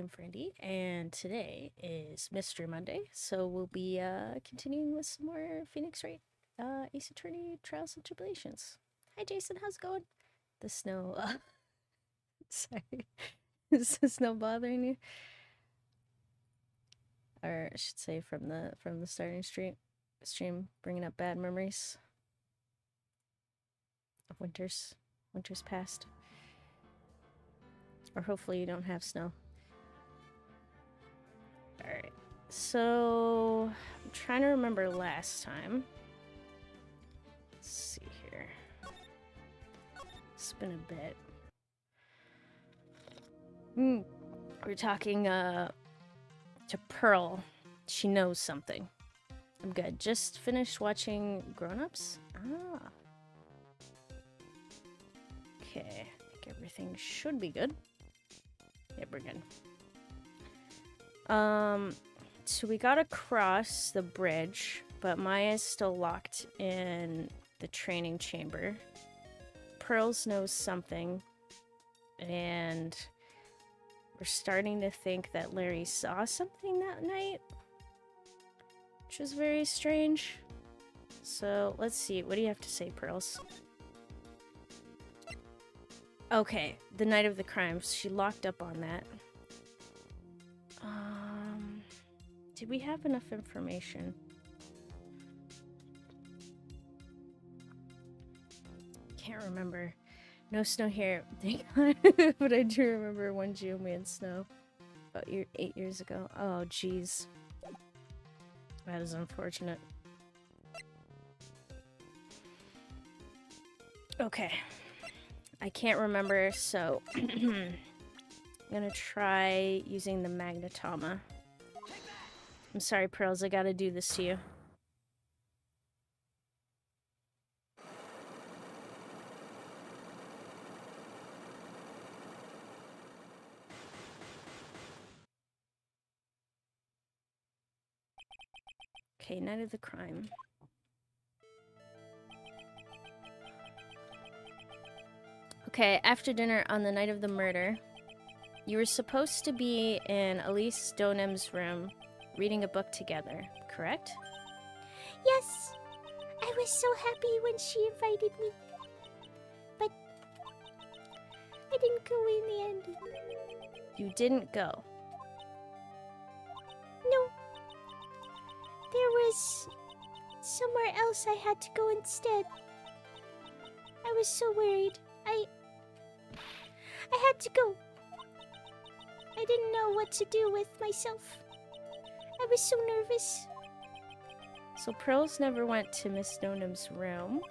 I'm Frandy, and today is Mystery Monday, so we'll be continuing with some more Phoenix Wright Ace Attorney Trials and Tribulations. Hi Jason, how's it going? The snow, sorry, is the snow bothering you? Or I should say from the starting stream, bringing up bad memories of winters past. Or hopefully you don't have snow. Alright, so I'm trying to remember last time. Let's see here. It's been a bit. We're talking to Pearl. She knows something. I'm good. Just finished watching Grown Ups. Ah. Okay, I think everything should be good. Yep, we're good. So we got across the bridge, but Maya's still locked in the training chamber. Pearls knows something, and we're starting to think that Larry saw something that night, which was very strange. So let's see, what do you have to say, Pearls? Okay, the night of the crimes. She locked up on that. Did we have enough information? Can't remember. No snow here, thank God. But I do remember one June we had snow. About 8 years ago. Oh, jeez. That is unfortunate. Okay. I can't remember, so I'm gonna try using the magnetoma. I'm sorry, Pearls, I gotta do this to you. Okay, night of the crime. Okay, after dinner on the night of the murder, you were supposed to be in Elise Stonem's room reading a book together, correct? Yes, I was so happy when she invited me, but I didn't go in the end. You didn't go? No, there was somewhere else I had to go instead. I was so worried. I had to go. I didn't know what to do with myself. I was so nervous. So Pearls never went to Miss Stonem's room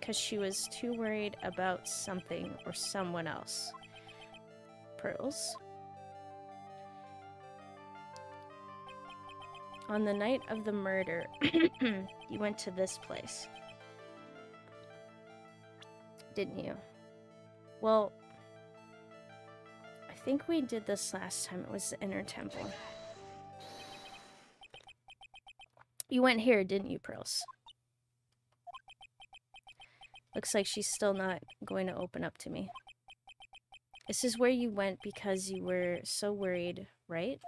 because she was too worried about something or someone else. Pearls? On the night of the murder, you went to this place. Didn't you? Well, I think we did this last time. It was the Inner Temple. You went here, didn't you, Pearls? Looks like she's still not going to open up to me. This is where you went because you were so worried, right?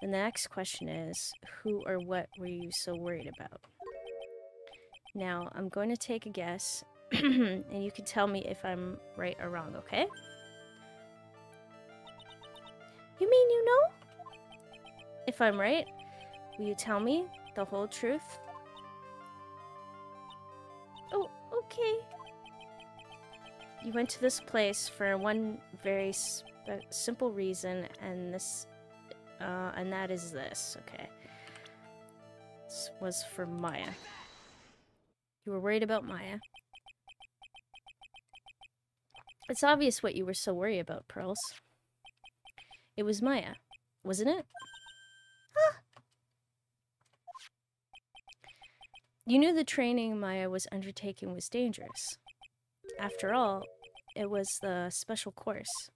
Then the next question is, who or what were you so worried about? Now, I'm going to take a guess, and you can tell me if I'm right or wrong, okay? You mean you know? If I'm right, will you tell me the whole truth? Oh, okay. You went to this place for one very simple reason, and that is this, okay? This was for Maya. You were worried about Maya. It's obvious what you were so worried about, Pearls. It was Maya, wasn't it? Huh? You knew the training Maya was undertaking was dangerous. After all, it was the special course.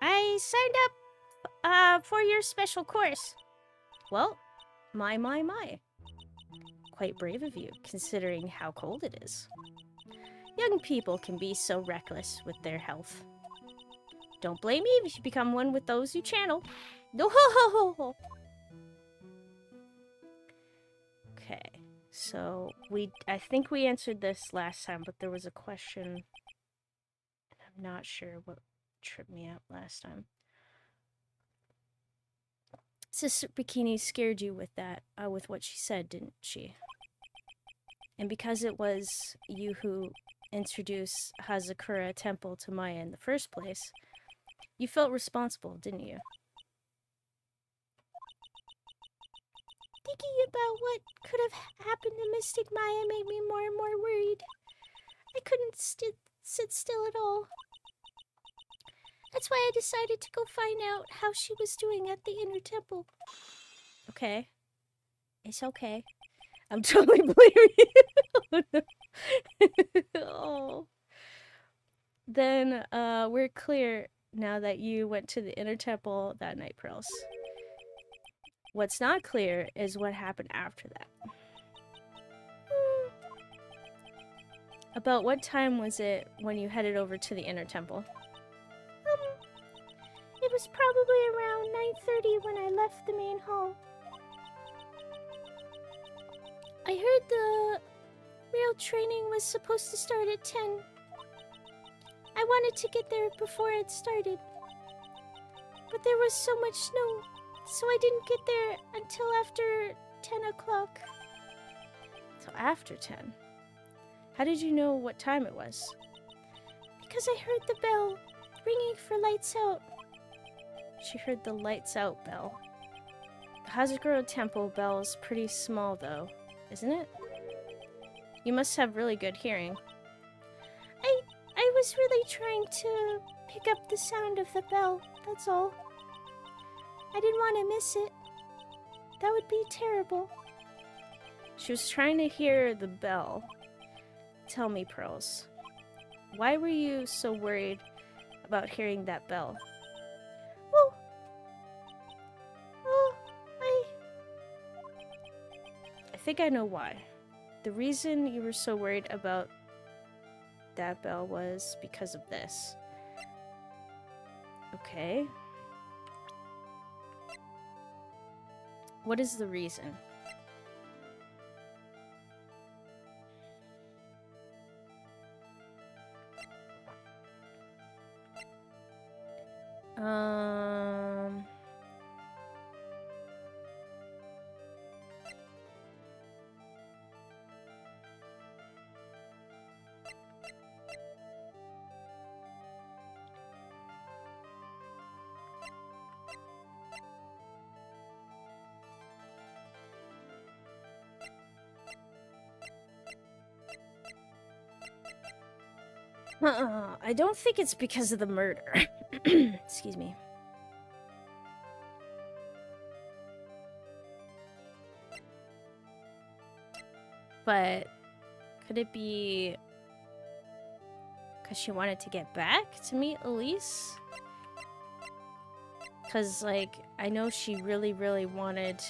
I signed up for your special course. Well, my. Quite brave of you, considering how cold it is. Young people can be so reckless with their health. Don't blame me if you become one with those you channel. No ho ho ho ho. Okay, so I think we answered this last time, but there was a question. I'm not sure what tripped me out last time. Sister Bikini scared you with that, with what she said, didn't she? And because it was you who introduced Hazakura Temple to Maya in the first place, you felt responsible, didn't you? Thinking about what could have happened to Mystic Maya made me more and more worried. I couldn't sit still at all. That's why I decided to go find out how she was doing at the inner temple. Okay. It's okay. I'm totally blaming you. Oh. Then, we're clear now that you went to the inner temple that night, Pearls. What's not clear is what happened after that. About what time was it when you headed over to the inner temple? It was probably around 9:30 when I left the main hall. I heard the real training was supposed to start at 10. I wanted to get there before it started. But there was so much snow, so I didn't get there until after 10 o'clock. So after 10? How did you know what time it was? Because I heard the bell ringing for lights out. She heard the lights out bell. The Hazakura Temple bell is pretty small though, isn't it? You must have really good hearing. I was really trying to pick up the sound of the bell, that's all. I didn't want to miss it. That would be terrible. She was trying to hear the bell. Tell me, Pearls, why were you so worried about hearing that bell? Well, I think I know why. The reason you were so worried about that bell was because of this. Okay. What is the reason? I don't think it's because of the murder. Excuse me. But could it be because she wanted to get back to meet Elise? Because, like, I know she really, really wanted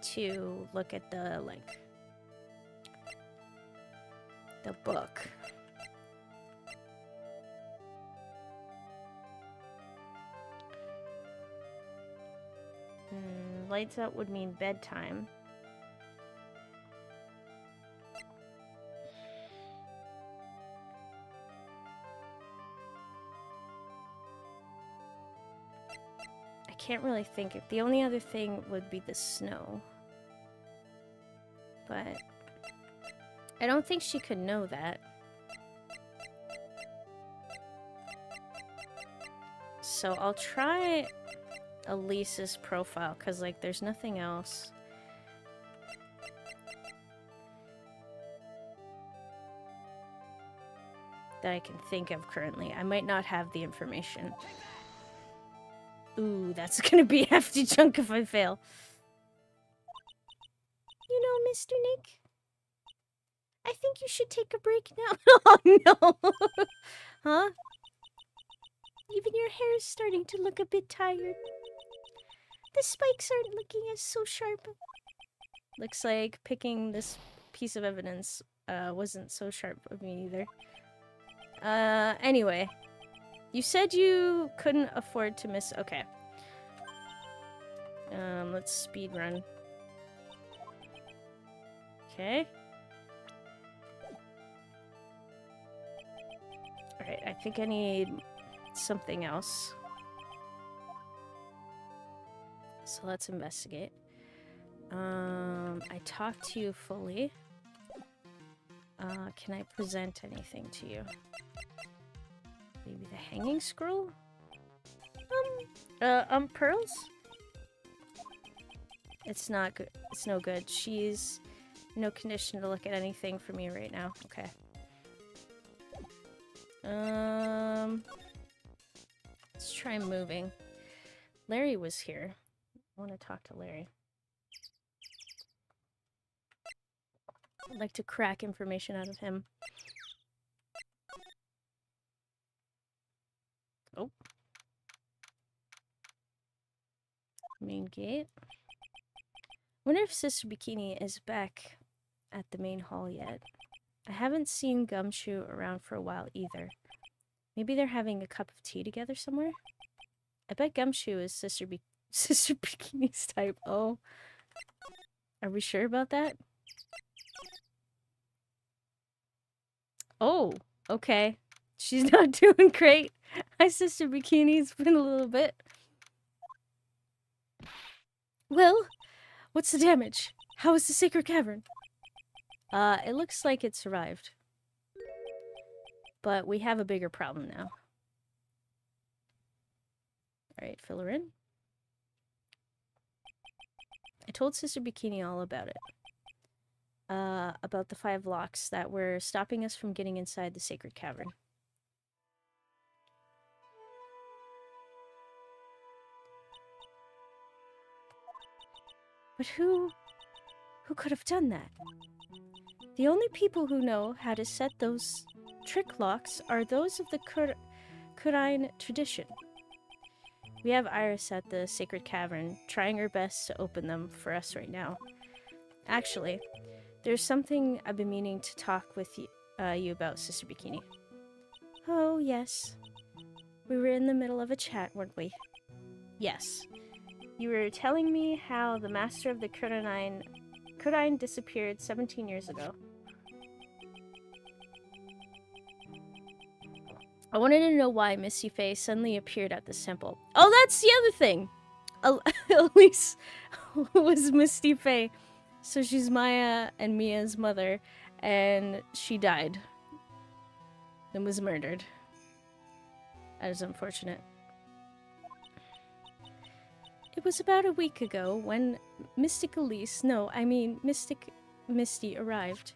to look at the, like, the book. Lights out would mean bedtime. I can't really think. The only other thing would be the snow. But I don't think she could know that. So I'll try Elise's profile, because, like, there's nothing else. That I can think of currently. I might not have the information. Ooh, that's gonna be a hefty chunk if I fail. You know, Mr. Nick, I think you should take a break now. Oh no! Huh? Even your hair is starting to look a bit tired. The spikes aren't looking as so sharp. Looks like picking this piece of evidence wasn't so sharp of me either. Anyway. You said you couldn't afford to miss... Okay. Let's speed run. Okay. Alright, I think I need something else. So let's investigate. I talked to you fully. Can I present anything to you? Maybe the hanging scroll? Pearls? It's not good. It's no good. She's in no condition to look at anything for me right now. Okay. Let's try moving. Larry was here. I want to talk to Larry. I'd like to crack information out of him. Oh. Main gate. Wonder if Sister Bikini is back at the main hall yet. I haven't seen Gumshoe around for a while either. Maybe they're having a cup of tea together somewhere? I bet Gumshoe is Sister Bikini's type. Oh. Are we sure about that? Oh, okay. She's not doing great. My Sister Bikini's been a little bit. Well, what's the damage? How is the sacred cavern? It looks like it survived. But we have a bigger problem now. Alright, fill her in. I told Sister Bikini all about it. About the 5 locks that were stopping us from getting inside the sacred cavern. But who could have done that? The only people who know how to set those trick locks are those of the Kurine tradition. We have Iris at the sacred cavern, trying her best to open them for us right now. Actually, there's something I've been meaning to talk with you about, Sister Bikini. Oh, yes. We were in the middle of a chat, weren't we? Yes. You were telling me how the master of the Kurine disappeared 17 years ago. I wanted to know why Misty Faye suddenly appeared at this temple. Oh, that's the other thing! Elise was Misty Faye. So she's Maya and Mia's mother, and she died. And was murdered. That is unfortunate. It was about a week ago when Mystic Misty arrived.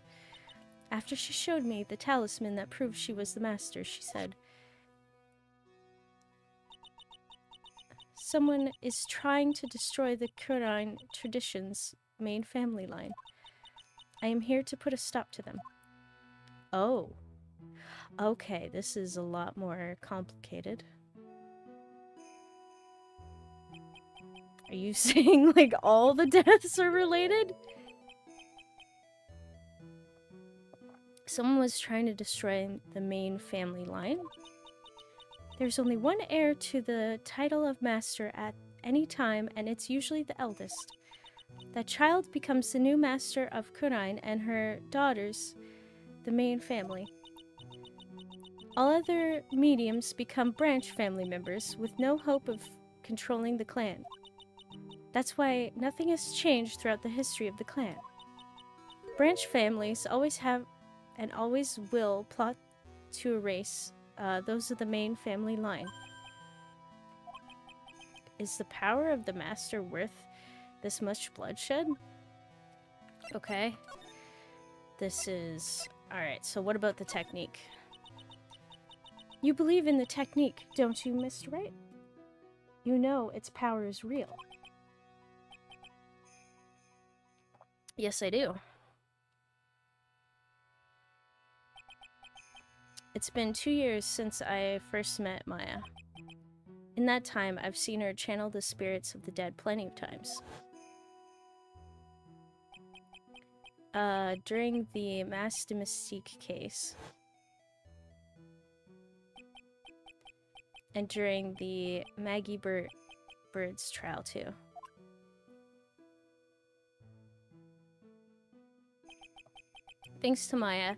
After she showed me the talisman that proved she was the master, she said, "Someone is trying to destroy the Kurine tradition's main family line. I am here to put a stop to them." Oh. Okay, this is a lot more complicated. Are you saying, like, all the deaths are related? Someone was trying to destroy the main family line? There's only one heir to the title of master at any time, and it's usually the eldest. That child becomes the new master of Kurine, and her daughters the main family. All other mediums become branch family members with no hope of controlling the clan. That's why nothing has changed throughout the history of the clan. Branch families always have and always will plot to erase those of the main family line. Is the power of the master worth this much bloodshed? Okay. This is... Alright, so what about the technique? You believe in the technique, don't you, Mr. Wright? You know its power is real. Yes, I do. It's been 2 years since I first met Maya. In that time, I've seen her channel the spirits of the dead plenty of times. during the Master Mystique case. And during the Maggie Bird's trial, too. Thanks to Maya,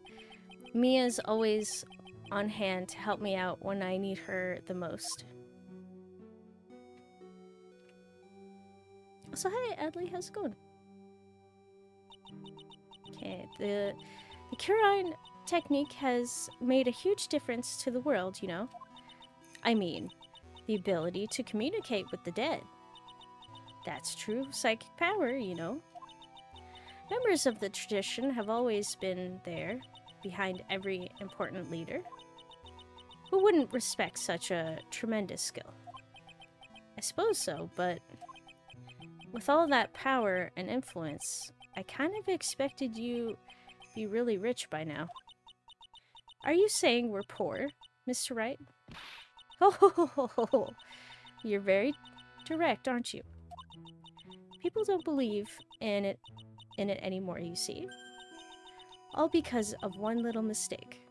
Mia's always on hand to help me out when I need her the most. So hi, Adley, how's it going? Okay, the Curine technique has made a huge difference to the world, you know? I mean, the ability to communicate with the dead. That's true psychic power, you know? Members of the tradition have always been there, behind every important leader. Who wouldn't respect such a tremendous skill? I suppose so, but with all that power and influence, I kind of expected you to be really rich by now. Are you saying we're poor, Mr. Wright? Oh, you're very direct, aren't you? People don't believe in it anymore, you see. All because of one little mistake.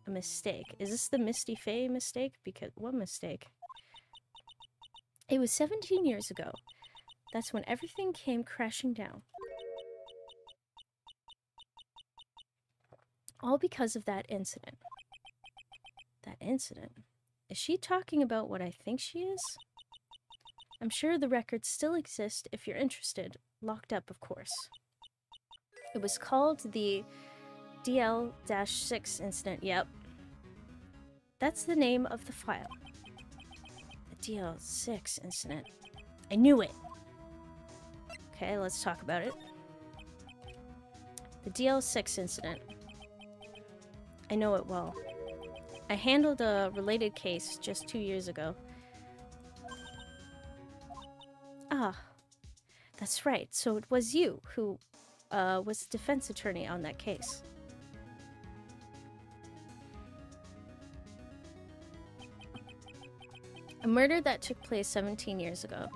A mistake? Is this the Misty Fae mistake? Because what mistake? It was 17 years ago. That's when everything came crashing down. All because of that incident. That incident? Is she talking about what I think she is? I'm sure the records still exist if you're interested. Locked up, of course. It was called the DL-6 incident. Yep. That's the name of the file. The DL-6 incident. I knew it! Okay, let's talk about it. The DL-6 incident. I know it well. I handled a related case just 2 years ago. Ah, that's right. So it was you who was the defense attorney on that case. A murder that took place 17 years ago.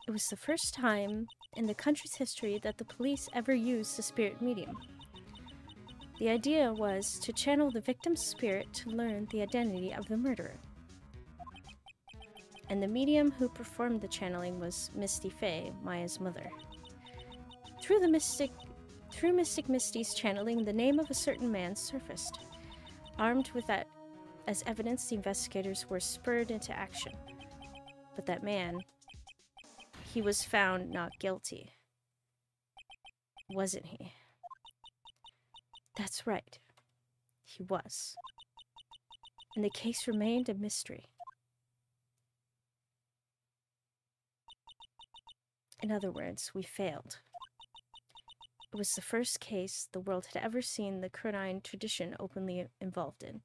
It was the first time in the country's history that the police ever used the spirit medium. The idea was to channel the victim's spirit to learn the identity of the murderer. And the medium who performed the channeling was Misty Fae, Maya's mother. Through Mystic Misty's channeling, the name of a certain man surfaced. Armed with that as evidence, the investigators were spurred into action. But that man, he was found not guilty. Wasn't he? That's right. He was. And the case remained a mystery. In other words, we failed. It was the first case the world had ever seen the Crunine tradition openly involved in.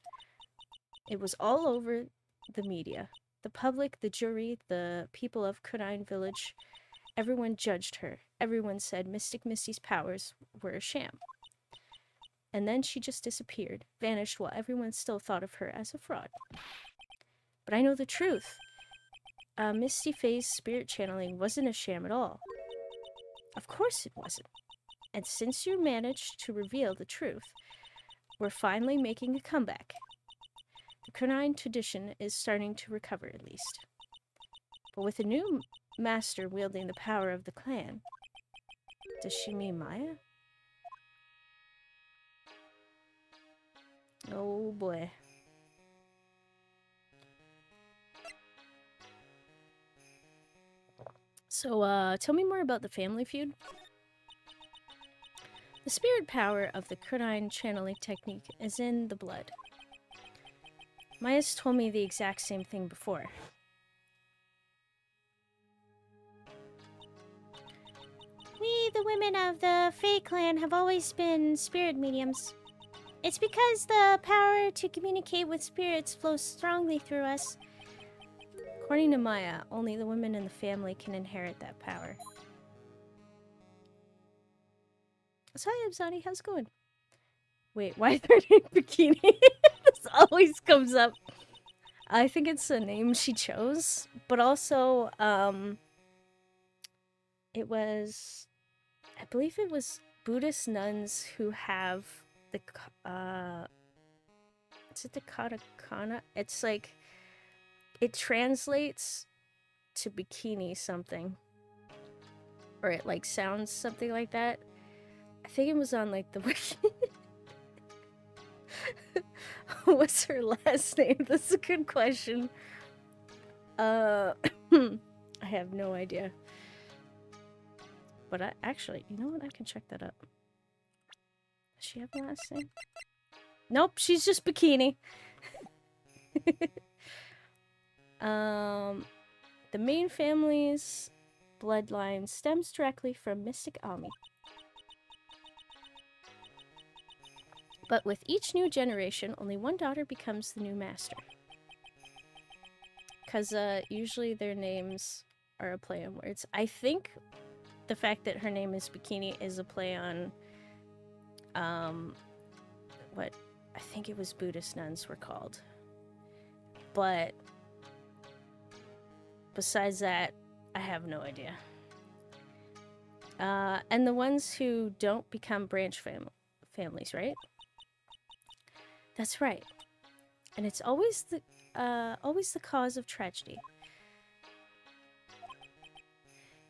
It was all over the media. The public, the jury, the people of Crunine Village, everyone judged her. Everyone said Mystic Misty's powers were a sham. And then she just disappeared, vanished while everyone still thought of her as a fraud. But I know the truth. Misty Fae's spirit channeling wasn't a sham at all. Of course it wasn't. And since you managed to reveal the truth, we're finally making a comeback. The Crunine tradition is starting to recover, at least. But with a new master wielding the power of the clan. Does she mean Maya? Oh boy. So, tell me more about the family feud. The spirit power of the Crunine channeling technique is in the blood. Maya's told me the exact same thing before. We, the women of the Fae clan, have always been spirit mediums. It's because the power to communicate with spirits flows strongly through us. According to Maya, only the women in the family can inherit that power. So hi, Abzani, how's it going? Wait, why 30 bikini? This always comes up. I think it's a name she chose, but also, it was, I believe it was Buddhist nuns who have the, is it the katakana? It's like, it translates to bikini something. Or it like sounds something like that. I think it was on like the wiki. What's her last name? That's a good question. I have no idea. But I actually, you know what? I can check that up. Does she have a last name? Nope, she's just bikini. The main family's bloodline stems directly from Mystic Ami. But with each new generation, only one daughter becomes the new master. Because usually their names are a play on words. I think the fact that her name is Bikini is a play on what I think it was Buddhist nuns were called. But besides that, I have no idea. And the ones who don't become branch families, right? That's right. And it's always the cause of tragedy.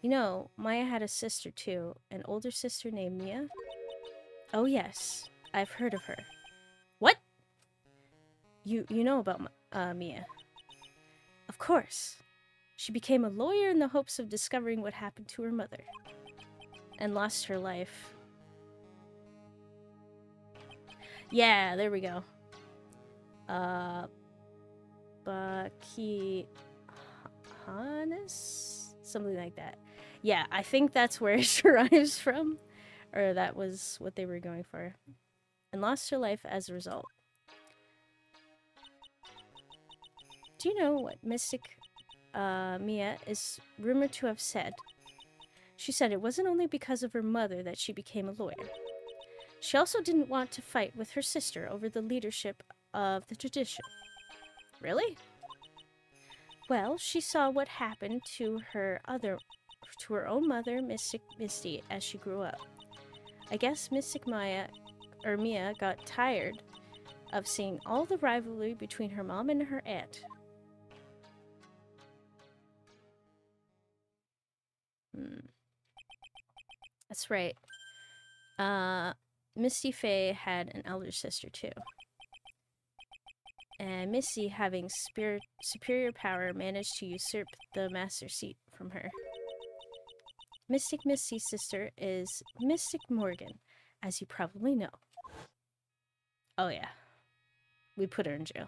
You know, Maya had a sister too, an older sister named Mia. Oh yes, I've heard of her. What? You know about Mia? Of course. She became a lawyer in the hopes of discovering what happened to her mother. And lost her life. Yeah, there we go. Baki Hannes? Something like that. Yeah, I think that's where it derives from. Or that was what they were going for. And lost her life as a result. Do you know what Mystic Mia is rumored to have said? She said it wasn't only because of her mother that she became a lawyer. She also didn't want to fight with her sister over the leadership of the tradition. Really? Well, she saw what happened to her own mother, Mystic Misty, as she grew up. I guess Mystic Mia got tired of seeing all the rivalry between her mom and her aunt. That's right. Misty Faye had an elder sister too. And Misty, having superior power, managed to usurp the master seat from her. Mystic Misty's sister is Mystic Morgan, as you probably know. Oh yeah. We put her in jail.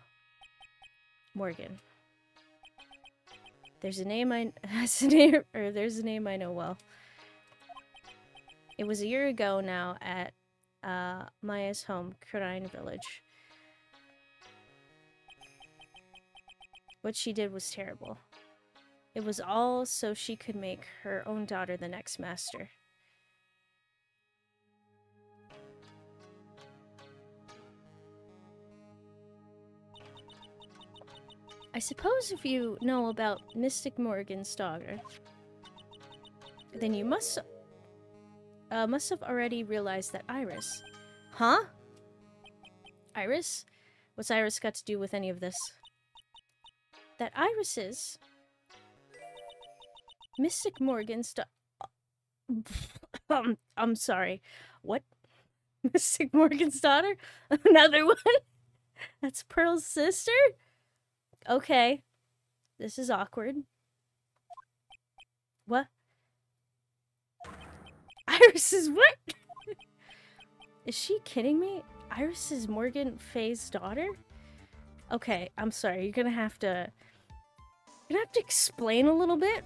Morgan. There's a name I know well. It was a year ago now at Maya's home, Kurine Village. What she did was terrible. It was all so she could make her own daughter the next master. I suppose if you know about Mystic Morgan's daughter, then you must have already realized that Iris... Huh? Iris? What's Iris got to do with any of this? That Iris is... Mystic Morgan's I'm sorry. What? Mystic Morgan's daughter? Another one? That's Pearl's sister? Okay. This is awkward. What? Iris is what? Is she kidding me? Iris is Morgan Faye's daughter? Okay, I'm sorry. You're gonna have to explain a little bit.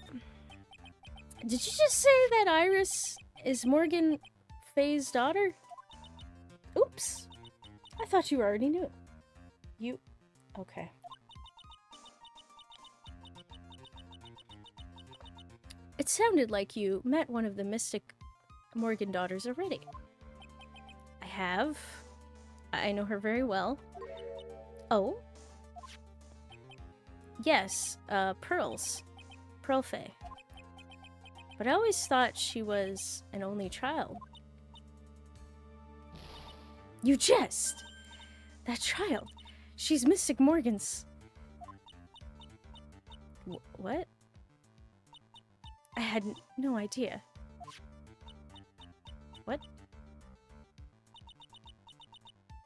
Did you just say that Iris is Morgan Faye's daughter? Oops. I thought you already knew. Okay. It sounded like you met one of the Mystic Morgan daughters already. I have. I know her very well. Oh? Yes, Pearls. Pearl Faye. But I always thought she was an only child. You jest! That child. She's Mystic Morgan's. What? I had no idea. What?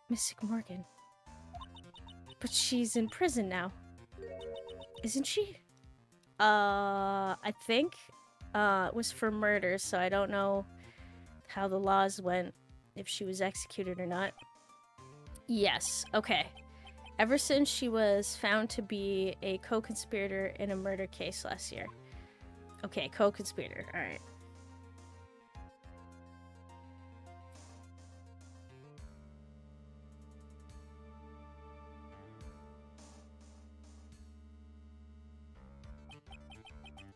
Mystic Morgan. But she's in prison now. Isn't she? I think it was for murder, so I don't know how the laws went, if she was executed or not. Yes, okay. Ever since she was found to be a co-conspirator in a murder case last year. Okay, co-conspirator, alright.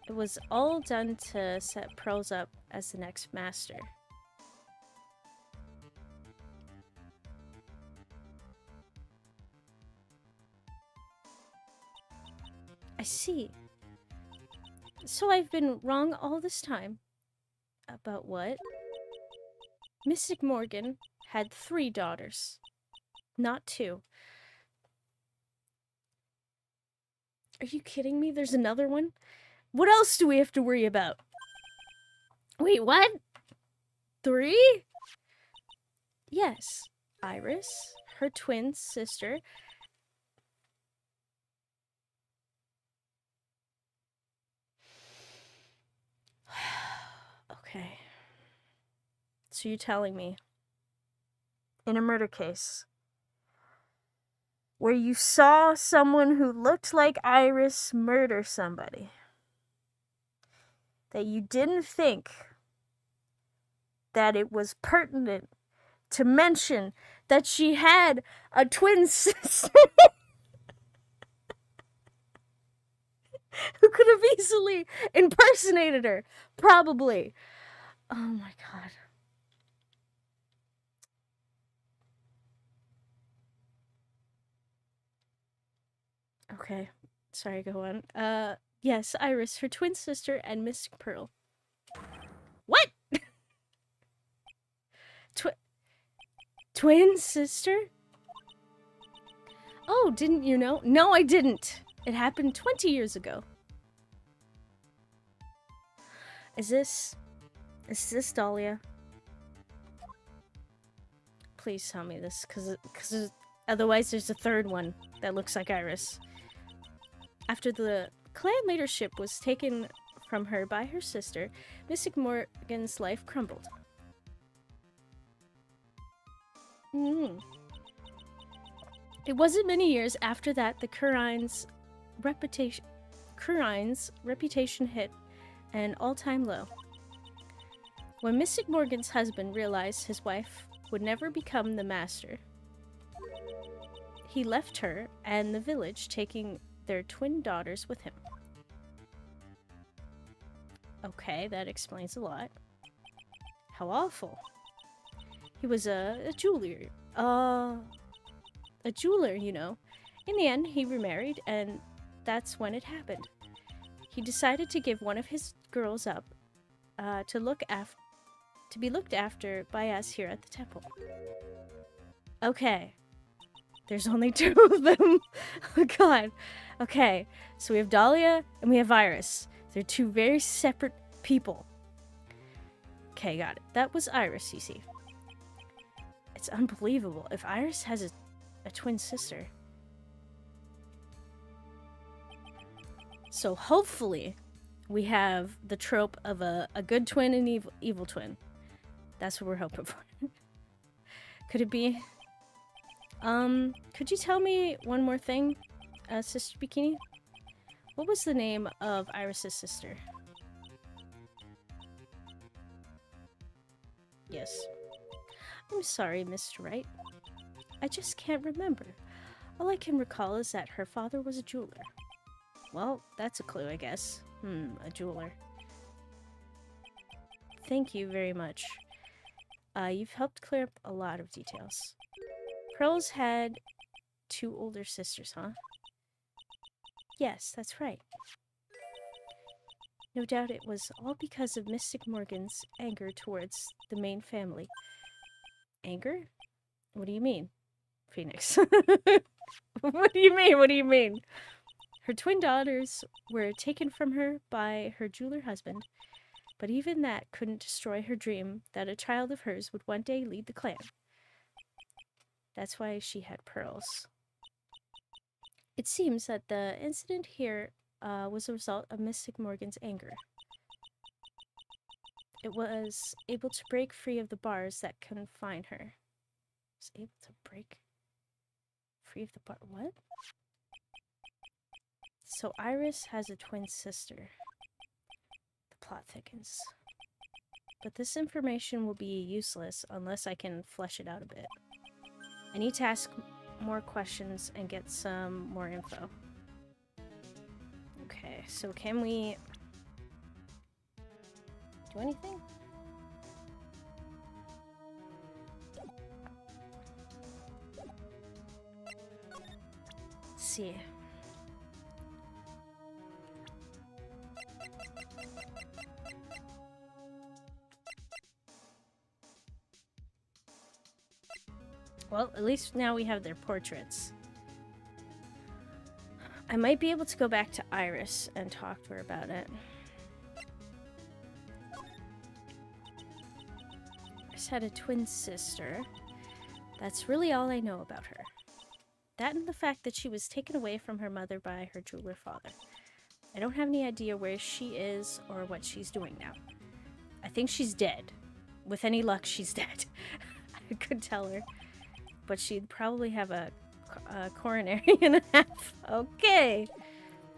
It was all done to set Pearls up as the next master. I see. So I've been wrong all this time. About what? Mystic Morgan had 3 daughters, not 2. Are you kidding me? There's another one? What else do we have to worry about? Wait, what? 3? Yes. Iris, her twin sister. Okay. So you're telling me, in a murder case, where you saw someone who looked like Iris murder somebody, that you didn't think that it was pertinent to mention that she had a twin sister who could have easily impersonated her? Probably. Oh my god. Okay. Sorry, go on. Yes, Iris, her twin sister, and Mystic Pearl. What? Twin sister? Oh, didn't you know? No, I didn't. It happened 20 years ago. Is this Dahlia? Please tell me this, because otherwise there's a third one that looks like Iris. After the clan leadership was taken from her by her sister, Mystic Morgan's life crumbled. It wasn't many years after that the Kurine's reputation hit an all-time low. When Mystic Morgan's husband realized his wife would never become the master, he left her and the village, taking their twin daughters with him. Okay, that explains a lot. How awful. He was a jeweler. A jeweler, you know. In the end, he remarried, and that's when it happened. He decided to give one of his girls up to be looked after by us here at the temple. Okay. There's only 2 of them. Oh god. Okay, so we have Dahlia and we have Iris. They're 2 very separate people. Okay, got it. That was Iris, you see. It's unbelievable. If Iris has a twin sister. So hopefully we have the trope of a good twin and evil twin. That's what we're hoping for. Could it be? Could you tell me one more thing, Sister Bikini? What was the name of Iris's sister? Yes. I'm sorry, Mr. Wright. I just can't remember. All I can recall is that her father was a jeweler. Well, that's a clue, I guess. A jeweler. Thank you very much. You've helped clear up a lot of details. Pearls had 2 older sisters, huh? Yes, that's right. No doubt it was all because of Mystic Morgan's anger towards the main family. Anger? What do you mean, Phoenix? What do you mean? What do you mean? Her twin daughters were taken from her by her jeweler husband, but even that couldn't destroy her dream that a child of hers would one day lead the clan. That's why she had pearls. It seems that the incident here was a result of Mystic Morgan's anger. It was able to break free of the bars that confine her. Was able to break free of the bar. What? So Iris has a twin sister. The plot thickens. But this information will be useless unless I can flesh it out a bit. I need to ask more questions and get some more info. Okay, so can we do anything? Let's see. Well, at least now we have their portraits. I might be able to go back to Iris and talk to her about it. Iris had a twin sister. That's really all I know about her. That and the fact that she was taken away from her mother by her jeweler father. I don't have any idea where she is or what she's doing now. I think she's dead. With any luck, she's dead. I could tell her. But she'd probably have a coronary and a half. Okay.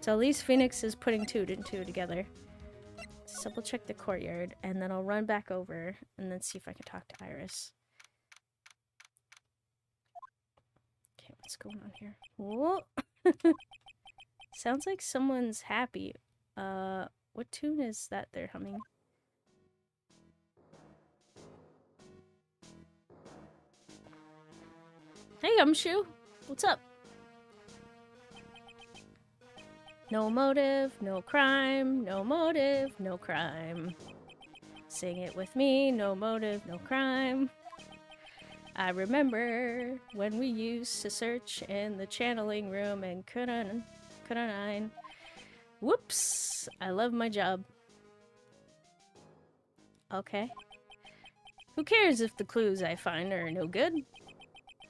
So at least Phoenix is putting 2 and 2 together. Let's double check the courtyard, and then I'll run back over and then see if I can talk to Iris. Okay, what's going on here? Whoa. Sounds like someone's happy. What tune is that they're humming? Hey, Gumshoe. What's up? No motive, no crime. No motive, no crime. Sing it with me. No motive, no crime. I remember when we used to search in the channeling room and couldn't. Whoops. I love my job. Okay. Who cares if the clues I find are no good?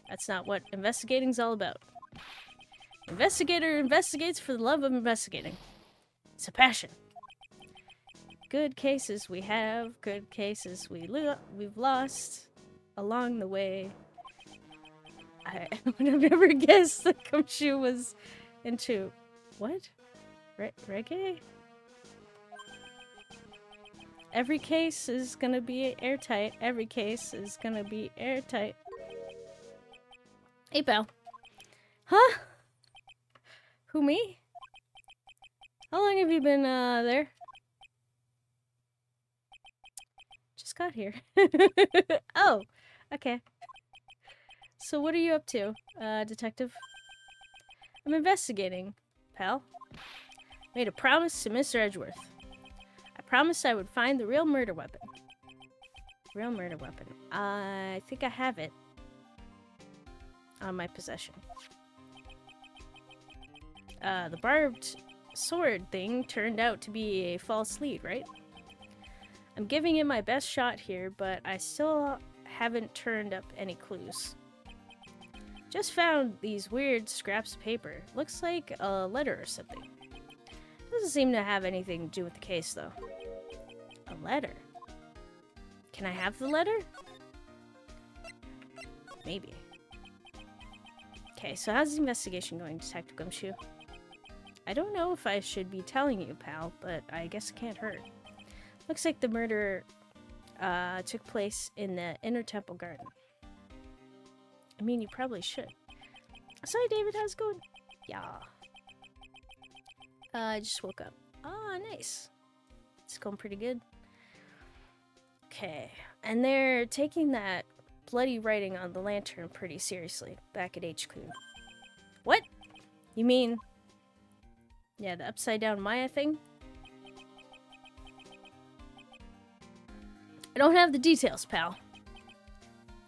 That's not what investigating's all about. Investigator investigates for the love of investigating. It's a passion. Good cases we have, good cases we've lost along the way. I would have never guessed that Gumshoe was into... What? Reggae? Every case is gonna be airtight. Every case is gonna be airtight. Hey, pal. Huh? Who, me? How long have you been, there? Just got here. Oh, okay. So what are you up to, detective? I'm investigating, pal. Made a promise to Mr. Edgeworth. I promised I would find the real murder weapon. Real murder weapon. I think I have it on my possession. The barbed sword thing turned out to be a false lead, right? I'm giving it my best shot here, but I still haven't turned up any clues. Just found these weird scraps of paper. Looks like a letter or something. Doesn't seem to have anything to do with the case, though. A letter? Can I have the letter? Maybe. Okay, so how's the investigation going, Detective Gumshoe? I don't know if I should be telling you, pal, but I guess it can't hurt. Looks like the murder took place in the Inner Temple Garden. I mean, you probably should. Sorry, David, how's it going? Yeah. I just woke up. Ah, nice. It's going pretty good. Okay. And they're taking that bloody writing on the lantern pretty seriously back at HQ. You mean... Yeah, the upside-down Maya thing? I don't have the details, pal.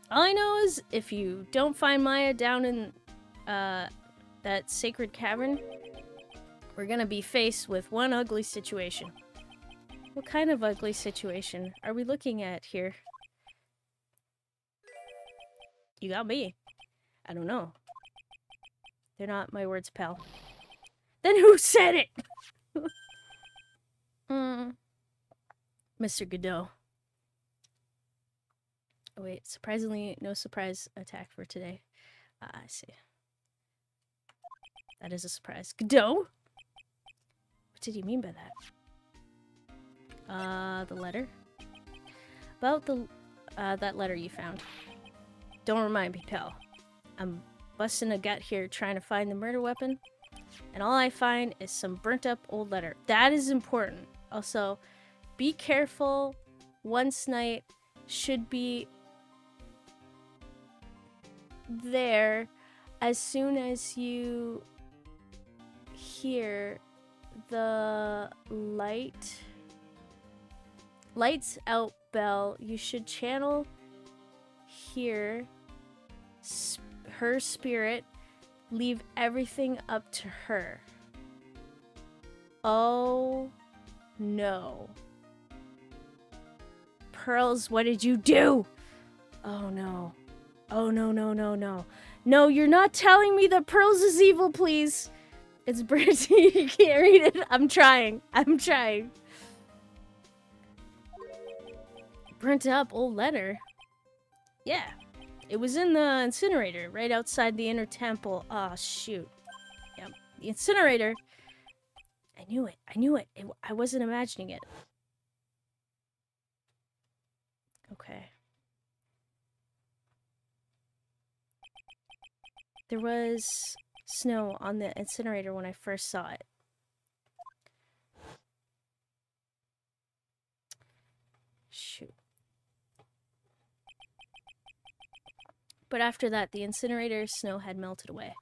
All I know is if you don't find Maya down in that sacred cavern, we're gonna be faced with one ugly situation. What kind of ugly situation are we looking at here? You got me. I don't know. They're not my words, pal. Then who said it? Mr. Godot. Oh wait, surprisingly, no surprise attack for today. I see. That is a surprise. Godot? What did he mean by that? The letter? About the, that letter you found. Don't remind me, pal. I'm busting a gut here trying to find the murder weapon, and all I find is some burnt up old letter. That is important. Also, be careful. Once night should be there as soon as you hear the lights out bell. You should channel here her spirit. Leave everything up to her. Oh no. Pearls, what did you do? Oh no. Oh no, no, no, no. No, you're not telling me that Pearls is evil, please. It's Brandy. You can't read it. I'm trying. Burnt up old letter. Yeah. It was in the incinerator, right outside the inner temple. Oh, shoot. Yep. The incinerator. I knew it. I wasn't imagining it. Okay. There was snow on the incinerator when I first saw it. Shoot. But after that, the incinerator snow had melted away.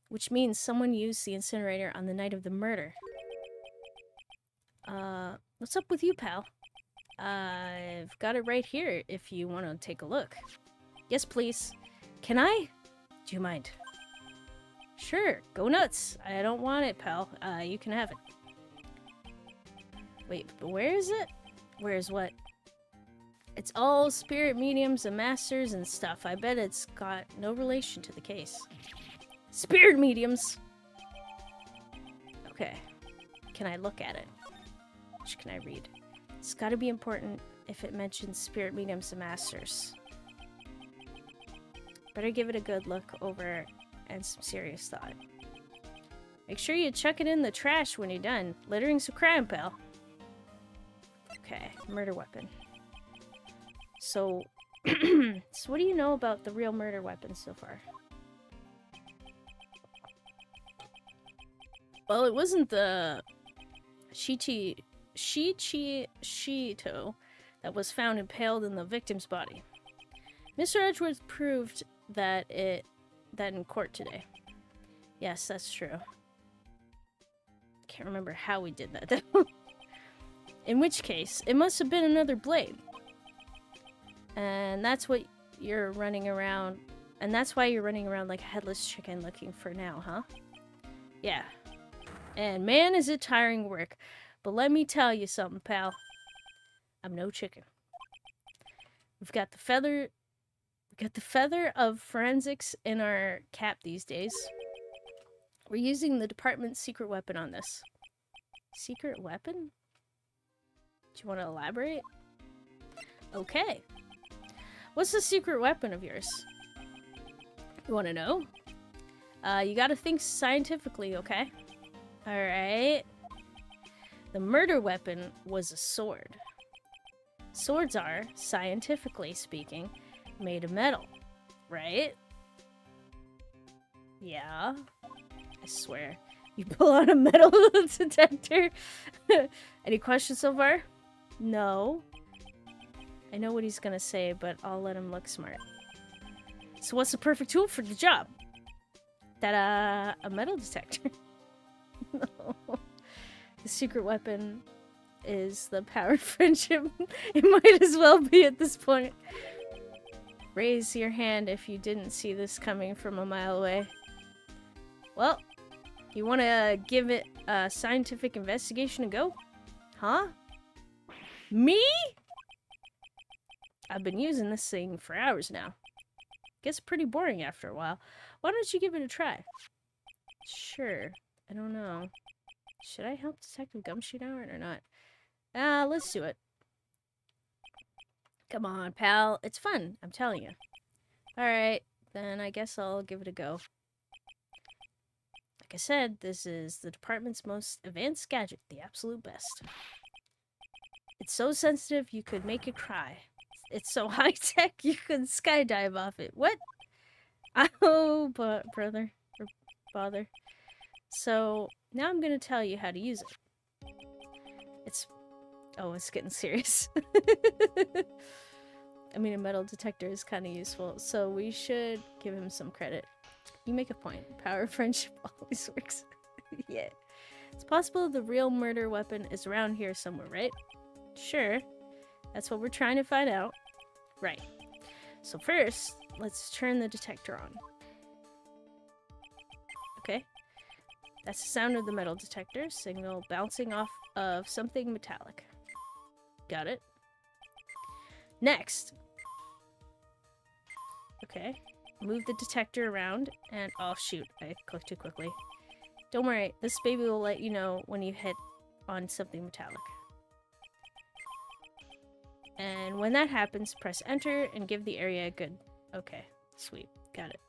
Which means someone used the incinerator on the night of the murder. What's up with you, pal? I've got it right here if you want to take a look. Yes, please. Can I? Do you mind? Sure, go nuts. I don't want it, pal. You can have it. Wait, but where is it? Where's what? It's all spirit mediums and masters and stuff. I bet it's got no relation to the case. Spirit mediums! Okay. Can I look at it? Which can I read? It's gotta be important if it mentions spirit mediums and masters. Better give it a good look over and some serious thought. Make sure you chuck it in the trash when you're done. Littering's a crime, pal. Okay, murder weapon. So, so what do you know about the real murder weapon so far? Well, it wasn't the Shito that was found impaled in the victim's body. Mr. Edgeworth proved that in court today. Yes, that's true. Can't remember how we did that though. In which case, it must have been another blade. And that's what you're running around, and that's why you're running around like a headless chicken looking for now, huh? Yeah. And man, is it tiring work. But let me tell you something, pal. I'm no chicken. We've got the feather of forensics in our cap these days. We're using the department's secret weapon on this. Secret weapon? Do you want to elaborate? Okay. What's the secret weapon of yours? You want to know? You gotta think scientifically, okay? Alright. The murder weapon was a sword. Swords are, scientifically speaking, made of metal, right? Yeah. I swear. You pull out a metal detector? Any questions so far? No. I know what he's gonna say, but I'll let him look smart. So what's the perfect tool for the job? Ta-da! A metal detector. No. The secret weapon is the power of friendship. It might as well be at this point. Raise your hand if you didn't see this coming from a mile away. Well, you want to give it a scientific investigation a go? Huh? Me? I've been using this thing for hours now. Gets pretty boring after a while. Why don't you give it a try? Sure. I don't know. Should I help Detective Gumshoe out or not? Let's do it. Come on, pal. It's fun, I'm telling you. Alright, then I guess I'll give it a go. Like I said, this is the department's most advanced gadget, the absolute best. It's so sensitive you could make it cry. It's so high-tech you could skydive off it. What? Oh, but brother. Or bother. So, now I'm gonna tell you how to use it. It's getting serious. I mean, a metal detector is kind of useful, so we should give him some credit. You make a point. Power of friendship always works. Yeah. It's possible the real murder weapon is around here somewhere, right? Sure. That's what we're trying to find out. Right. So first, let's turn the detector on. Okay. That's the sound of the metal detector, signal bouncing off of something metallic. Got it. Next. Okay. Move the detector around and... Oh, shoot. I clicked too quickly. Don't worry. This baby will let you know when you hit on something metallic. And when that happens, press enter and give the area a good... Okay. Sweet. Got it.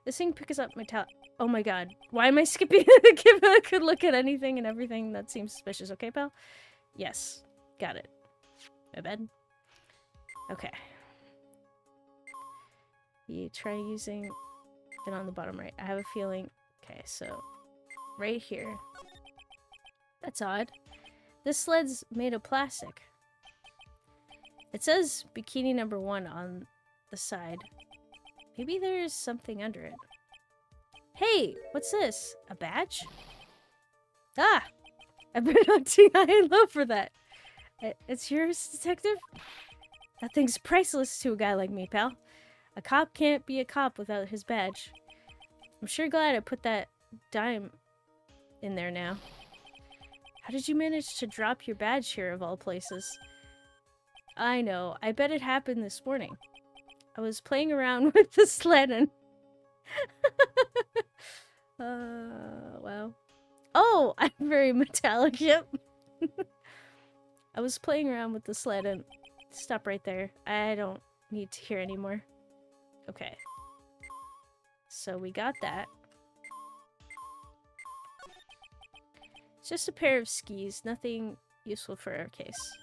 This thing picks up metallic... Oh my god. Why am I skipping? Give it a good look at anything and everything that seems suspicious. Okay, pal? Yes. Got it. My bed? Okay. You try using it on the bottom right. I have a feeling... Okay, so... Right here. That's odd. This sled's made of plastic. It says bikini number 1 on the side. Maybe there's something under it. Hey! What's this? A badge? Ah! I've been hunting high and low for that. It's yours, detective? That thing's priceless to a guy like me, pal. A cop can't be a cop without his badge. I'm sure glad I put that dime in there now. How did you manage to drop your badge here, of all places? I know. I bet it happened this morning. I was playing around with the sled and... Wow. Oh! I'm very metallic, yep. I was playing around with the sled and... Stop right there. I don't need to hear anymore. Okay. So we got that. It's just a pair of skis. Nothing useful for our case.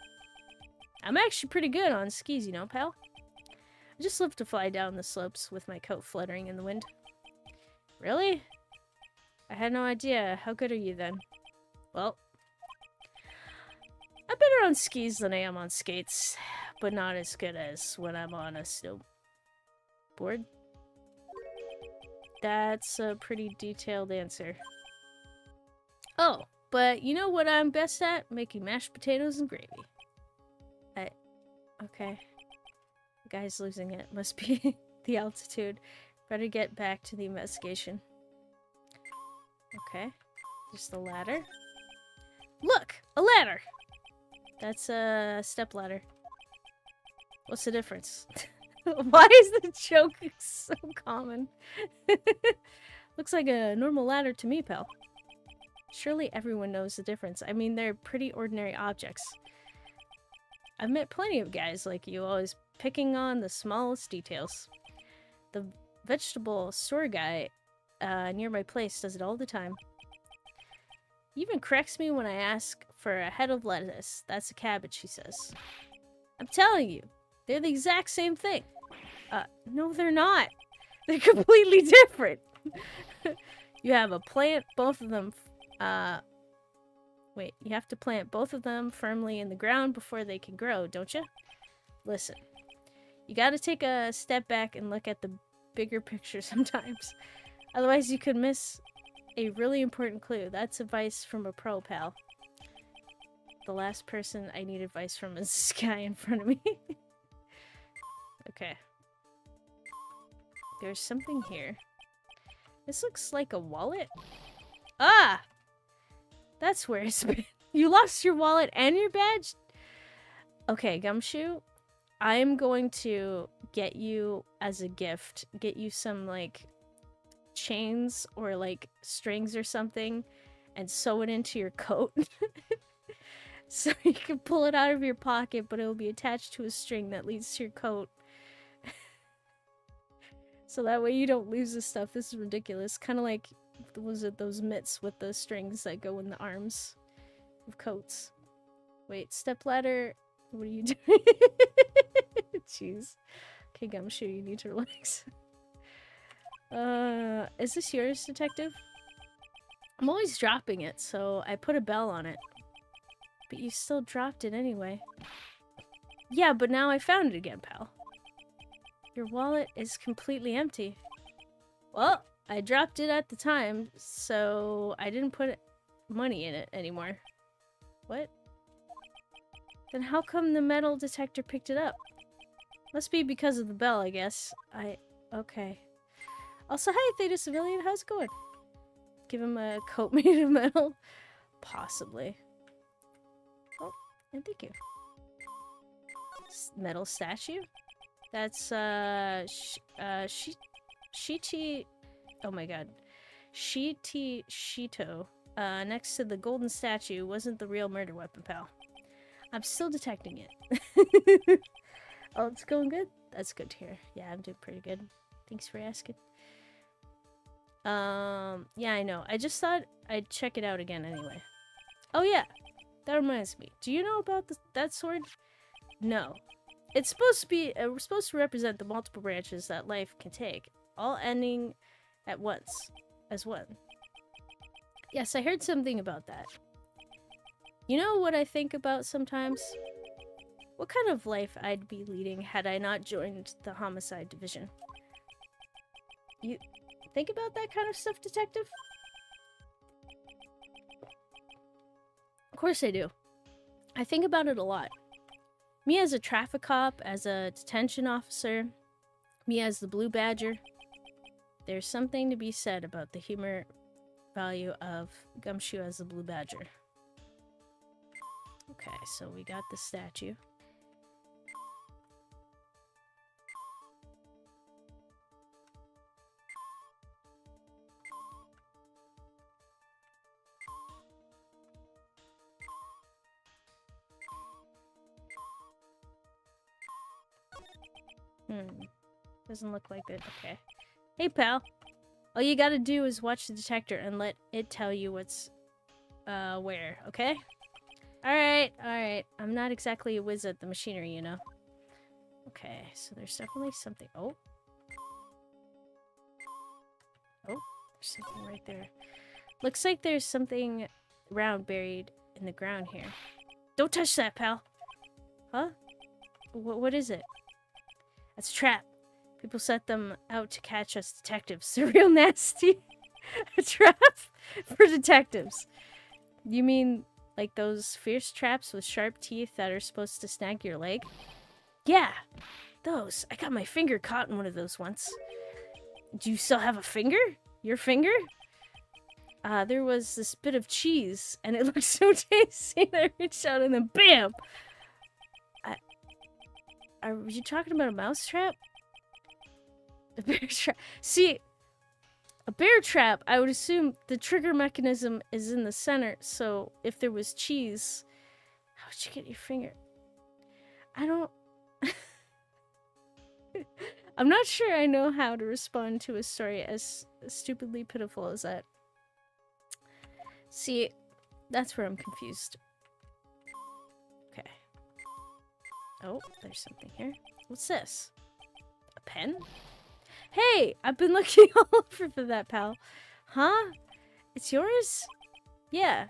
I'm actually pretty good on skis, you know, pal. I just love to fly down the slopes with my coat fluttering in the wind. Really? I had no idea. How good are you then? Well, I'm better on skis than I am on skates, but not as good as when I'm on a snowboard. That's a pretty detailed answer. Oh, but you know what I'm best at? Making mashed potatoes and gravy. Okay. The guy's losing it. Must be the altitude. Better get back to the investigation. Okay. There's the ladder. Look! A ladder! That's a step ladder. What's the difference? Why is the joke so common? Looks like a normal ladder to me, pal. Surely everyone knows the difference. I mean, they're pretty ordinary objects. I've met plenty of guys like you, always picking on the smallest details. The vegetable store guy near my place does it all the time. He even corrects me when I ask for a head of lettuce. That's a cabbage, he says. I'm telling you, they're the exact same thing. No, they're not. They're completely different. You have a plant, both of them... Wait, you have to plant both of them firmly in the ground before they can grow, don't you? Listen, you gotta take a step back and look at the bigger picture sometimes. Otherwise, you could miss a really important clue. That's advice from a pro pal. The last person I need advice from is this guy in front of me. Okay. There's something here. This looks like a wallet. Ah! That's where it's been. You lost your wallet and your badge? Okay, Gumshoe. I'm going to get you as a gift. Get you some, like, chains or, like, strings or something and sew it into your coat. So you can pull it out of your pocket, but it will be attached to a string that leads to your coat. So that way you don't lose this stuff. This is ridiculous. Kind of like, was it those mitts with the strings that go in the arms of coats? Wait, stepladder. What are you doing? Jeez. Okay, Gumshoe, you need to relax. Is this yours, detective? I'm always dropping it, so I put a bell on it. But you still dropped it anyway. Yeah, but now I found it again, pal. Your wallet is completely empty. Well, I dropped it at the time, so I didn't put money in it anymore. What? Then how come the metal detector picked it up? Must be because of the bell, I guess. Okay. Also, hi, Theta Civilian, how's it going? Give him a coat made of metal? Possibly. Oh, and thank you. Metal statue? That's, Shiti... Oh my god. Shito. Next to the golden statue wasn't the real murder weapon, pal. I'm still detecting it. Oh, it's going good? That's good to hear. Yeah, I'm doing pretty good. Thanks for asking. Yeah, I know. I just thought I'd check it out again anyway. Oh yeah, that reminds me. Do you know about that sword? No. It's supposed to be, we're supposed to represent the multiple branches that life can take, all ending at once, as one. Yes, I heard something about that. You know what I think about sometimes? What kind of life I'd be leading had I not joined the homicide division. You think about that kind of stuff, detective? Of course I do. I think about it a lot. Me as a traffic cop, as a detention officer, me as the Blue Badger. There's something to be said about the humor value of Gumshoe as the Blue Badger. Okay, so we got the statue. Doesn't look like it. Okay. Hey, pal. All you gotta do is watch the detector and let it tell you what's, where, okay? Alright. I'm not exactly a whiz at the machinery, you know? Okay, so there's definitely something. Oh, there's something right there. Looks like there's something round buried in the ground here. Don't touch that, pal! Huh? What is it? That's a trap. People set them out to catch us detectives. They're real nasty. A trap for detectives. You mean like those fierce traps with sharp teeth that are supposed to snag your leg? Yeah, those. I got my finger caught in one of those once. Do you still have a finger? Your finger? There was this bit of cheese, and it looked so tasty that I reached out and then BAM! Are you talking about a mouse trap? A bear trap. See, a bear trap, I would assume the trigger mechanism is in the center, so if there was cheese, how would you get your finger? I don't... I'm not sure I know how to respond to a story as stupidly pitiful as that. See, that's where I'm confused. Okay. Oh, there's something here. What's this? A pen? Hey, I've been looking all over for that, pal. Huh? It's yours? Yeah.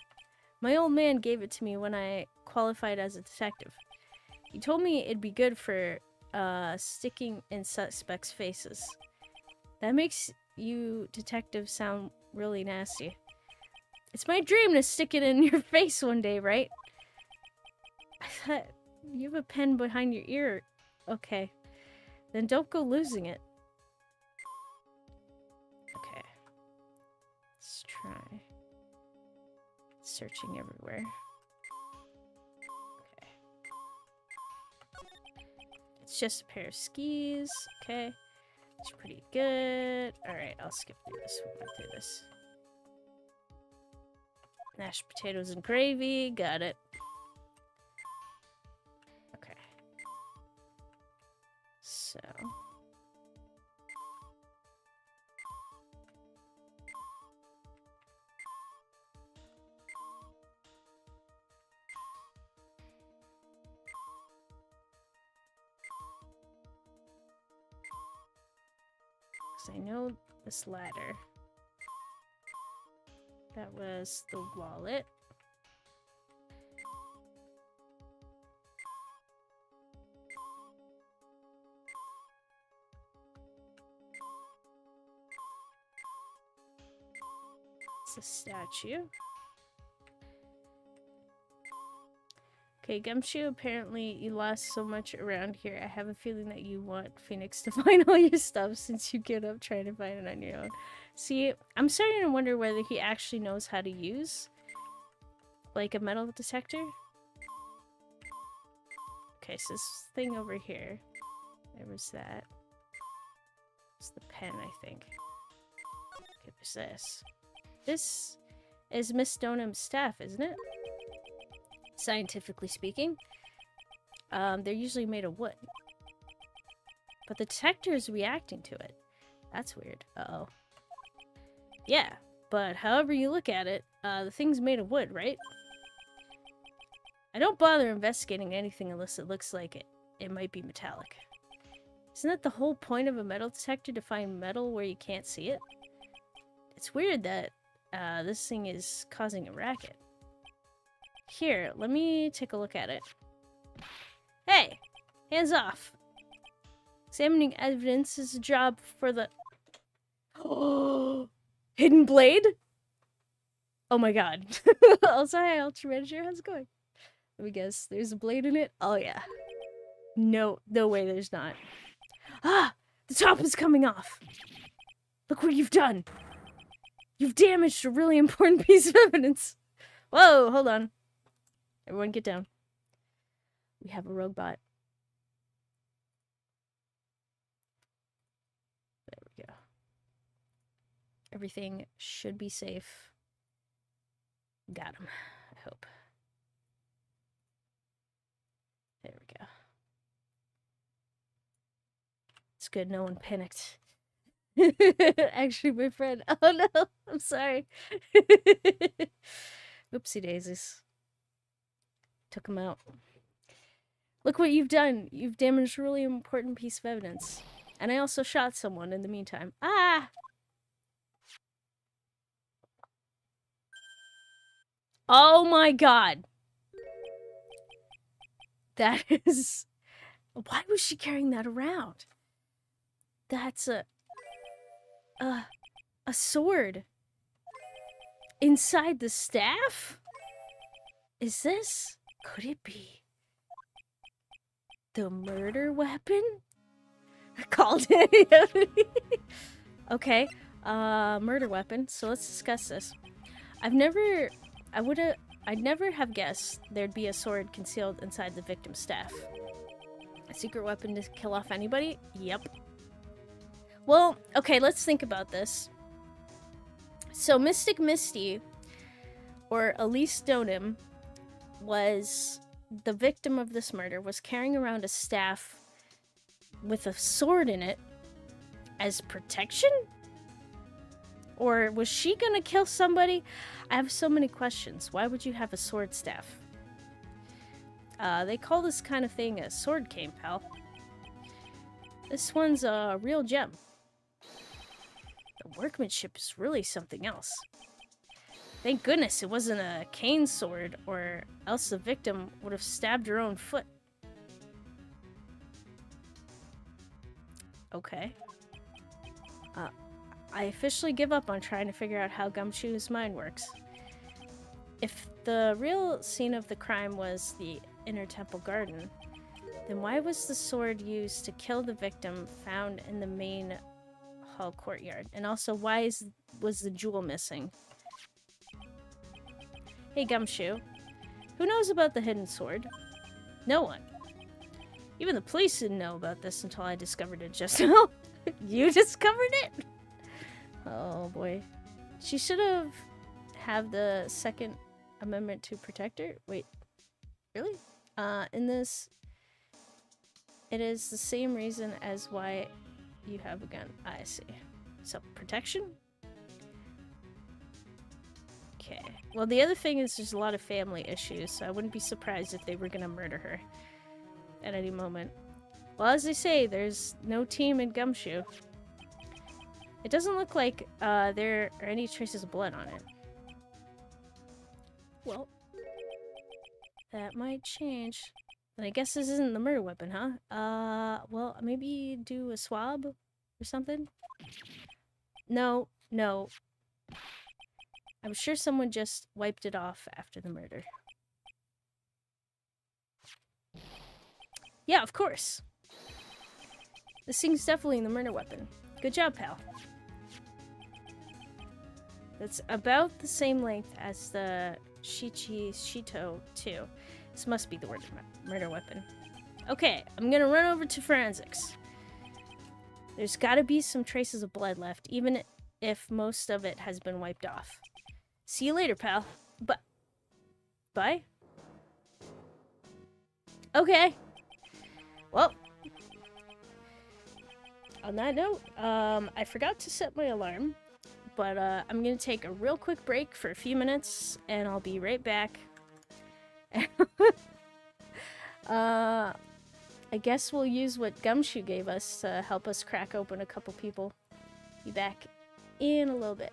My old man gave it to me when I qualified as a detective. He told me it'd be good for sticking in suspects' faces. That makes you detectives sound really nasty. It's my dream to stick it in your face one day, right? I thought you have a pen behind your ear. Okay. Then don't go losing it. Okay. Let's try searching everywhere. Okay. It's just a pair of skis. Okay. It's pretty good. Alright, I'll skip through this. We'll go through this. Mashed potatoes and gravy. Got it. Okay. So. I know this ladder. That was the wallet. It's a statue. Okay, Gumshoe, apparently you lost so much around here. I have a feeling that you want Phoenix to find all your stuff since you get up trying to find it on your own. See, I'm starting to wonder whether he actually knows how to use, like, a metal detector. Okay, so this thing over here. There was that. It's the pen, I think. Okay, there's this. This is Miss Stoneham's staff, isn't it? Scientifically speaking. They're usually made of wood. But the detector is reacting to it. That's weird. Uh-oh. Yeah, but however you look at it, the thing's made of wood, right? I don't bother investigating anything unless it looks like it might be metallic. Isn't that the whole point of a metal detector, to find metal where you can't see it? It's weird that this thing is causing a racket. Here, let me take a look at it. Hey! Hands off! Examining evidence is a job for the... Oh! Hidden blade? Oh my god. Also, hi, Ultra Manager. How's it going? Let me guess. There's a blade in it? Oh yeah. No way there's not. Ah! The top is coming off! Look what you've done! You've damaged a really important piece of evidence! Whoa, hold on. Everyone get down. We have a rogue bot. There we go. Everything should be safe. Got him, I hope. There we go. It's good no one panicked. Actually, my friend. Oh no, I'm sorry. Oopsie daisies. Took him out. Look what you've done. You've damaged a really important piece of evidence. And I also shot someone in the meantime. Ah! Oh my god. That is... Why was she carrying that around? That's a sword. Inside the staff? Is this... Could it be the murder weapon? I called it. Okay, murder weapon. So let's discuss this. I'd never have guessed there'd be a sword concealed inside the victim's staff. A secret weapon to kill off anybody? Yep. Well, okay, let's think about this. So Mystic Misty, or Elise Stoneham, was the victim of this murder, was carrying around a staff with a sword in it as protection? Or was she gonna kill somebody? I have so many questions. Why would you have a sword staff? They call this kind of thing a sword cane, pal. This one's a real gem. The workmanship is really something else. Thank goodness it wasn't a cane sword, or else the victim would have stabbed her own foot. Okay. I officially give up on trying to figure out how Gumshoe's mind works. If the real scene of the crime was the inner temple garden, then why was the sword used to kill the victim found in the main hall courtyard? And also, why was the jewel missing? Hey, Gumshoe. Who knows about the hidden sword? No one. Even the police didn't know about this until I discovered it just now. You discovered it? Oh boy. She should have the Second Amendment to protect her. Wait, really? In this, it is the same reason as why you have a gun. I see. So, protection? Okay. Well, the other thing is there's a lot of family issues, so I wouldn't be surprised if they were gonna murder her at any moment. Well, as they say, there's no team in Gumshoe. It doesn't look like there are any traces of blood on it. Well, that might change. And I guess this isn't the murder weapon, huh? Well, maybe do a swab or something? No. I'm sure someone just wiped it off after the murder. Yeah, of course. This thing's definitely the murder weapon. Good job, pal. That's about the same length as the Shito 2. This must be the murder weapon. Okay, I'm gonna run over to forensics. There's gotta be some traces of blood left, even if most of it has been wiped off. See you later, pal. Bye? Okay. Well, on that note, I forgot to set my alarm, but I'm gonna take a real quick break for a few minutes, and I'll be right back. I guess we'll use what Gumshoe gave us to help us crack open a couple people. Be back in a little bit.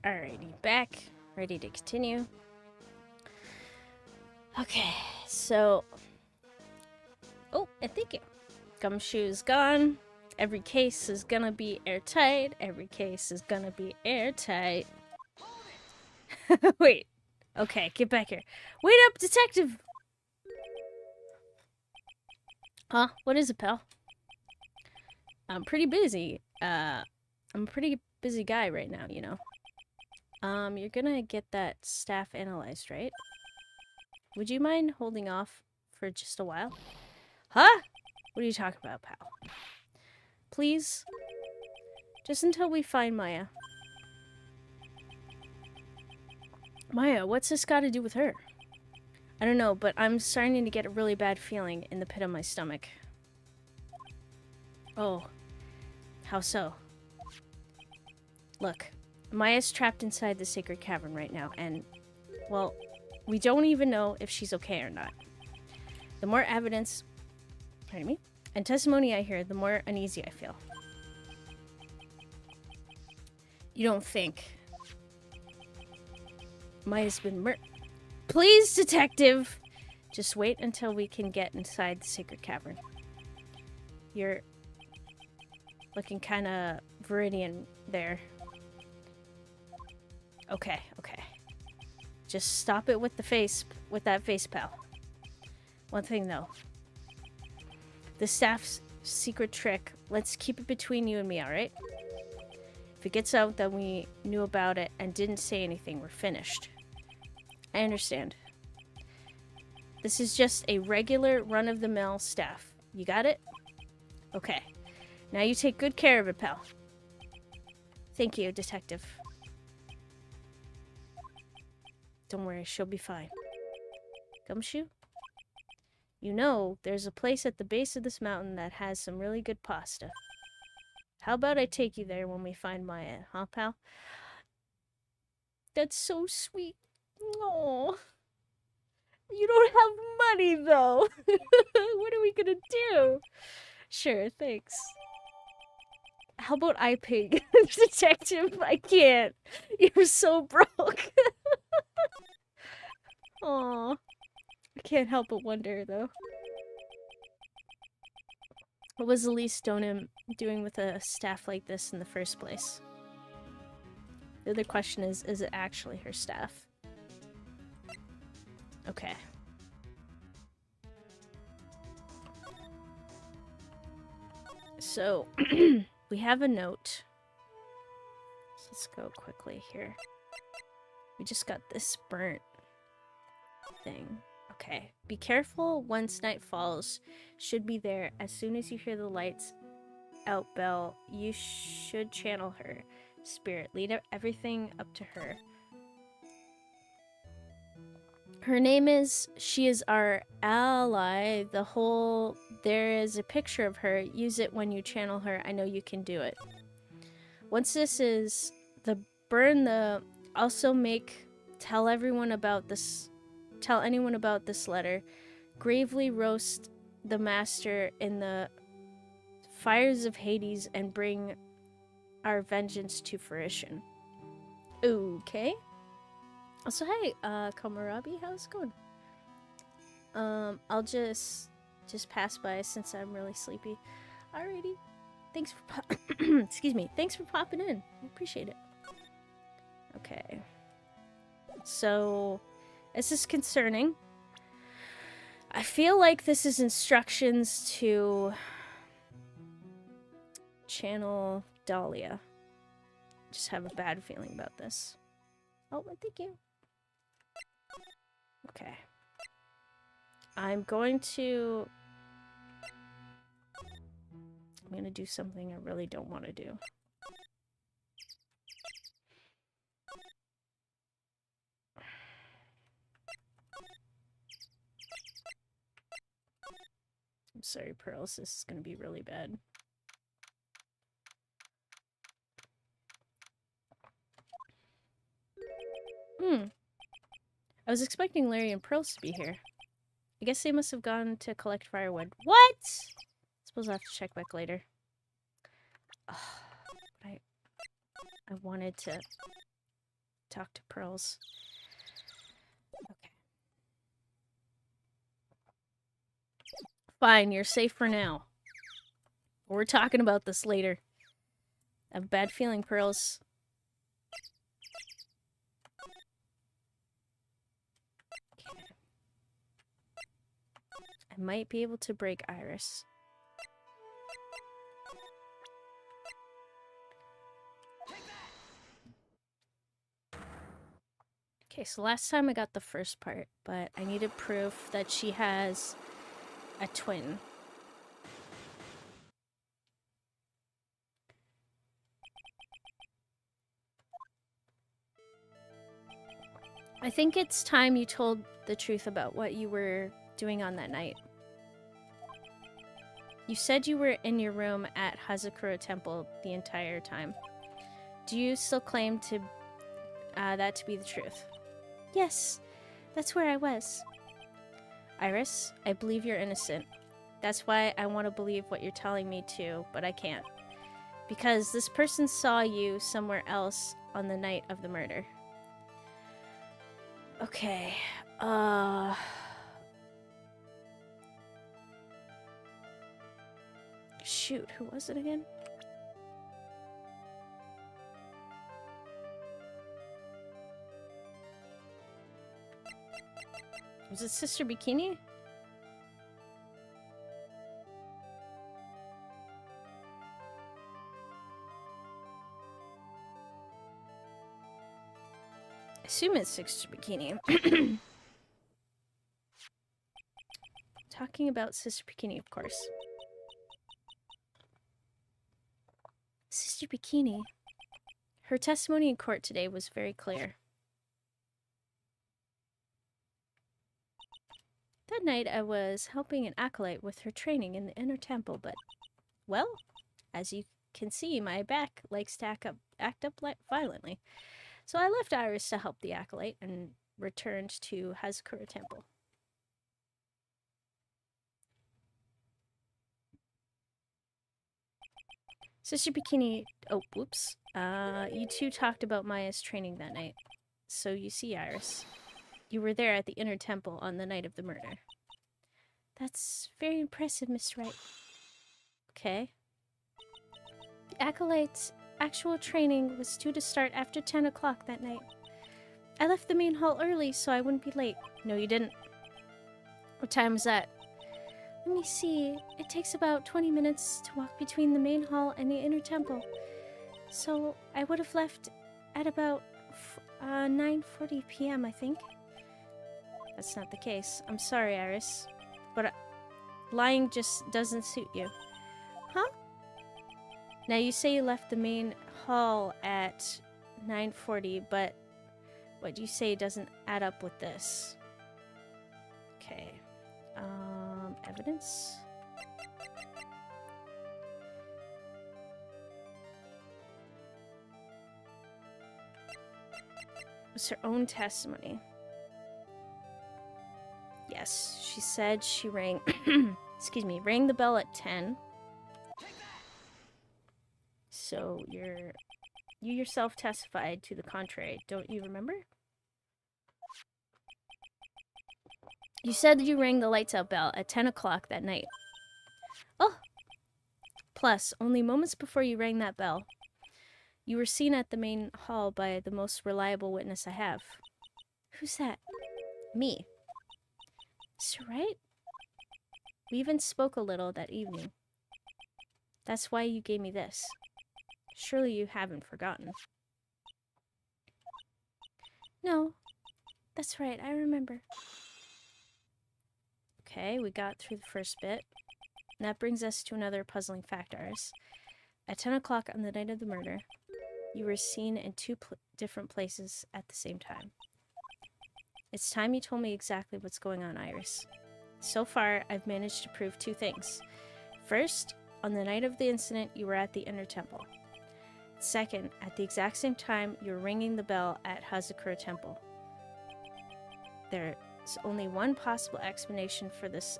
Alrighty, back. Ready to continue. Okay, so... Oh, and thank you. Gumshoe's gone. Every case is gonna be airtight. Every case is gonna be airtight. Wait. Okay, get back here. Wait up, detective! Huh? What is it, pal? I'm pretty busy. I'm a pretty busy guy right now, you know. You're gonna get that staff analyzed, right? Would you mind holding off for just a while? Huh? What are you talking about, pal? Please? Just until we find Maya. Maya, what's this got to do with her? I don't know, but I'm starting to get a really bad feeling in the pit of my stomach. Oh. How so? Look, Maya's trapped inside the sacred cavern right now, and, well, we don't even know if she's okay or not. The more evidence, pardon me, and testimony I hear, the more uneasy I feel. You don't think Maya's been Please, detective! Just wait until we can get inside the sacred cavern. You're looking kinda Viridian there. Okay, okay. Just stop it with the face, with that face, pal. One thing, though. The staff's secret trick, let's keep it between you and me, alright? If it gets out that we knew about it and didn't say anything, we're finished. I understand. This is just a regular run-of-the-mill staff. You got it? Okay. Now you take good care of it, pal. Thank you, detective. Don't worry, she'll be fine. Gumshoe? You know, there's a place at the base of this mountain that has some really good pasta. How about I take you there when we find Maya, huh, pal? That's so sweet. Aww. You don't have money, though. What are we gonna do? Sure, thanks. How about I pay detective? I can't. You're so broke. Aw. I can't help but wonder, though. What was Elise Donim doing with a staff like this in the first place? The other question is it actually her staff? Okay. So, we have a note. So let's go quickly here. We just got this burnt thing. Okay. Be careful once night falls. Should be there. As soon as you hear the lights out bell, you should channel her spirit. Lead everything up to her. Her name is, she is our ally. There is a picture of her. Use it when you channel her. I know you can do it. Once this is also tell anyone about this letter. Gravely roast the master in the fires of Hades and bring our vengeance to fruition. Okay. Also, hey, Komarabi, how's it going? I'll just pass by since I'm really sleepy. Alrighty. Thanks for excuse me. Thanks for popping in. I appreciate it. Okay. So, this is concerning. I feel like this is instructions to channel Dahlia. Just have a bad feeling about this. Oh, thank you. Okay. I'm going to do something I really don't want to do. I'm sorry, Pearls. This is going to be really bad. I was expecting Larry and Pearls to be here. I guess they must have gone to collect firewood. What? Suppose I'll have to check back later. I wanted to talk to Pearls. Okay. Fine, you're safe for now. We're talking about this later. I have a bad feeling, Pearls. Okay. I might be able to break Iris. Okay, so last time I got the first part, but I needed proof that she has a twin. I think it's time you told the truth about what you were doing on that night. You said you were in your room at Hazakura Temple the entire time. Do you still claim to that to be the truth? Yes, that's where I was. Iris, I believe you're innocent. That's why I want to believe what you're telling me too, but I can't. Because this person saw you somewhere else on the night of the murder. Okay, shoot, who was it again? Was it Sister Bikini? I assume it's Sister Bikini. Talking about Sister Bikini, of course. Sister Bikini. Her testimony in court today was very clear. That night I was helping an acolyte with her training in the inner temple, but, well, as you can see, my back likes to act up violently. So I left Iris to help the acolyte and returned to Hazakura Temple. Sister Bikini, oh, whoops. You two talked about Maya's training that night. So you see, Iris, you were there at the inner temple on the night of the murder. That's very impressive, Miss Wright. Okay. The acolyte's actual training was due to start after 10 o'clock that night. I left the main hall early so I wouldn't be late. No, you didn't. What time was that? Let me see. It takes about 20 minutes to walk between the main hall and the inner temple. So I would have left at about 9:40 p.m., I think. That's not the case. I'm sorry, Iris. But lying just doesn't suit you. Huh? Now, you say you left the main hall at 9:40, but what you say doesn't add up with this. Okay. Evidence? It was her own testimony. Yes, she said she rang, excuse me, rang the bell at 10. So you yourself testified to the contrary, don't you remember? You said you rang the lights out bell at 10 o'clock that night. Oh! Plus, only moments before you rang that bell, you were seen at the main hall by the most reliable witness I have. Who's that? Me. Mr. Wright? We even spoke a little that evening. That's why you gave me this. Surely you haven't forgotten. No. That's right, I remember. Okay, we got through the first bit. And that brings us to another puzzling fact, Iris. At 10 o'clock on the night of the murder, you were seen in two different places at the same time. It's time you told me exactly what's going on, Iris. So far, I've managed to prove two things. First, on the night of the incident, you were at the inner temple. Second, at the exact same time, you were ringing the bell at Hazakura Temple. There's only one possible explanation for this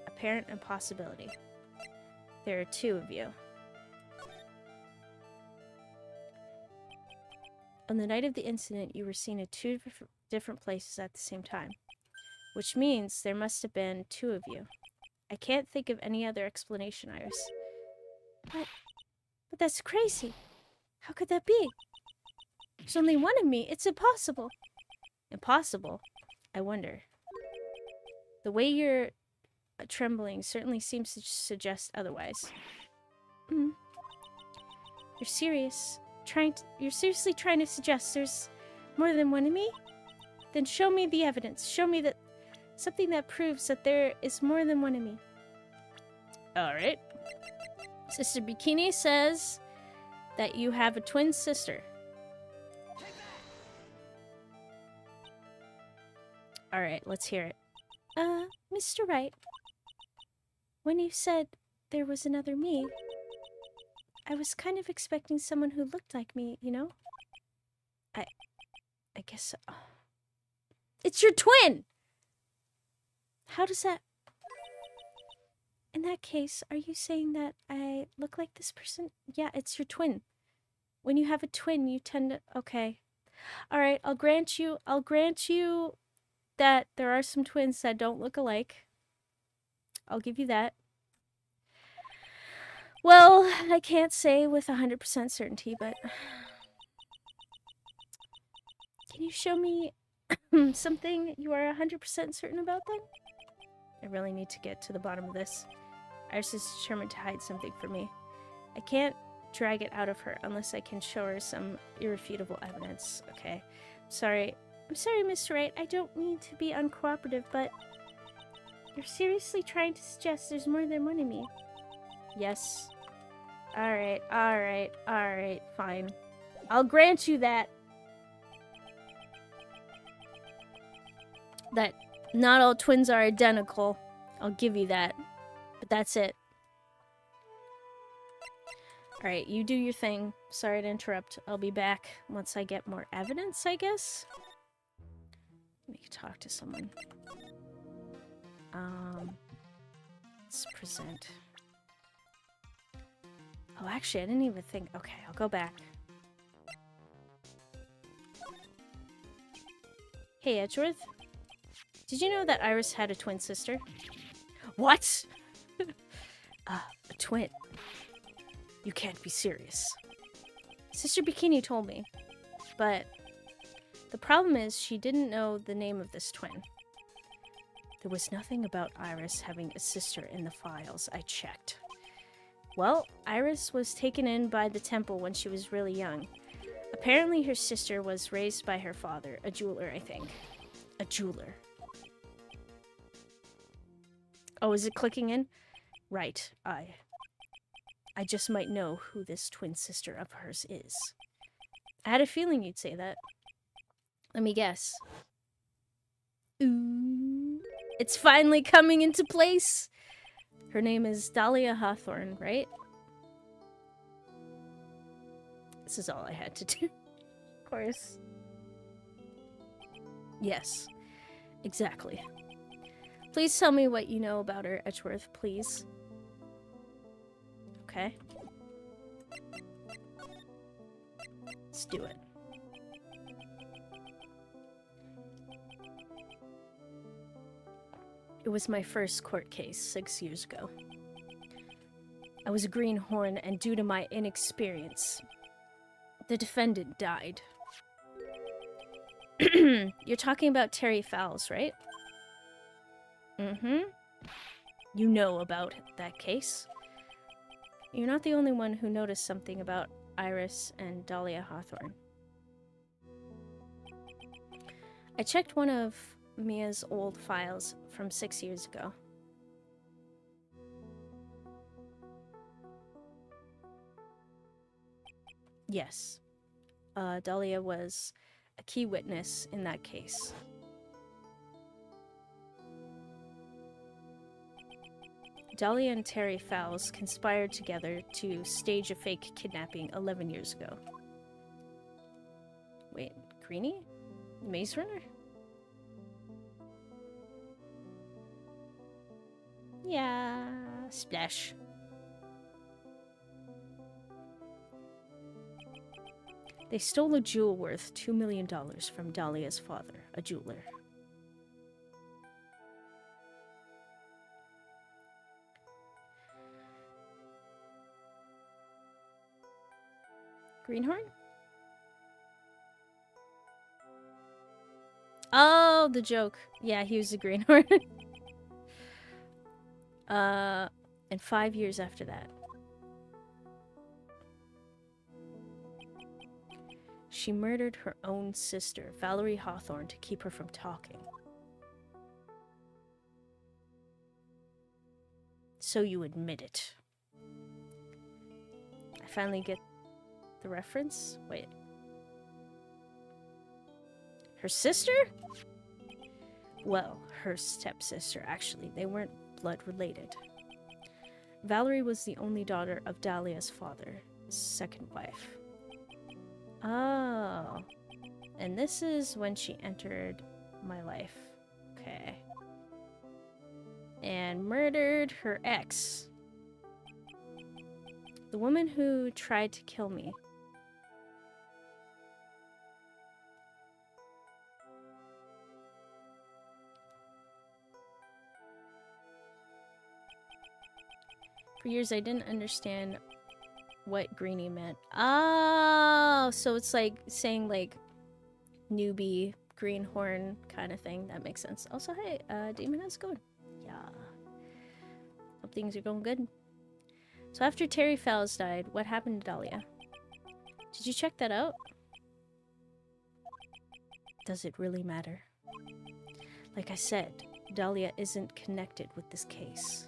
apparent impossibility. There are two of you. On the night of the incident, you were seen at two different places at the same time, which means there must have been two of you. I can't think of any other explanation, Iris. But that's crazy. How could that be? There's only one of me. It's impossible. Impossible? I wonder. The way you're trembling certainly seems to suggest otherwise. You're serious? You're seriously trying to suggest there's more than one of me? Then show me the evidence. Show me that something that proves that there is more than one of me. Alright. Sister Bikini says that you have a twin sister. Alright, let's hear it. Mr. Wright, when you said there was another me, I was kind of expecting someone who looked like me, you know? I guess so. It's your twin! How does that... In that case, are you saying that I look like this person? Yeah, it's your twin. When you have a twin, you tend to... Okay. Alright, I'll grant you that there are some twins that don't look alike. I'll give you that. Well, I can't say with 100% certainty, but... Can you show me something you are 100% certain about then? I really need to get to the bottom of this. Iris is determined to hide something from me. I can't drag it out of her unless I can show her some irrefutable evidence. Okay. I'm sorry, Mr. Wright. I don't mean to be uncooperative, but you're seriously trying to suggest there's more than one of me. Yes. Alright, fine. I'll grant you that. That not all twins are identical. I'll give you that. But that's it. Alright, you do your thing. Sorry to interrupt. I'll be back once I get more evidence, I guess. Let me talk to someone. Let's present. Oh, actually, I didn't even think. Okay, I'll go back. Hey, Edgeworth. Did you know that Iris had a twin sister? What? A twin. You can't be serious. Sister Bikini told me. But the problem is she didn't know the name of this twin. There was nothing about Iris having a sister in the files. I checked. Well, Iris was taken in by the temple when she was really young. Apparently her sister was raised by her father, a jeweler, I think. A jeweler. Oh, is it clicking in? Right, I just might know who this twin sister of hers is. I had a feeling you'd say that. Let me guess. Ooh. It's finally coming into place! Her name is Dahlia Hawthorne, right? This is all I had to do. Of course. Yes. Exactly. Please tell me what you know about her, Edgeworth, please. Okay. Let's do it. It was my first court case 6 years ago. I was a greenhorn, and due to my inexperience, the defendant died. You're talking about Terry Fowles, right? Mm-hmm. You know about that case. You're not the only one who noticed something about Iris and Dahlia Hawthorne. I checked one of Mia's old files from 6 years ago. Yes. Dahlia was a key witness in that case. Dahlia and Terry Fowles conspired together to stage a fake kidnapping 11 years ago. Wait, Greenie? Maze Runner? Yeah, splash. They stole a jewel worth $2 million from Dahlia's father, a jeweler. Greenhorn? Oh, the joke. Yeah, he was a greenhorn. And 5 years after that, she murdered her own sister, Valerie Hawthorne, to keep her from talking. So you admit it. I finally get the reference. Wait. Her sister? Well, her stepsister, actually. They weren't blood related. Valerie was the only daughter of Dahlia's father, his second wife. Oh. And this is when she entered my life. Okay. And murdered her ex. The woman who tried to kill me. For years, I didn't understand what greenie meant. Oh, so it's like saying like newbie, greenhorn kind of thing. That makes sense. Also, hey, Demon, how's it going? Yeah. Hope things are going good. So after Terry Fowles died, what happened to Dahlia? Did you check that out? Does it really matter? Like I said, Dahlia isn't connected with this case.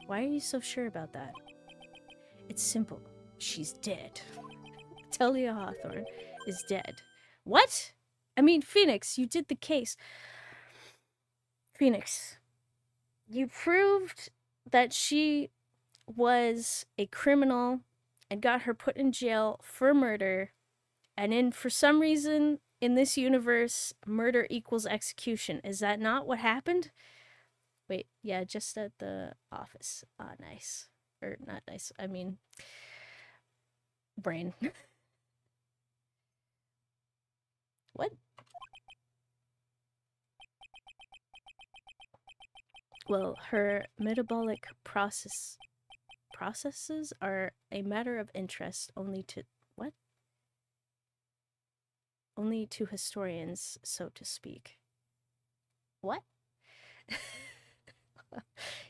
Why are you so sure about that? It's simple. She's dead. Dahlia Hawthorne is dead. What? I mean, Phoenix, you did the case. Phoenix, you proved that she was a criminal and got her put in jail for murder. And for some reason, in this universe, murder equals execution. Is that not what happened? Wait, yeah, just at the office. Ah, nice. Or not nice. I mean, brain. What? Well, her metabolic processes are a matter of interest only to what? Only to historians, so to speak. What?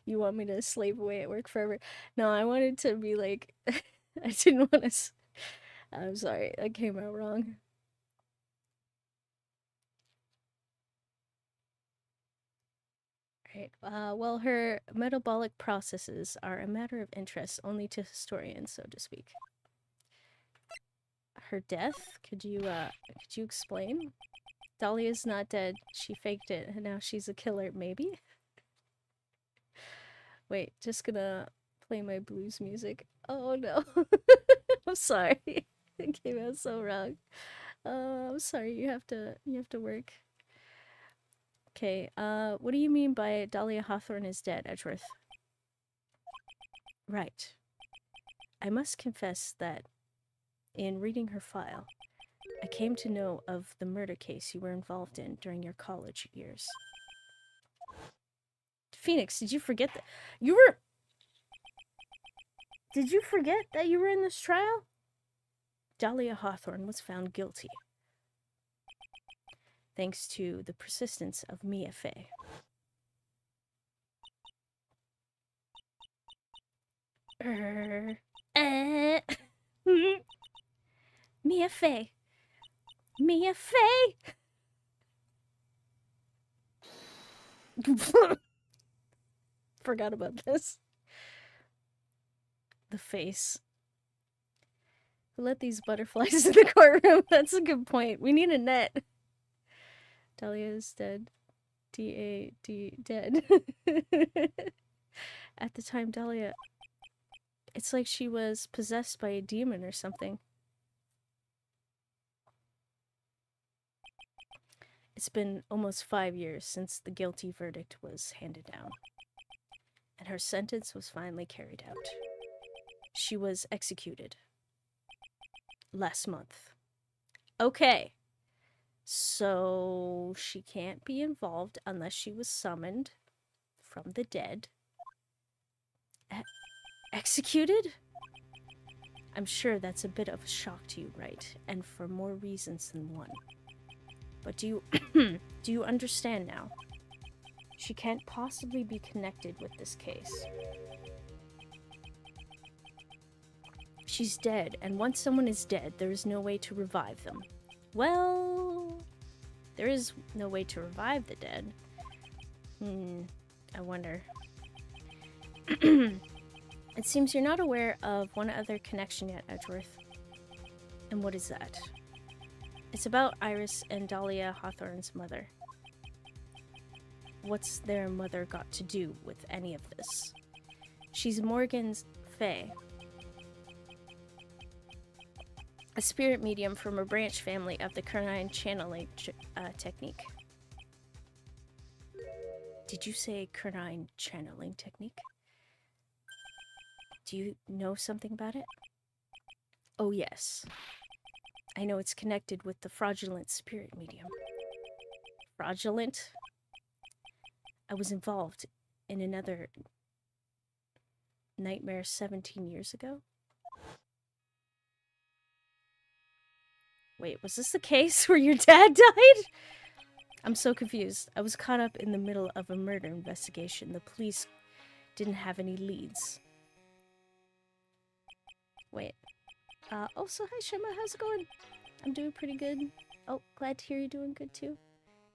You want me to slave away at work forever? No, I wanted to be like, I didn't want to. I'm sorry, that came out wrong. Right. Well, her metabolic processes are a matter of interest only to historians, so to speak. Her death? Could you explain? Dahlia's not dead. She faked it, and now she's a killer, maybe? Wait, just gonna play my blues music. Oh no. I'm sorry. It came out so wrong. I'm sorry, you have to work. Okay, what do you mean by Dahlia Hawthorne is dead, Edgeworth? Right. I must confess that in reading her file, I came to know of the murder case you were involved in during your college years. Phoenix, did you forget that you were... Did you forget that you were in this trial? Dahlia Hawthorne was found guilty. Thanks to the persistence of Mia Fey. Mia Fey. Mia Fey! Forgot about this. The face. Who let these butterflies in the courtroom? That's a good point. We need a net. Dahlia is dead. D-A-D, dead. At the time, Dahlia... It's like she was possessed by a demon or something. It's been almost 5 years since the guilty verdict was handed down. And her sentence was finally carried out. She was executed. Last month. Okay. So she can't be involved unless she was summoned from the dead. Executed? I'm sure that's a bit of a shock to you, right? And for more reasons than one. But do you do you understand now? She can't possibly be connected with this case. She's dead, and once someone is dead, there is no way to revive them. Well, there is no way to revive the dead. I wonder. It seems you're not aware of one other connection yet, Edgeworth. And what is that? It's about Iris and Dahlia Hawthorne's mother. What's their mother got to do with any of this? She's Morgan's fae, a spirit medium from a branch family of the canine channeling technique. Did you say canine channeling technique? Do you know something about it? Oh, yes. I know it's connected with the fraudulent spirit medium. Fraudulent? I was involved in another nightmare 17 years ago. Wait, was this the case where your dad died? I'm so confused. I was caught up in the middle of a murder investigation. The police didn't have any leads. Wait. Also, hi Shema, how's it going? I'm doing pretty good. Oh, glad to hear you're doing good too.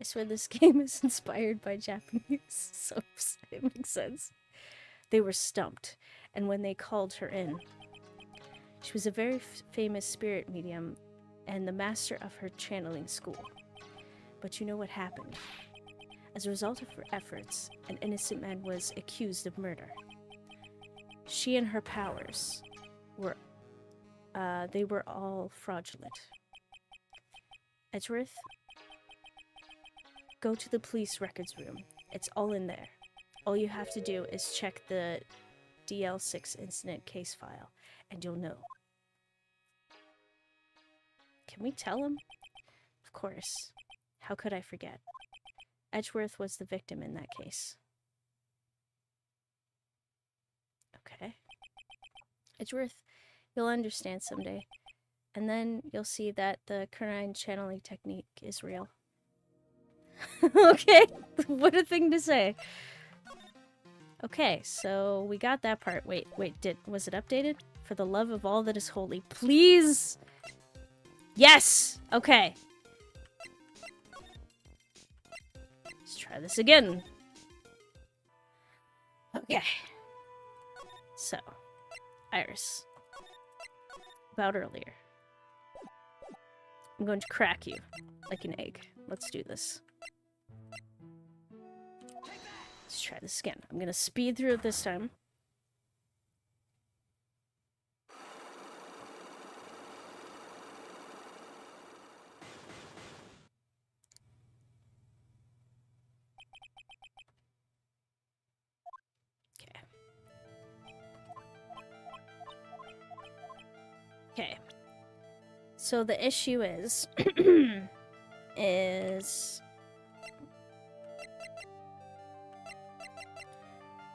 I swear this game is inspired by Japanese soaps. It makes sense. They were stumped, and when they called her in, she was a very famous spirit medium and the master of her channeling school. But you know what happened? As a result of her efforts, an innocent man was accused of murder. She and her powers were they were all fraudulent. Edgeworth, go to the police records room. It's all in there. All you have to do is check the DL6 incident case file, and you'll know. Can we tell him? Of course. How could I forget? Edgeworth was the victim in that case. Okay. Edgeworth, you'll understand someday. And then you'll see that the canine channeling technique is real. Okay, what a thing to say. Okay, so we got that part. Wait, was it updated? For the love of all that is holy, please! Yes! Okay. Let's try this again. Okay. So, Iris. About earlier. I'm going to crack you like an egg. Let's do this. Let's try this again. I'm gonna speed through it this time. Okay. Okay. So the issue is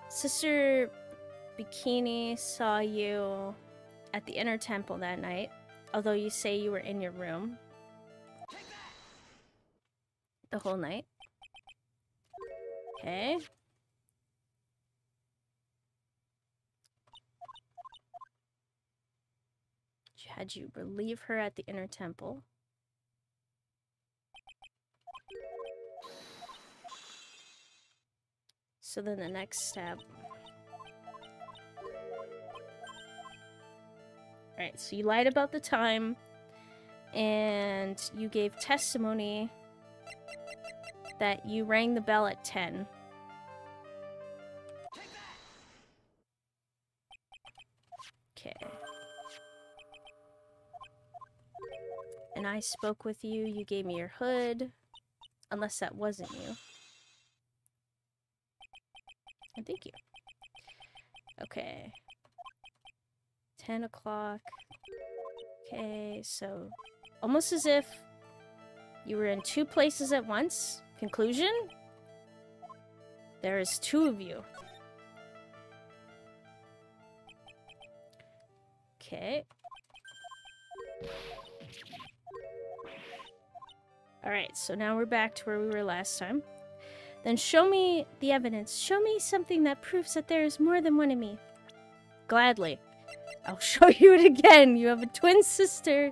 Sister Bikini saw you at the inner temple that night, although you say you were in your room the whole night. Okay. She had you relieve her at the inner temple. So then the next step. Alright, so you lied about the time, and you gave testimony that you rang the bell at 10. Okay. And I spoke with you, you gave me your hood, unless that wasn't you. And thank you. Okay. 10 o'clock. Okay, so Almost as if you were in two places at once. Conclusion? There is two of you. Okay. Alright, so now we're back to where we were last time. Then show me the evidence. Show me something that proves that there is more than one of me. Gladly. I'll show you it again. You have a twin sister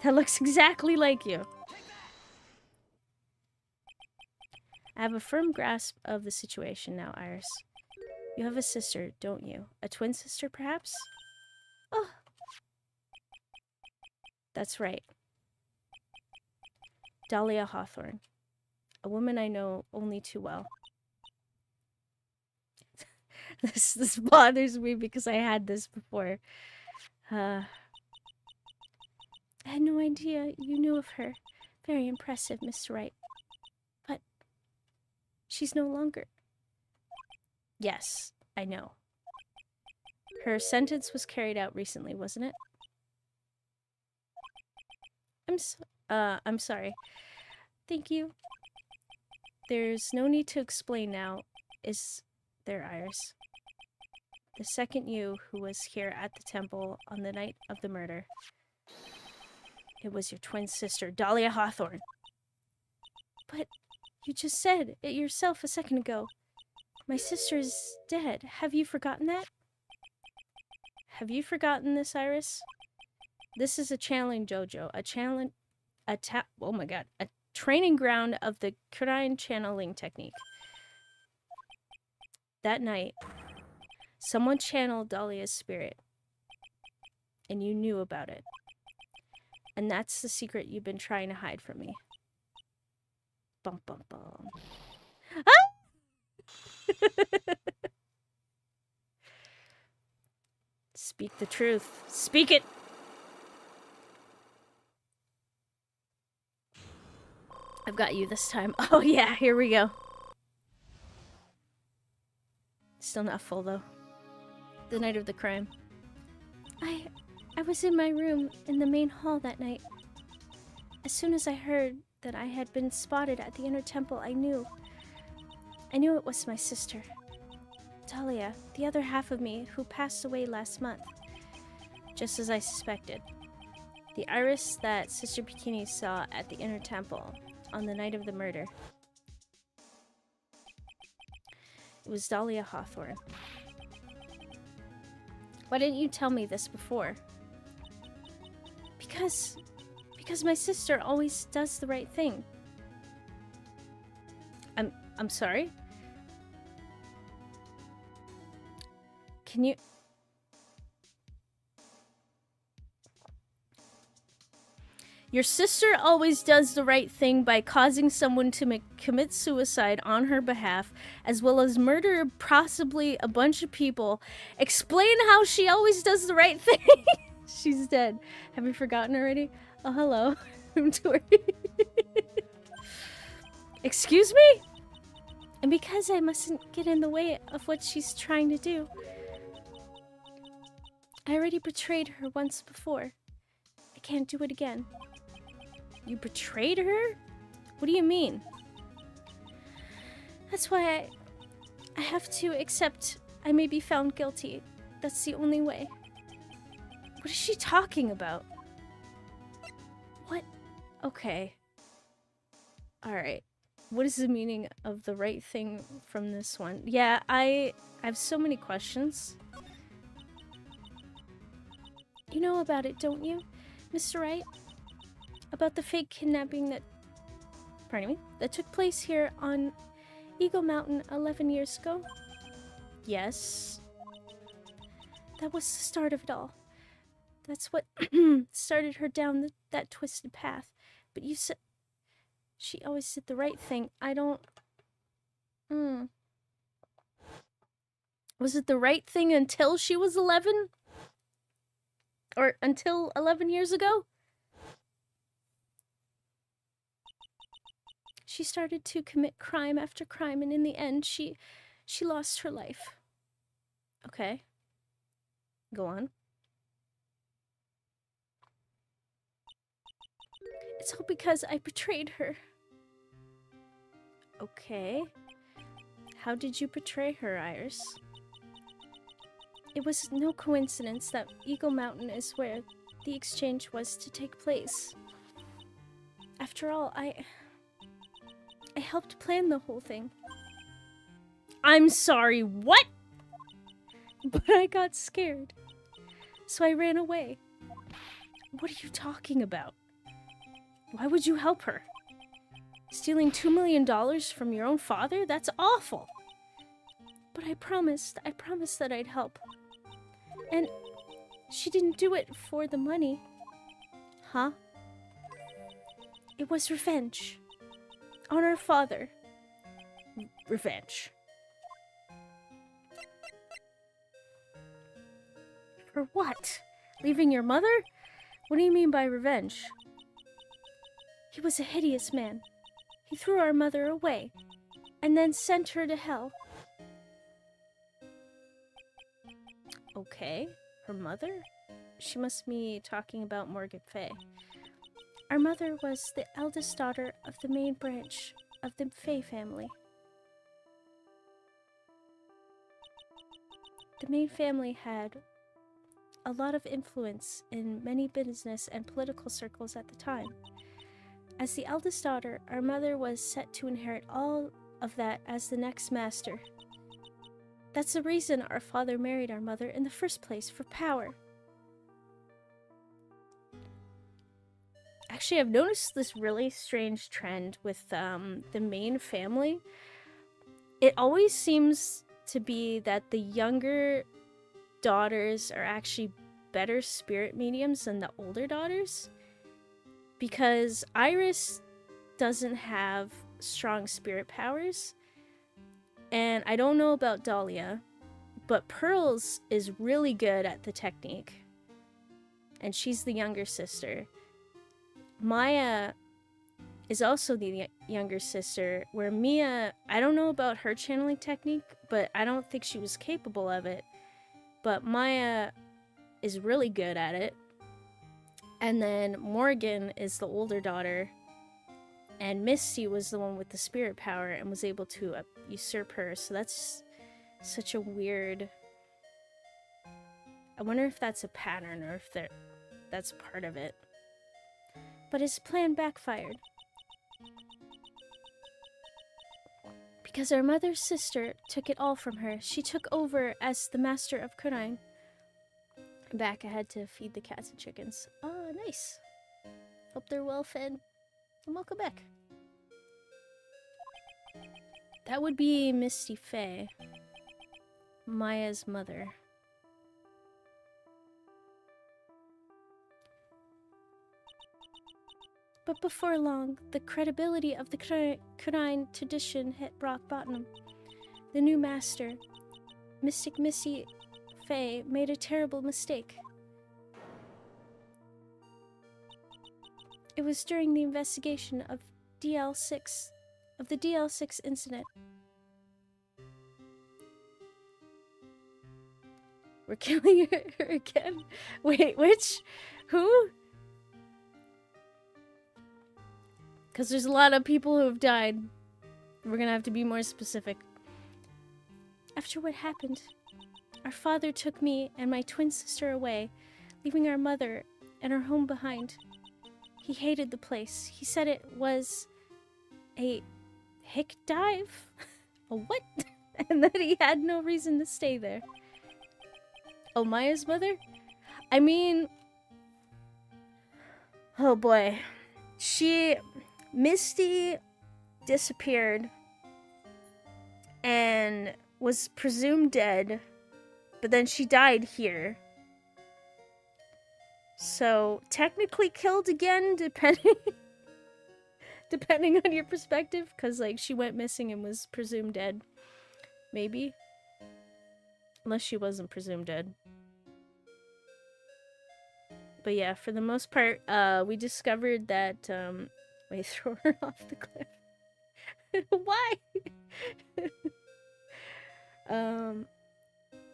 that looks exactly like you. I have a firm grasp of the situation now, Iris. You have a sister, don't you? A twin sister, perhaps? Oh. That's right. Dahlia Hawthorne. A woman I know only too well. This bothers me because I had this before. I had no idea you knew of her. Very impressive, Mr. Wright. But she's no longer. Yes, I know. Her sentence was carried out recently, wasn't it? I'm sorry. Thank you. There's no need to explain now, is there, Iris? The second you who was here at the temple on the night of the murder. It was your twin sister, Dahlia Hawthorne. But you just said it yourself a second ago. My sister is dead. Have you forgotten that? Have you forgotten this, Iris? This is a channeling dojo. Oh my god. A training ground of the Kurine channeling technique. That night, someone channeled Dahlia's spirit. And you knew about it. And that's the secret you've been trying to hide from me. Bum bum bum. Ah! Speak the truth. Speak it! I've got you this time. Oh yeah, here we go. Still not full though. The night of the crime. I was in my room in the main hall that night. As soon as I heard that I had been spotted at the inner temple, I knew it was my sister. Dahlia, the other half of me, who passed away last month. Just as I suspected. The Iris that Sister Bikini saw at the inner temple on the night of the murder. It was Dahlia Hawthorne. Why didn't you tell me this before? Because my sister always does the right thing. I'm sorry? Can you... Your sister always does the right thing by causing someone to commit suicide on her behalf, as well as murder possibly a bunch of people. Explain how she always does the right thing. She's dead. Have you forgotten already? Oh, hello. I'm Tori. Excuse me? And because I mustn't get in the way of what she's trying to do, I already betrayed her once before. I can't do it again. You betrayed her? What do you mean? That's why I have to accept I may be found guilty. That's the only way. What is she talking about? What? Okay. Alright. What is the meaning of the right thing from this one? Yeah, I have so many questions. You know about it, don't you, Mr. Wright? About the fake kidnapping that took place here on Eagle Mountain 11 years ago? Yes. That was the start of it all. That's what started her down that twisted path. But you said she always did the right thing. I don't... Was it the right thing until she was 11? Or until 11 years ago? She started to commit crime after crime, and in the end, she lost her life. Okay. Go on. It's all because I betrayed her. Okay. How did you betray her, Iris? It was no coincidence that Eagle Mountain is where the exchange was to take place. After all, I helped plan the whole thing. I'm sorry, what? But I got scared. So I ran away. What are you talking about? Why would you help her? Stealing $2 million from your own father? That's awful. But I promised that I'd help. And she didn't do it for the money. Huh? It was revenge. On our father. Revenge. For what? Leaving your mother? What do you mean by revenge? He was a hideous man. He threw our mother away, and then sent her to hell. Okay, her mother? She must be talking about Morgan Fay. Our mother was the eldest daughter of the main branch of the Fay family. The main family had a lot of influence in many business and political circles at the time. As the eldest daughter, our mother was set to inherit all of that as the next master. That's the reason our father married our mother in the first place, for power. Actually, I've noticed this really strange trend with the main family. It always seems to be that the younger daughters are actually better spirit mediums than the older daughters. Because Iris doesn't have strong spirit powers. And I don't know about Dahlia, but Pearls is really good at the technique. And she's the younger sister. Maya is also the younger sister, where Mia, I don't know about her channeling technique, but I don't think she was capable of it. But Maya is really good at it. And then Morgan is the older daughter. And Misty was the one with the spirit power and was able to usurp her. So that's such a weird... I wonder if that's a pattern or if that's part of it. But his plan backfired. Because our mother's sister took it all from her. She took over as the master of Kurang. Back, I had to feed the cats and chickens. Oh, nice. Hope they're well fed. And welcome back. That would be Misty Fay, Maya's mother. But before long, the credibility of the Kurang tradition hit rock bottom. The new master, Mystic Missy Fay, made a terrible mistake. It was during the investigation of the DL6 incident. We're killing her again? Wait, which? Who? Because there's a lot of people who have died. We're gonna have to be more specific. After what happened, our father took me and my twin sister away, leaving our mother and her home behind. He hated the place. He said it was a hick dive? A what? And that he had no reason to stay there. Oh, Maya's mother? I mean... Oh boy. Misty disappeared and was presumed dead, but then she died here. So, technically killed again, depending on your perspective, because, like, she went missing and was presumed dead. Maybe. Unless she wasn't presumed dead. But yeah, for the most part, we discovered that, wait, throw her off the cliff. Why?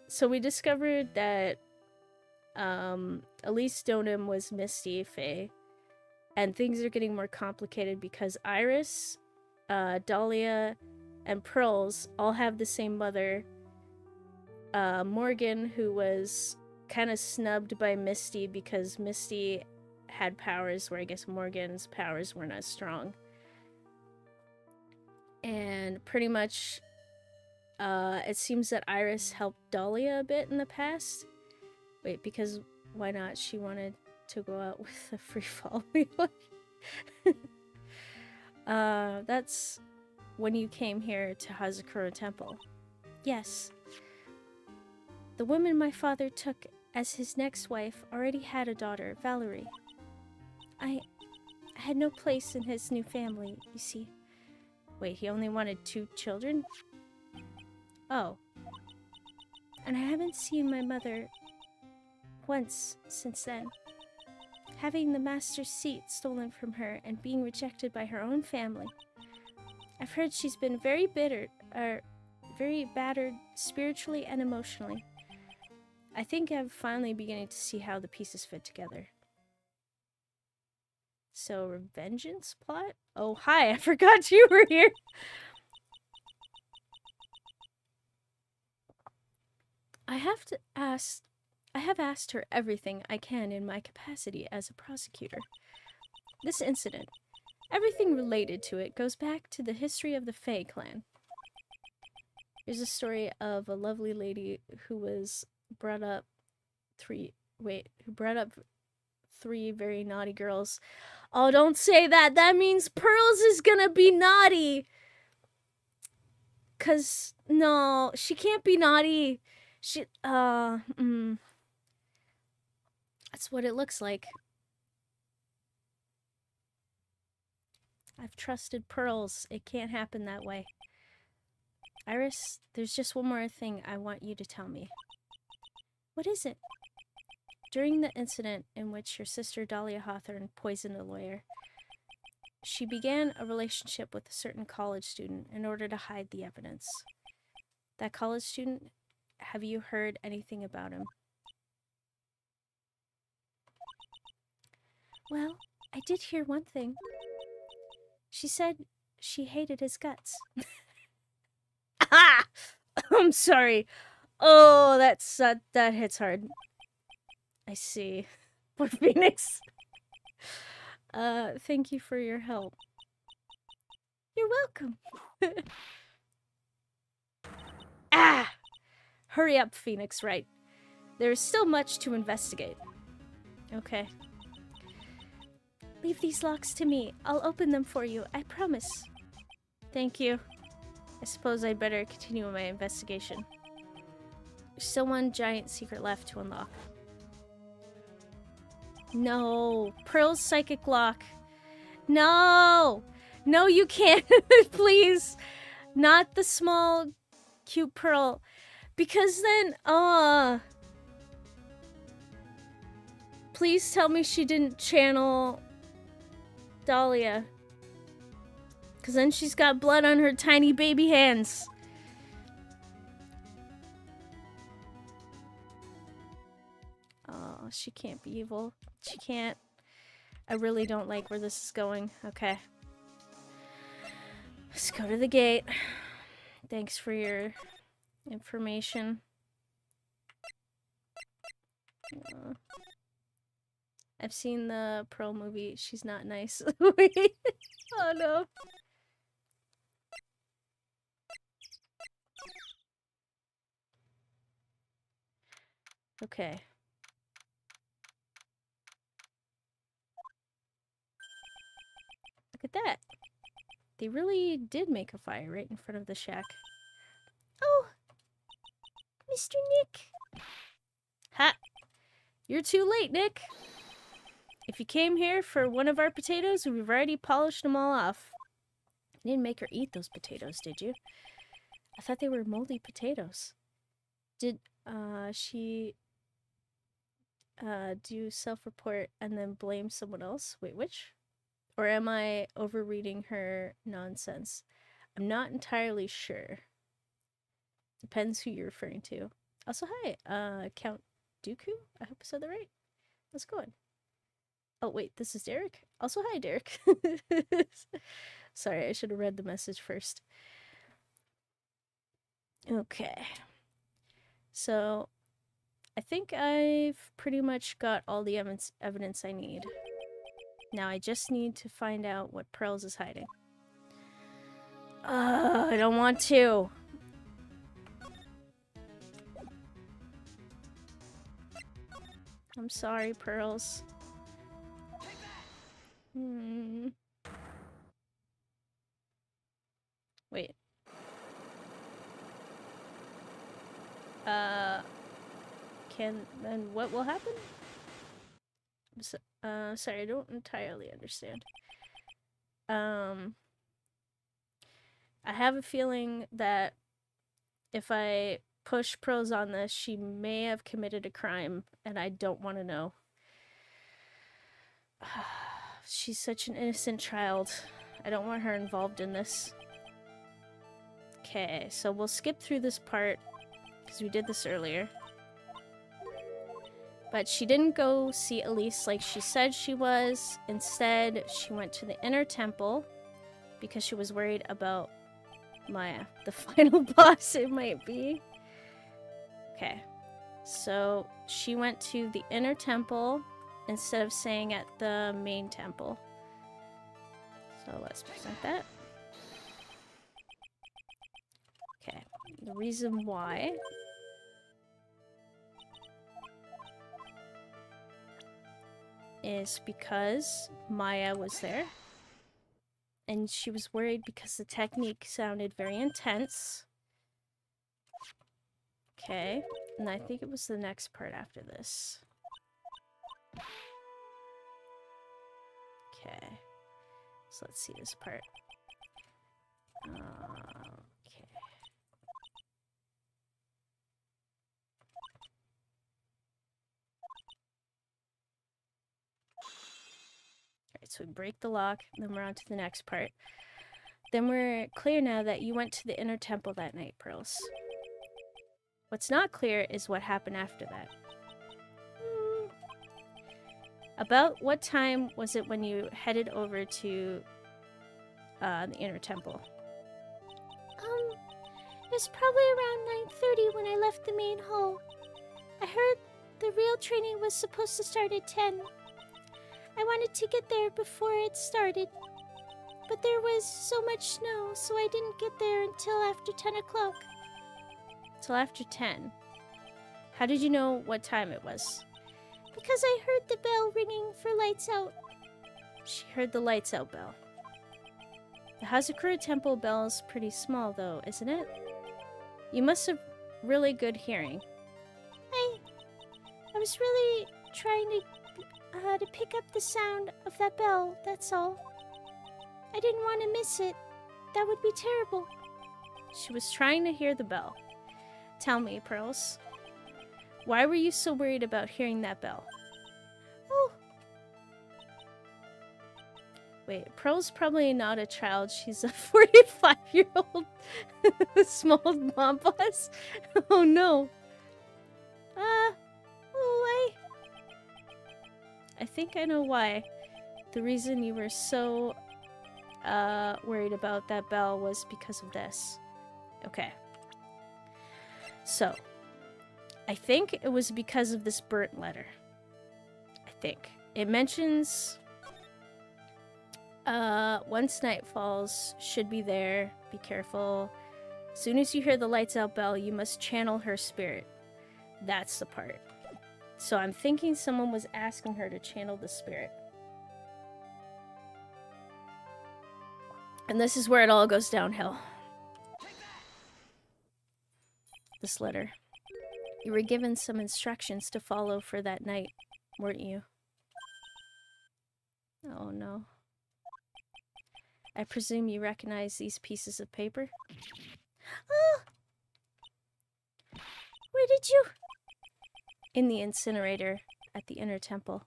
So we discovered that, Elise Donham was Misty Fay, And things are getting more complicated because Iris, Dahlia, and Pearls all have the same mother. Morgan, who was kind of snubbed by Misty because Misty had powers where I guess Morgan's powers weren't as strong. And pretty much, it seems that Iris helped Dahlia a bit in the past. Wait, because why not? She wanted to go out with a free fall. That's when you came here to Hazakura Temple. Yes. The woman my father took as his next wife already had a daughter, Valerie. I had no place in his new family, you see. Wait, he only wanted 2 children? Oh. And I haven't seen my mother once since then. Having the master's seat stolen from her and being rejected by her own family. I've heard she's been very battered spiritually and emotionally. I think I'm finally beginning to see how the pieces fit together. So, revengeance plot? Oh, hi, I forgot you were here! I have asked her everything I can in my capacity as a prosecutor. This incident, everything related to it, goes back to the history of the Fae clan. There's a story of a lovely lady who brought up 3 very naughty girls. Oh, don't say that! That means Pearls is gonna be naughty! 'Cause, no, she can't be naughty. That's what it looks like. I've trusted Pearls. It can't happen that way. Iris, there's just one more thing I want you to tell me. What is it? During the incident in which your sister Dahlia Hawthorne poisoned a lawyer, she began a relationship with a certain college student in order to hide the evidence. That college student, have you heard anything about him? Well, I did hear one thing. She said she hated his guts. Ah! I'm sorry. Oh, that hits hard. I see. Poor Phoenix. Thank you for your help. You're welcome. Ah! Hurry up, Phoenix, Wright. There is still much to investigate. Okay. Leave these locks to me. I'll open them for you, I promise. Thank you. I suppose I'd better continue my investigation. There's still one giant secret left to unlock. No! Pearl's psychic lock. No! No, you can't! Please! Not the small, cute Pearl. Because then, please tell me she didn't channel Dahlia. Because then she's got blood on her tiny baby hands. Oh, she can't be evil. She can't. I really don't like where this is going. Okay. Let's go to the gate. Thanks for your information. I've seen the Pearl movie. She's not nice. Wait. Oh no. Okay. Look at that. They really did make a fire right in front of the shack. Oh! Mr. Nick! Ha! You're too late, Nick. If you came here for one of our potatoes, we've already polished them all off. You didn't make her eat those potatoes, did you? I thought they were moldy potatoes. Did she do self-report and then blame someone else? Wait, which? Or am I overreading her nonsense? I'm not entirely sure. Depends who you're referring to. Also, hi, Count Dooku? I hope I said that right. How's it going? Oh, wait, this is Derek? Also, hi, Derek. Sorry, I should have read the message first. Okay. So, I think I've pretty much got all the evidence I need. Now I just need to find out what Pearls is hiding. I don't want to. I'm sorry, Pearls. Wait. Then what will happen? Sorry, I don't entirely understand. I have a feeling that if I push Pearls on this, she may have committed a crime, and I don't want to know. She's such an innocent child. I don't want her involved in this. Okay, so we'll skip through this part, because we did this earlier. But she didn't go see Elise like she said she was. Instead, she went to the inner temple because she was worried about Maya, the final boss it might be. Okay, so she went to the inner temple instead of staying at the main temple. So let's present that. Okay, the reason why is because Maya was there. And she was worried because the technique sounded very intense. Okay, and I think it was the next part after this. Okay, so let's see this part. Okay. Alright, so we break the lock, then we're on to the next part. Then we're clear now that you went to the inner temple that night, Pearls. What's not clear is what happened after that. About what time was it when you headed over to the inner temple? It was probably around 9:30 when I left the main hall. I heard the real training was supposed to start at 10. I wanted to get there before it started, but there was so much snow, so I didn't get there until after 10 o'clock. Till after 10? How did you know what time it was? Because I heard the bell ringing for lights out. She heard the lights out bell. The Hazakura Temple bell's pretty small, though, isn't it? You must have really good hearing. I was really trying to pick up the sound of that bell, that's all. I didn't want to miss it. That would be terrible. She was trying to hear the bell. Tell me, Pearls. Why were you so worried about hearing that bell? Oh. Wait, Pearl's probably not a child. She's a 45-year-old small mom boss. Oh no. I think I know why. The reason you were so worried about that bell was because of this. Okay. So, I think it was because of this burnt letter. I think. It mentions once night falls, should be there, be careful. As soon as you hear the lights out bell, you must channel her spirit. That's the part. So I'm thinking someone was asking her to channel the spirit. And this is where it all goes downhill. This letter. You were given some instructions to follow for that night, weren't you? Oh no. I presume you recognize these pieces of paper? Oh! Where did you... In the incinerator at the inner temple.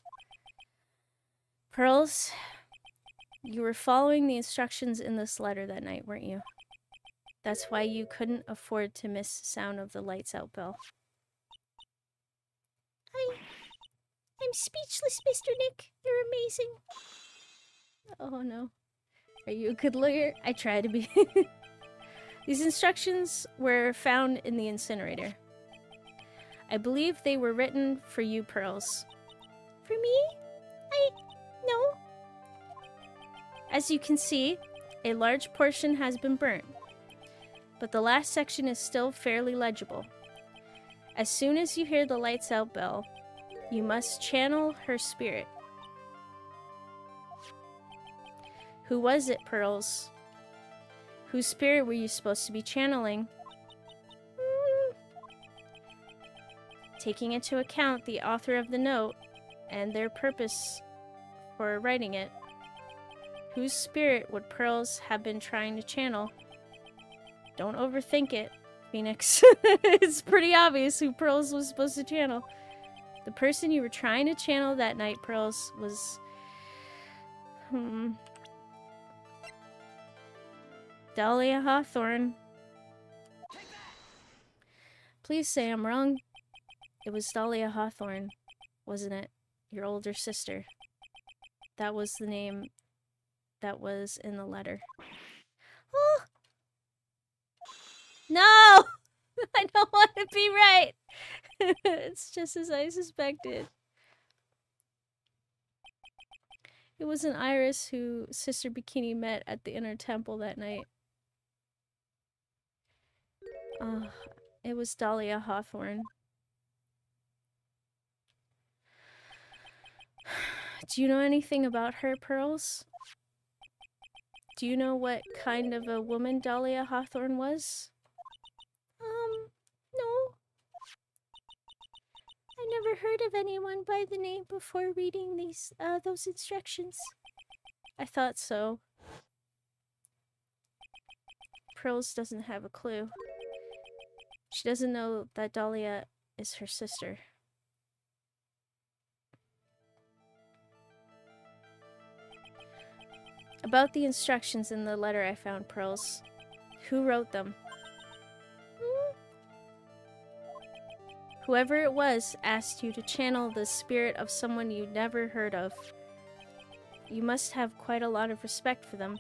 Pearls, you were following the instructions in this letter that night, weren't you? That's why you couldn't afford to miss the sound of the lights out bell. I'm speechless, Mr. Nick. You're amazing. Oh no. Are you a good lawyer? I try to be. These instructions were found in the incinerator. I believe they were written for you, Pearls. For me? No. As you can see, a large portion has been burnt, but the last section is still fairly legible. As soon as you hear the lights out bell, you must channel her spirit. Who was it, Pearls? Whose spirit were you supposed to be channeling? Taking into account the author of the note and their purpose for writing it, whose spirit would Pearls have been trying to channel? Don't overthink it, Phoenix. It's pretty obvious who Pearls was supposed to channel. The person you were trying to channel that night, Pearls, was... Dahlia Hawthorne. Please say I'm wrong. It was Dahlia Hawthorne, wasn't it? Your older sister. That was the name that was in the letter. Oh! No! I don't want to be right! It's just as I suspected. It was an Iris who Sister Bikini met at the inner temple that night. It was Dahlia Hawthorne. Do you know anything about her, Pearls? Do you know what kind of a woman Dahlia Hawthorne was? No. I never heard of anyone by the name before reading those instructions. I thought so. Pearls doesn't have a clue. She doesn't know that Dahlia is her sister. About the instructions in the letter I found, Pearls. Who wrote them? Whoever it was asked you to channel the spirit of someone you'd never heard of. You must have quite a lot of respect for them.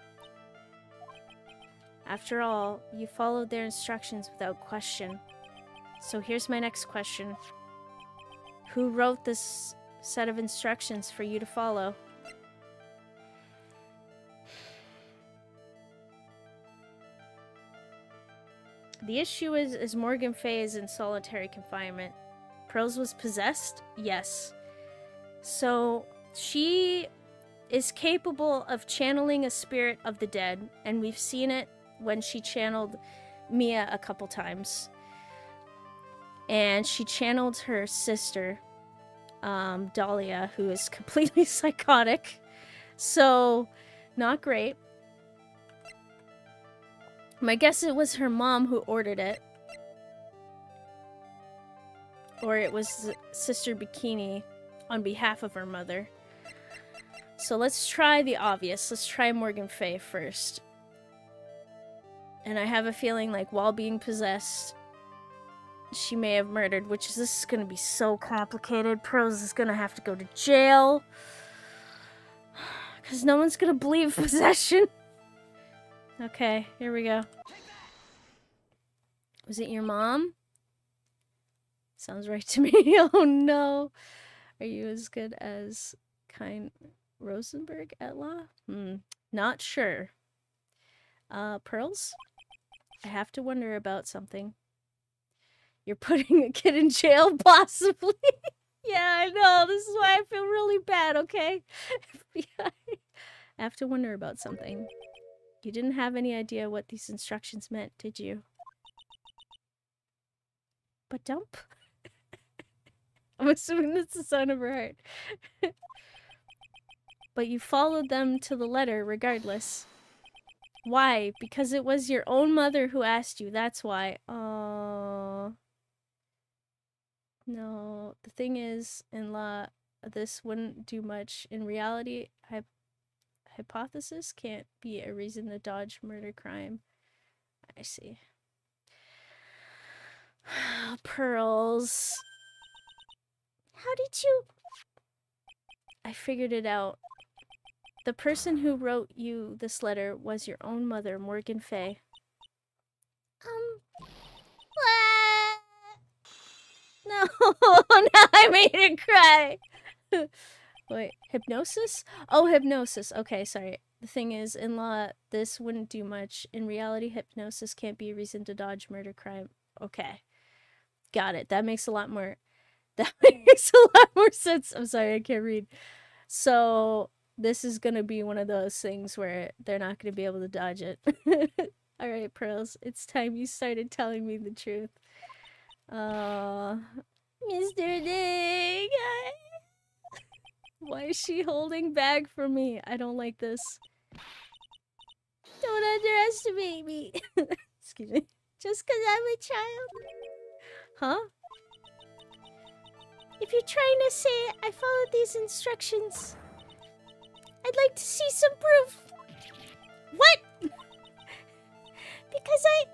After all, you followed their instructions without question. So here's my next question. Who wrote this set of instructions for you to follow? The issue is Morgan Fay is in solitary confinement. Pearls was possessed? Yes. So she is capable of channeling a spirit of the dead, and we've seen it when she channeled Mia a couple times. And she channeled her sister, Dahlia, who is completely psychotic. So, not great. My guess it was her mom who ordered it. Or it was Sister Bikini on behalf of her mother. So let's try the obvious. Let's try Morgan Fay first. And I have a feeling like while being possessed, she may have murdered, which is, this is going to be so complicated. Pearls is going to have to go to jail. Because no one's going to believe possession. Okay, here we go. Was it your mom? Sounds right to me. Oh no. Are you as good as Kind Rosenberg at law? Not sure. Pearls? I have to wonder about something. You're putting a kid in jail, possibly? Yeah, I know. This is why I feel really bad, okay? FBI. I have to wonder about something. You didn't have any idea what these instructions meant, did you? But dump? I'm assuming that's the sound of her heart. But you followed them to the letter regardless. Why? Because it was your own mother who asked you, that's why. Oh. No, the thing is, in law, this wouldn't do much. In reality, hypothesis can't be a reason to dodge murder crime. I see. Pearls. How did you... I figured it out. The person who wrote you this letter was your own mother, Morgan Fay. No, now I made it cry. Wait, hypnosis? Oh, hypnosis. Okay, sorry. The thing is, in law, this wouldn't do much. In reality, hypnosis can't be a reason to dodge murder crime. Okay. Got it. That makes a lot more sense. I'm sorry, I can't read. So this is gonna be one of those things where they're not gonna be able to dodge it. Alright, Pearls, it's time you started telling me the truth. Mr. Dig! Why is she holding bag for me? I don't like this. Don't underestimate me. Excuse me. Just because I'm a child. Huh? If you're trying to say I followed these instructions, I'd like to see some proof. What? Because I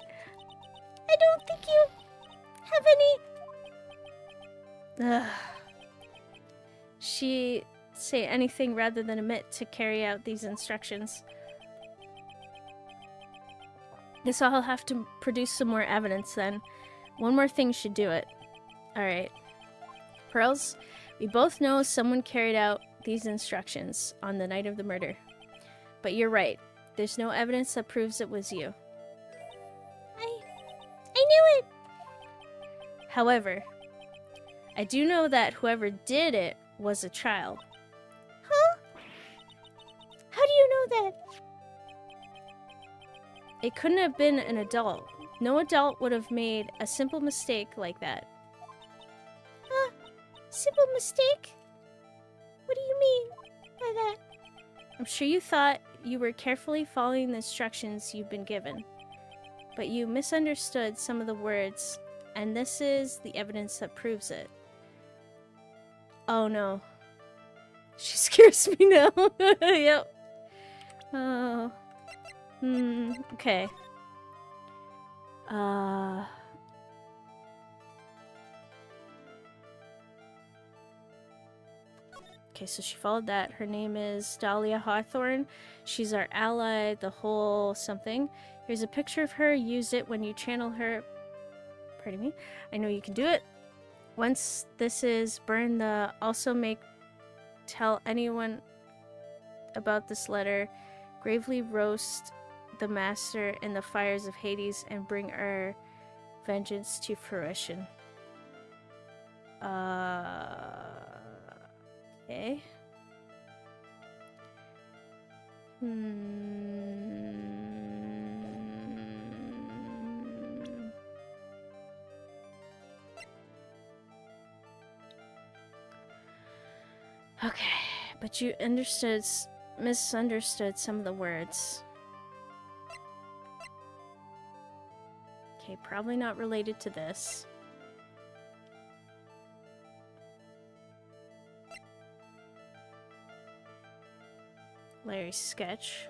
don't think you have any... Ugh. She say anything rather than admit to carry out these instructions. Guess I'll have to produce some more evidence then. One more thing should do it. Alright. Pearls, we both know someone carried out these instructions on the night of the murder. But you're right. There's no evidence that proves it was you. I knew it! However, I do know that whoever did it was a child. Huh? How do you know that? It couldn't have been an adult. No adult would have made a simple mistake like that. Simple mistake? What do you mean by that? I'm sure you thought you were carefully following the instructions you've been given, but you misunderstood some of the words, and this is the evidence that proves it. Oh no. She scares me now. Yep. Oh. Okay. Okay, so she followed that. Her name is Dahlia Hawthorne. She's our ally, the whole something. Here's a picture of her. Use it when you channel her. Pardon me. I know you can do it. Once this is burn the tell anyone about this letter. Gravely roast the master in the fires of Hades and bring our vengeance to fruition. Okay. Okay, but you misunderstood some of the words. Okay, probably not related to this. Larry's sketch.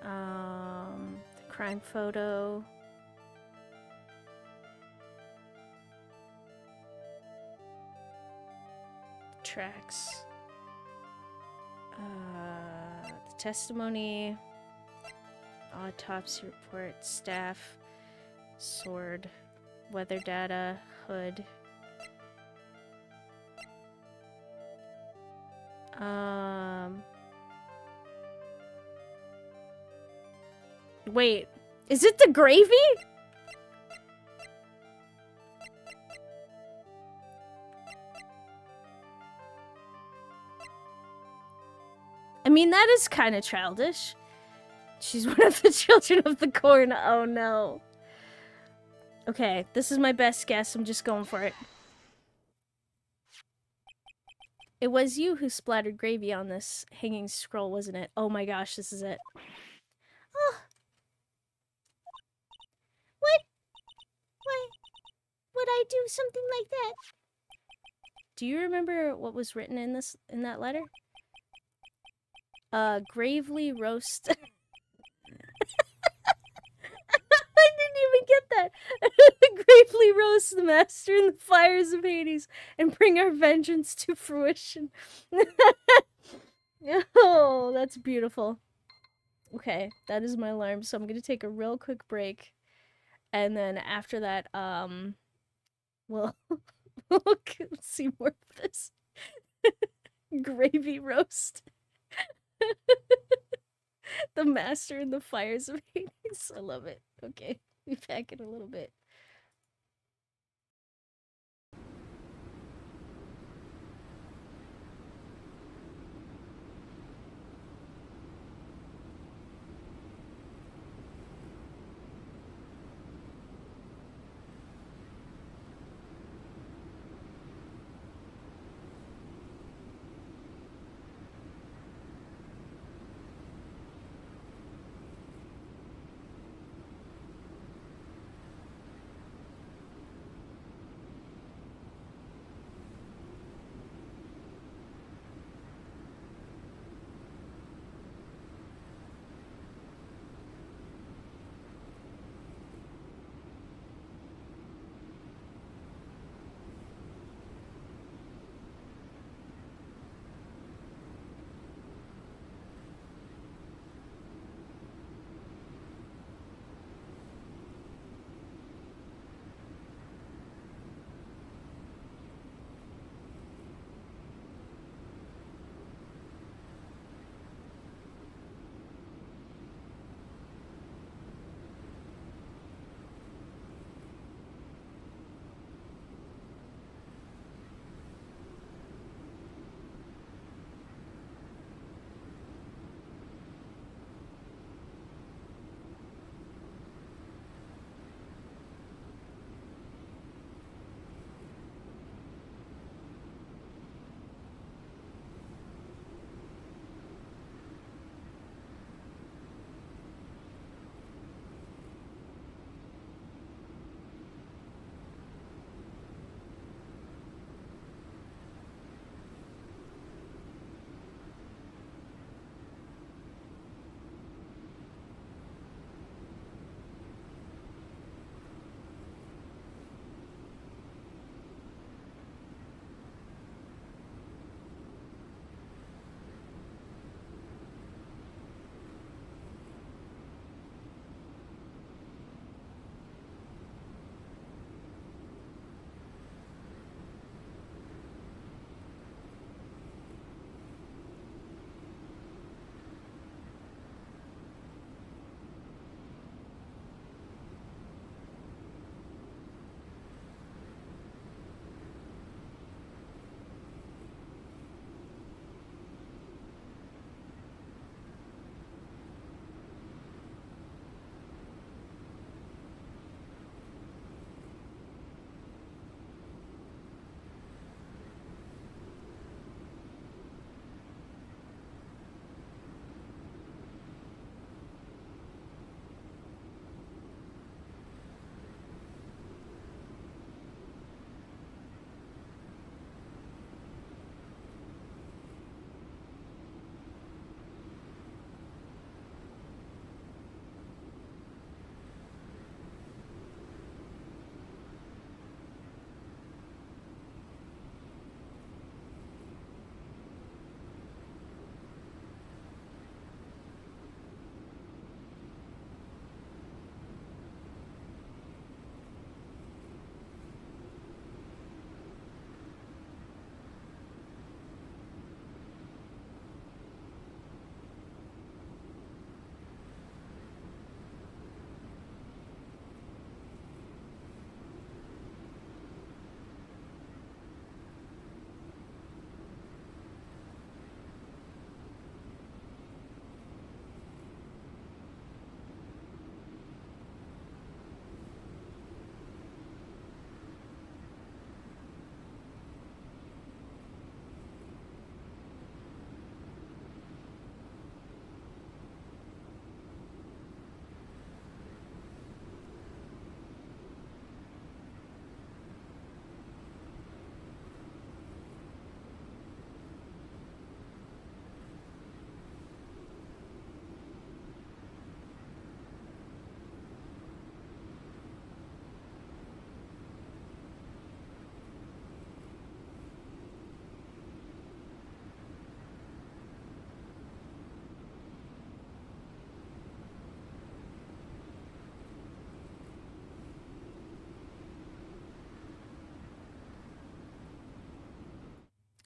The crime photo. Tracks. The testimony. Autopsy report. Staff. Sword. Weather data. Hood. Wait. Is it the gravy? I mean, that is kind of childish. She's one of the children of the corn. Oh no. Okay, this is my best guess. I'm just going for it. It was you who splattered gravy on this hanging scroll, wasn't it? Oh my gosh, this is it. Oh. What? Why would I do something like that? Do you remember what was written in that letter? Gravely roast. I didn't even get that. gravely roast the master in the fires of Hades and bring our vengeance to fruition. Oh, that's beautiful. Okay, that is my alarm, so I'm gonna take a real quick break. And then after that, we'll see more of this gravy roast. The master in the fires of Hades. I love it. Okay, be back in a little bit.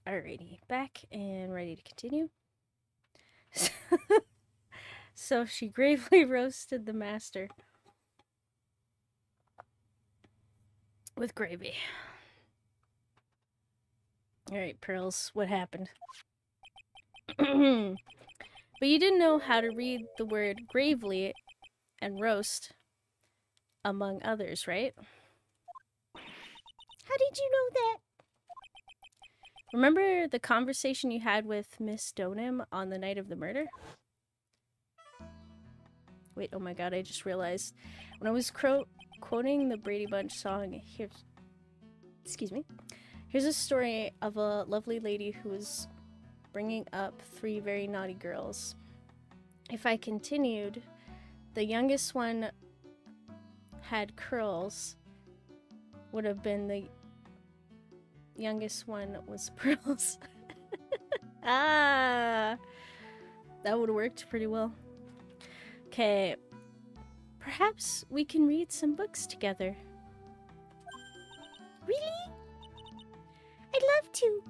Alrighty, back and ready to continue. So she gravely roasted the master with gravy. Alright, Pearls, what happened? But you didn't know how to read the word gravely and roast, among others, right? How did you know that? Remember the conversation you had with Miss Donim on the night of the murder? Wait, oh my god, I just realized. When I was quoting the Brady Bunch song, excuse me. Here's a story of a lovely lady who was bringing up 3 very naughty girls. If I continued, the youngest one had curls, would have been the youngest one was Pearls. Ah, that would have worked pretty well. Okay, perhaps we can read some books together. Really? I'd love to.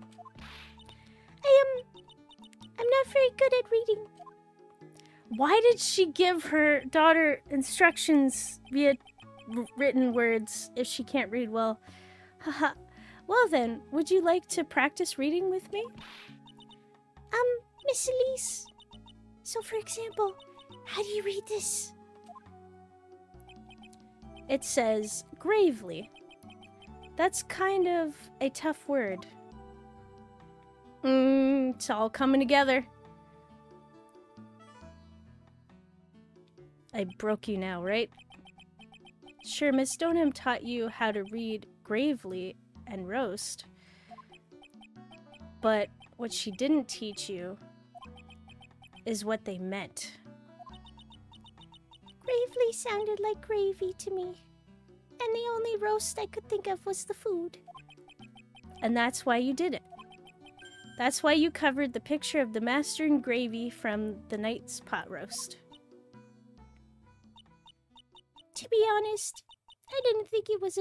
I'm not very good at reading. Why did she give her daughter instructions via written words if she can't read well? Haha. Well then, would you like to practice reading with me? Miss Elise. So for example, how do you read this? It says gravely. That's kind of a tough word. It's all coming together. I broke you now, right? Sure, Miss Stoneham taught you how to read gravely and roast. But what she didn't teach you is what they meant. Gravely sounded like gravy to me. And the only roast I could think of was the food. And that's why you did it. That's why you covered the picture of the master in gravy from the night's pot roast. To be honest, I did think it was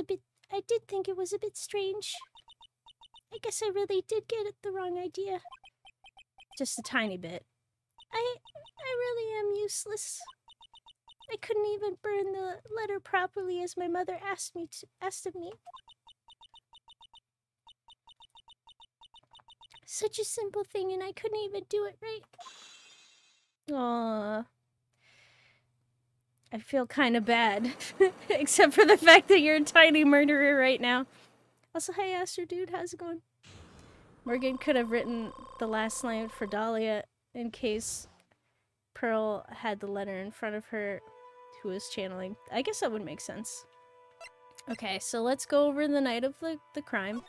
a bit strange. I guess I really did get the wrong idea. Just a tiny bit. I really am useless. I couldn't even burn the letter properly as my mother asked of me. Such a simple thing, and I couldn't even do it right. Aww. I feel kind of bad. Except for the fact that you're a tiny murderer right now. Also, hi Aster dude, how's it going? Morgan could have written the last line for Dahlia in case Pearl had the letter in front of her who was channeling. I guess that would make sense. Okay, so let's go over the night of the crime.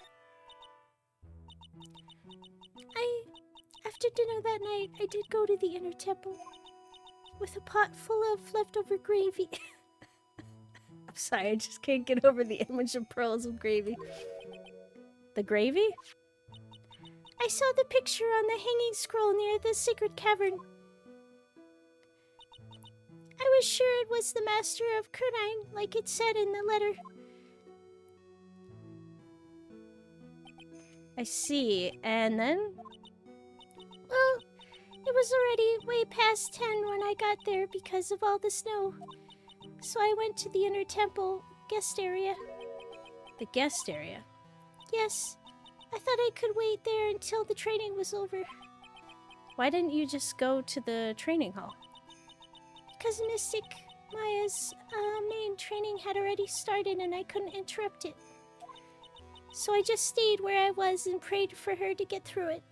After dinner that night, I did go to the inner temple with a pot full of leftover gravy. I'm sorry, I just can't get over the image of Pearls with gravy. The gravy? I saw the picture on the hanging scroll near the sacred cavern. I was sure it was the master of Kernine, like it said in the letter. I see, and then? Well, it was already way past 10 when I got there because of all the snow. So I went to the inner temple guest area. The guest area? Yes. I thought I could wait there until the training was over. Why didn't you just go to the training hall? Because Mystic Maya's main training had already started and I couldn't interrupt it. So I just stayed where I was and prayed for her to get through it.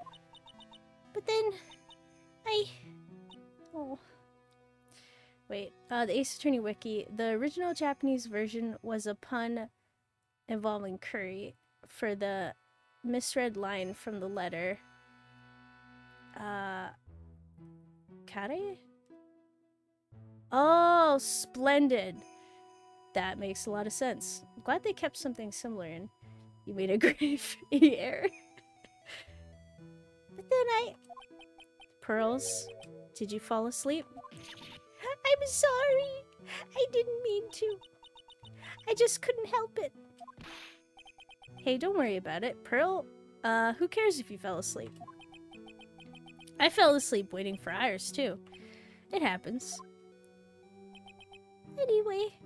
But then, Oh. Wait, the Ace Attorney Wiki. The original Japanese version was a pun involving curry for the misread line from the letter. Kare? Oh, splendid. That makes a lot of sense. I'm glad they kept something similar in. You made a grave error. But then Pearls, did you fall asleep? I'm sorry. I didn't mean to. I just couldn't help it. Hey, don't worry about it. Pearl, Who cares if you fell asleep? I fell asleep waiting for Iris, too. It happens. Anyway,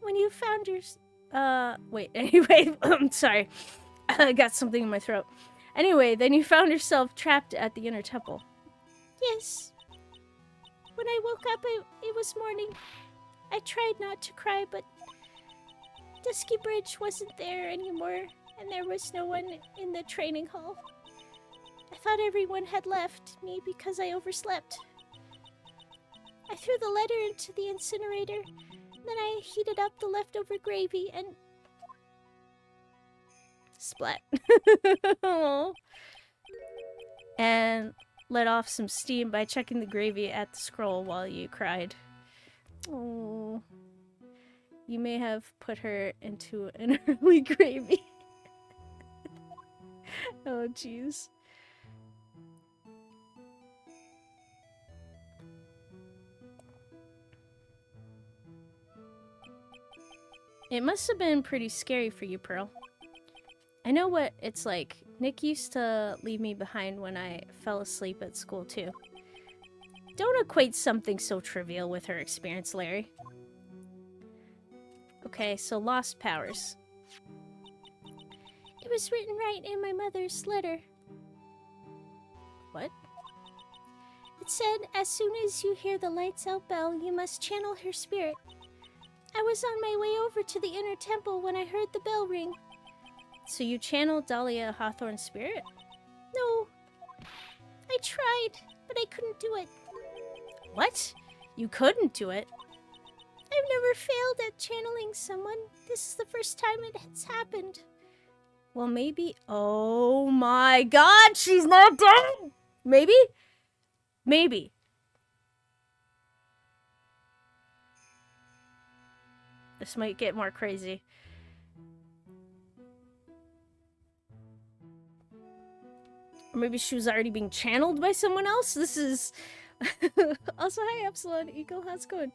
when you found your... Anyway, I'm sorry. I got something in my throat. Anyway, then you found yourself trapped at the inner temple. Yes. When I woke up, it was morning. I tried not to cry, but Dusky Bridge wasn't there anymore, and there was no one in the training hall. I thought everyone had left me because I overslept. I threw the letter into the incinerator, then I heated up the leftover gravy and... Splat. And let off some steam by checking the gravy at the scroll while you cried. Oh. You may have put her into an early gravy. Oh, jeez. It must have been pretty scary for you, Pearl. I know what it's like. Nick used to leave me behind when I fell asleep at school, too. Don't equate something so trivial with her experience, Larry. Okay, so lost powers. It was written right in my mother's letter. What? It said, as soon as you hear the lights out bell, you must channel her spirit. I was on my way over to the inner temple when I heard the bell ring. So you channeled Dahlia Hawthorne's spirit? No. I tried, but I couldn't do it. What? You couldn't do it? I've never failed at channeling someone. This is the first time it has happened. Well, maybe... Oh my god, she's not dead! Maybe? Maybe. This might get more crazy. Or maybe she was already being channeled by someone else? This is... Also, hi, Epsilon Eagle, how's it going?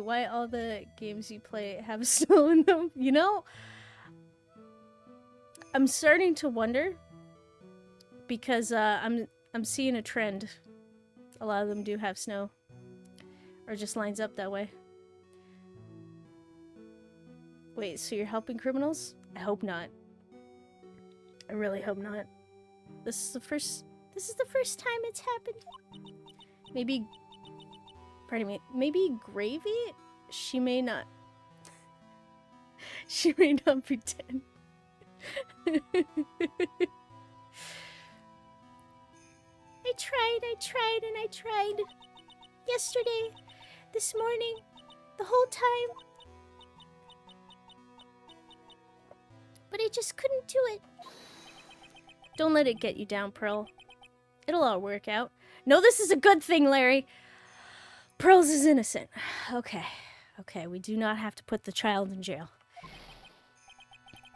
Why all the games you play have snow in them? You know? I'm starting to wonder. Because I'm seeing a trend. A lot of them do have snow. Or just lines up that way. Wait, so you're helping criminals? I hope not. I really hope not. This is the first time it's happened. Maybe... Pardon me. Maybe Gravy? She may not... She may not be dead. I tried, and I tried. Yesterday, this morning, the whole time. But I just couldn't do it. Don't let it get you down, Pearl. It'll all work out. No, this is a good thing, Larry. Pearls is innocent. Okay. Okay, we do not have to put the child in jail.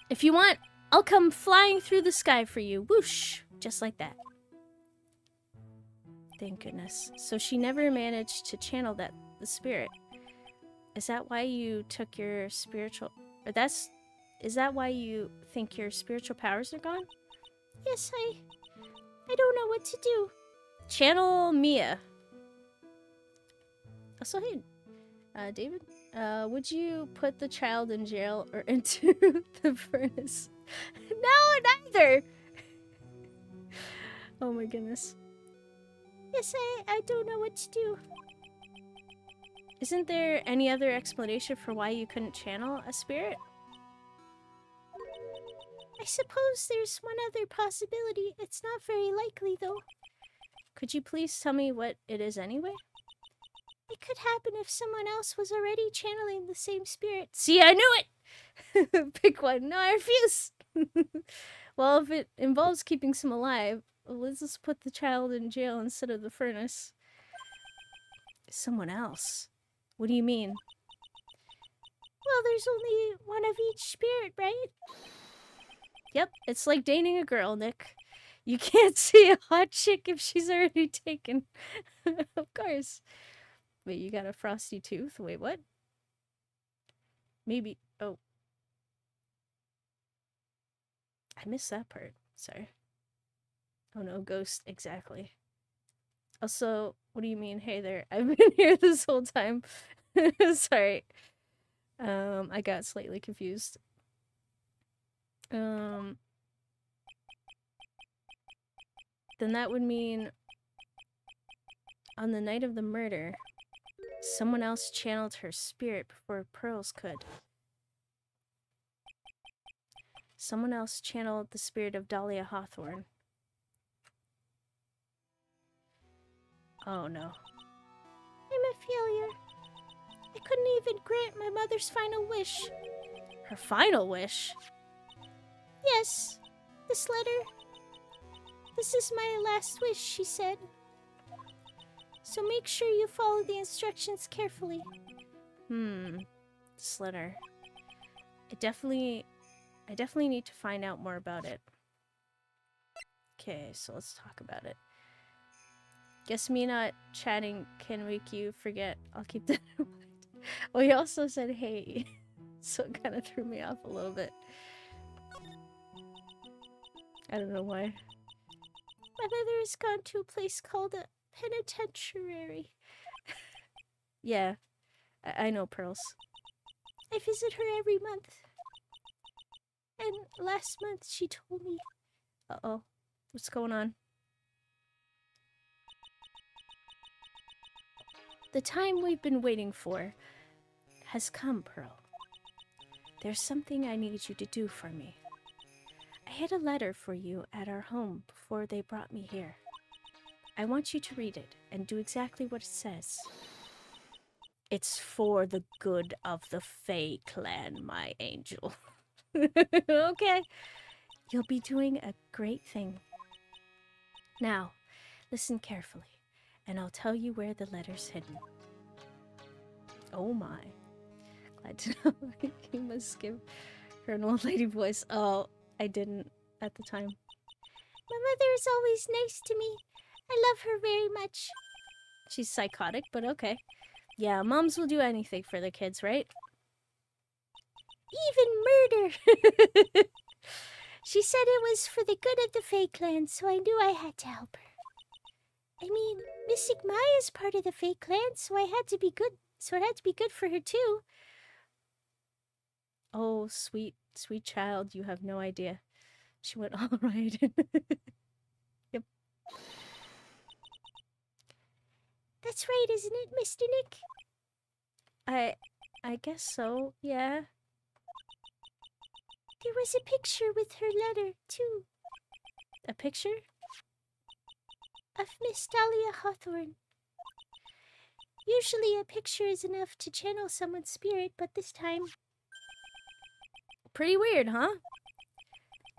If you want, I'll come flying through the sky for you. Whoosh! Just like that. Thank goodness. So she never managed to channel the spirit. Is that why you took your spiritual... Is that why you think your spiritual powers are gone? Yes, I don't know what to do. Channel Mia. Also, hey, David, would you put the child in jail or into the furnace? No, neither! Oh my goodness. Yes, I don't know what to do. Isn't there any other explanation for why you couldn't channel a spirit? I suppose there's one other possibility. It's not very likely, though. Could you please tell me what it is anyway? It could happen if someone else was already channeling the same spirit. See, I knew it! Pick one. No, I refuse! Well, if it involves keeping some alive, let's just put the child in jail instead of the furnace. Someone else? What do you mean? Well, there's only one of each spirit, right? Yep, it's like dating a girl, Nick. You can't see a hot chick if she's already taken. Of course. Wait, you got a frosty tooth? Wait, what? Maybe... Oh. I missed that part. Sorry. Oh no, ghost, exactly. Also, what do you mean, hey there? I've been here this whole time. Sorry. I got slightly confused. Then that would mean on the night of the murder, someone else channeled her spirit before Pearls could. Someone else channeled the spirit of Dahlia Hawthorne. Oh no. I'm a failure. I couldn't even grant my mother's final wish. Her final wish? Yes, this letter. This is my last wish, she said. So make sure you follow the instructions carefully. This letter. I definitely need to find out more about it. Okay, so let's talk about it. Guess me not chatting can make you forget. I'll keep that in mind. Oh, he also said hey, so it kind of threw me off a little bit. I don't know why. My mother has gone to a place called a penitentiary. Yeah, I know, Pearls. I visit her every month. And last month she told me... Uh-oh. What's going on? The time we've been waiting for has come, Pearl. There's something I need you to do for me. I hid a letter for you at our home before they brought me here. I want you to read it and do exactly what it says. It's for the good of the Fae clan, my angel. Okay. You'll be doing a great thing. Now, listen carefully, and I'll tell you where the letter's hidden. Oh my. Glad to know you must give her an old lady voice. Oh, I didn't at the time. My mother is always nice to me. I love her very much. She's psychotic, but okay. Yeah, moms will do anything for their kids, right? Even murder! She said it was for the good of the Fae clan, so I knew I had to help her. I mean, Mystic Maya's part of the Fae clan, so I had to be good. So it had to be good for her too. Oh, sweet, sweet child, you have no idea. She went all right. Yep. That's right, isn't it, Mr. Nick? I guess so, yeah. There was a picture with her letter, too. A picture? Of Miss Dahlia Hawthorne. Usually a picture is enough to channel someone's spirit, but this time... Pretty weird, huh?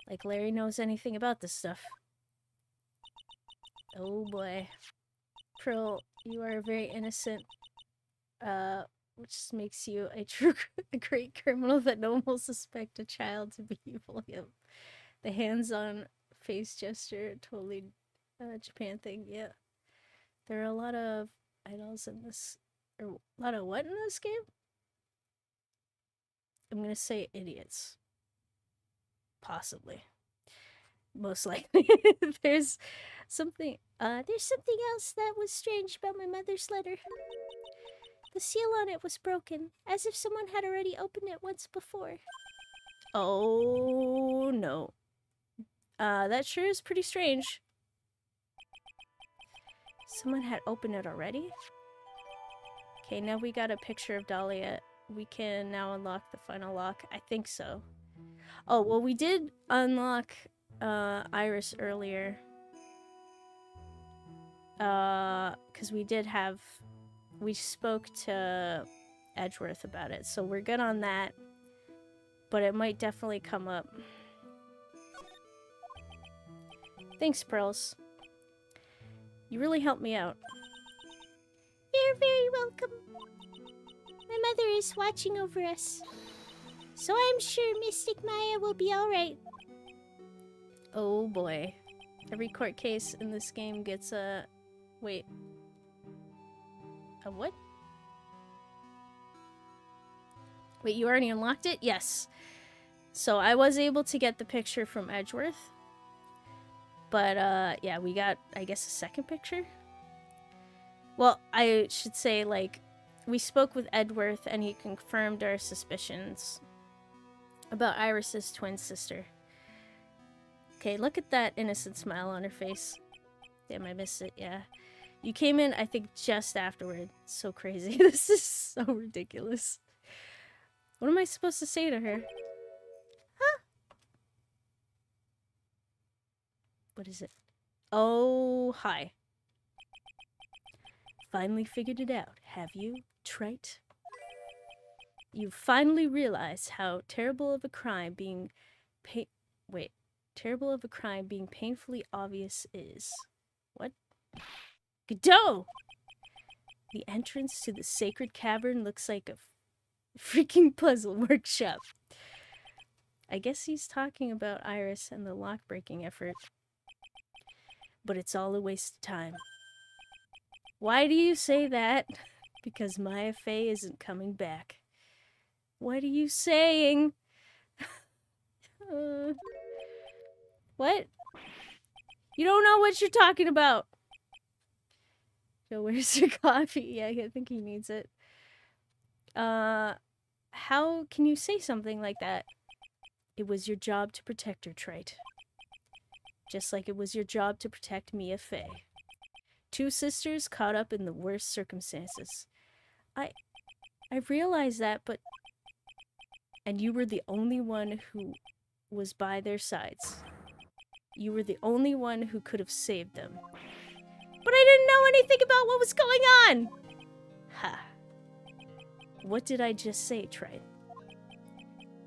Like Larry knows anything about this stuff. Oh boy. Pearl, you are very innocent. Which makes you a great criminal that no one will suspect a child to be evil. Yep. The hands-on face gesture, totally Japan thing, yeah. There are a lot of idols in this, or a lot of what in this game? I'm gonna say idiots. Possibly. Most likely. There's something else that was strange about my mother's letter. The seal on it was broken, as if someone had already opened it once before. Oh no. That sure is pretty strange. Someone had opened it already? Okay, now we got a picture of Dahlia. We can now unlock the final lock. I think so. Oh, well, we did unlock Iris earlier. Because we spoke to Edgeworth about it, so we're good on that. But it might definitely come up. Thanks, Pearls. You really helped me out. You're very welcome. My mother is watching over us. So I'm sure Mystic Maya will be alright. Oh boy. Every court case in this game gets a... Wait. A what? Wait, you already unlocked it? Yes. So I was able to get the picture from Edgeworth. But, yeah, we got, I guess, a second picture? Well, I should say, like, we spoke with Edworth, and he confirmed our suspicions about Iris's twin sister. Okay, look at that innocent smile on her face. Damn, I missed it, yeah. You came in, I think, just afterward. So crazy. This is so ridiculous. What am I supposed to say to her? Huh? What is it? Oh, hi. Finally figured it out, have you, Trite? You finally realized how terrible of a crime being terrible of a crime being painfully obvious is. What? Godot! The entrance to the sacred cavern looks like a freaking puzzle workshop. I guess he's talking about Iris and the lock-breaking effort. But it's all a waste of time. Why do you say that? Because Maya Fey isn't coming back. What are you saying? What? You don't know what you're talking about. Joe, where's your coffee? Yeah, I think he needs it. How can you say something like that? It was your job to protect her, Trite. Just like it was your job to protect Mia Fey. Two sisters caught up in the worst circumstances. I realize that, but... And you were the only one who was by their sides. You were the only one who could have saved them. But I didn't know anything about what was going on! Ha. What did I just say, Trite?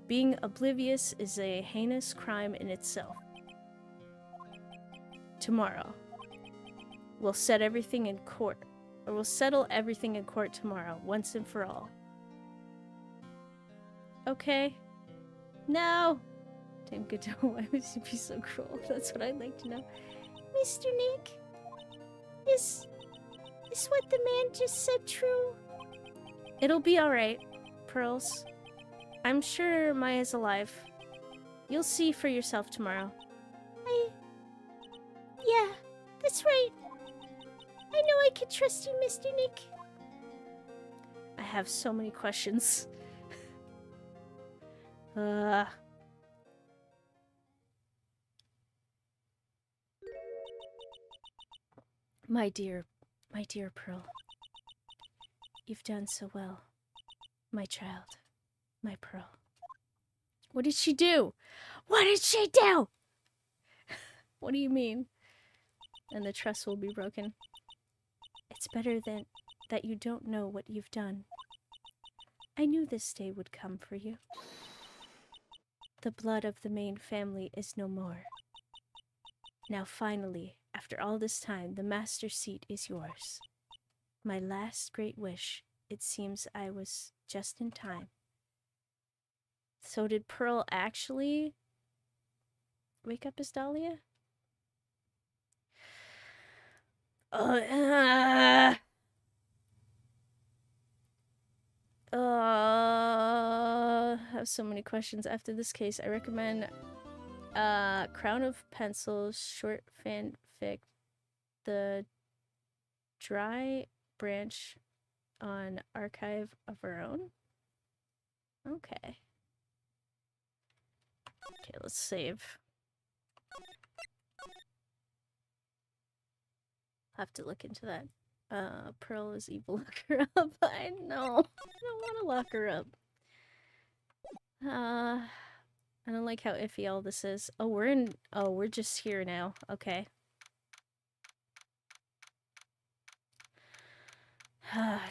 Being oblivious is a heinous crime in itself. Tomorrow. We'll set everything in court. Or we'll settle everything in court tomorrow, once and for all. Okay. No! Damn Godot, why would you be so cruel? That's what I'd like to know. Mr. Nick, is what the man just said true? It'll be alright, Pearls. I'm sure Maya's alive. You'll see for yourself tomorrow. Yeah, that's right. I know I can trust you, Mr. Nick. I have so many questions. My dear Pearl. You've done so well. My child. My Pearl. What did she do? What did she do? What do you mean? And the trust will be broken. It's better that you don't know what you've done. I knew this day would come for you. The blood of the main family is no more. Now finally, after all this time, the master seat is yours. My last great wish. It seems I was just in time. So did Pearl actually wake up as Dahlia? I have so many questions. After this case, I recommend Crown of Pencils, short fanfic, The Dry Branch on Archive of Our Own. Okay. Okay, let's save. I'll have to look into that. Pearl is evil. Lock her up. I know. I don't want to lock her up. I don't like how iffy all this is. Oh, we're just here now. Okay.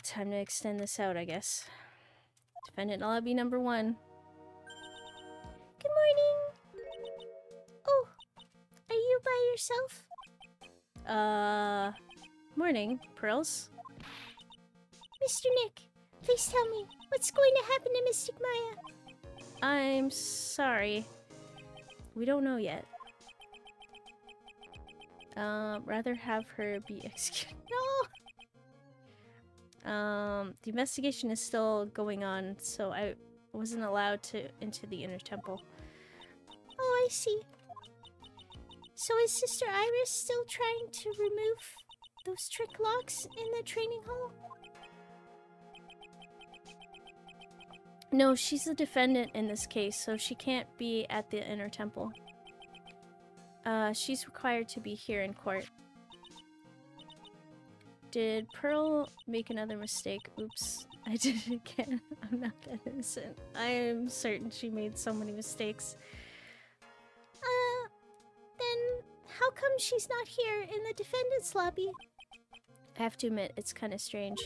Time to extend this out, I guess. Defendant lobby number 1. Good morning. Oh, are you by yourself? Morning, Pearls. Mr. Nick, please tell me, what's going to happen to Mystic Maya? I'm sorry. We don't know yet. Rather have her be executed. No! The investigation is still going on, so I wasn't allowed into the inner temple. Oh, I see. So is Sister Iris still trying to remove those trick locks in the training hall? No, she's the defendant in this case, so she can't be at the inner temple. She's required to be here in court. Did Pearl make another mistake? Oops, I did it again. I'm not that innocent. I am certain she made so many mistakes. Then how come she's not here in the defendant's lobby? I have to admit, it's kind of strange.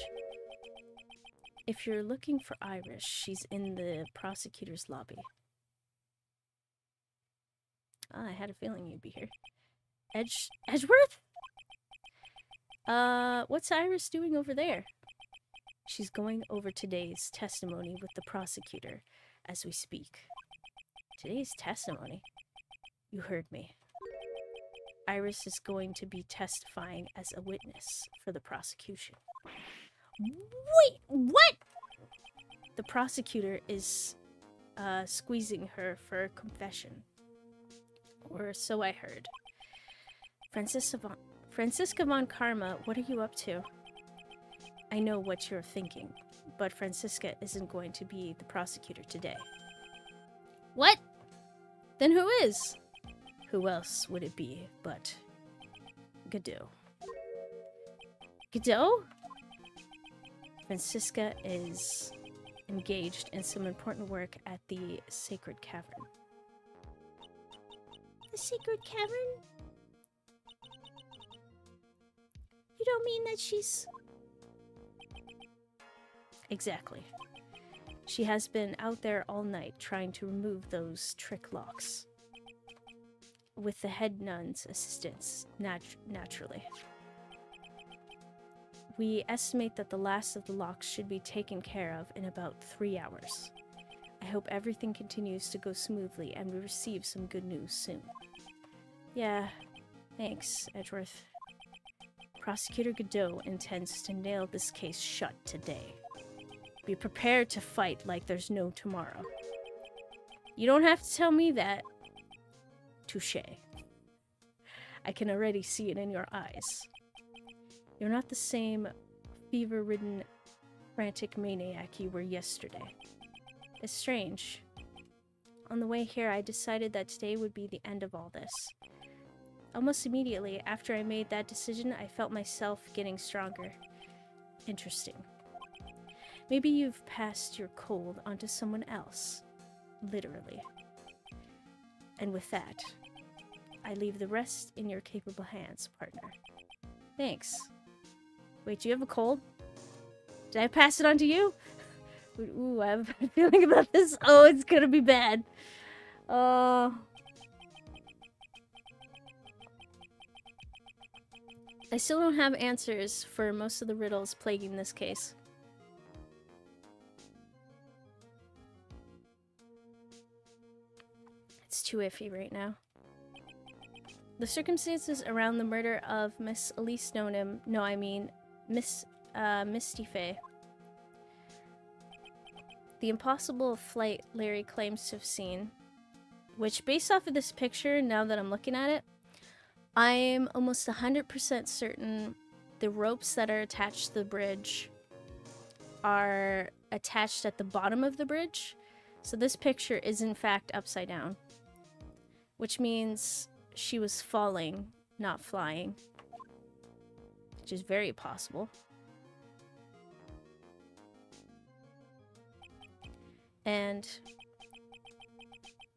If you're looking for Iris, she's in the prosecutor's lobby. I had a feeling you'd be here. Edgeworth? What's Iris doing over there? She's going over today's testimony with the prosecutor as we speak. Today's testimony? You heard me. Iris is going to be testifying as a witness for the prosecution. Wait, what? The prosecutor is squeezing her for a confession. Or so I heard. Francisca von Karma, what are you up to? I know what you're thinking, but Francisca isn't going to be the prosecutor today. What? Then who is? Who else would it be but Godot? Godot? Francisca is engaged in some important work at the Sacred Cavern. The Sacred Cavern? You don't mean that she's... Exactly. She has been out there all night trying to remove those trick locks. With the head nun's assistance, naturally. We estimate that the last of the locks should be taken care of in about 3 hours. I hope everything continues to go smoothly and we receive some good news soon. Yeah, thanks, Edgeworth. Prosecutor Godot intends to nail this case shut today. Be prepared to fight like there's no tomorrow. You don't have to tell me that. Touché. I can already see it in your eyes. You're not the same fever-ridden, frantic maniac you were yesterday. It's strange. On the way here, I decided that today would be the end of all this. Almost immediately after I made that decision, I felt myself getting stronger. Interesting. Maybe you've passed your cold onto someone else. Literally. And with that, I leave the rest in your capable hands, partner. Thanks. Wait, do you have a cold? Did I pass it on to you? Ooh, I have a feeling about this. Oh, it's gonna be bad. I still don't have answers for most of the riddles plaguing this case. It's too iffy right now. The circumstances around the murder of Miss Elise Nonim, no, I mean Miss Misty Faye. The impossible flight Larry claims to have seen, which based off of this picture, now that I'm looking at it, I'm almost 100% certain the ropes that are attached to the bridge are attached at the bottom of the bridge. So this picture is in fact upside down, which means she was falling, not flying, which is very possible. And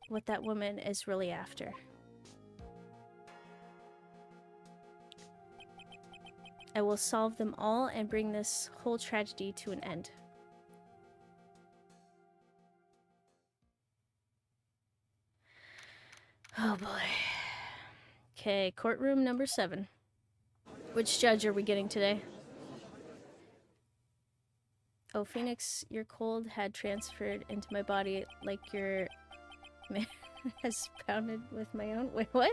what that woman is really after. I will solve them all and bring this whole tragedy to an end. Oh boy. Okay, courtroom number 7. Which judge are we getting today? Oh, Phoenix, your cold had transferred into my body like your man has pounded with my own. Wait, what?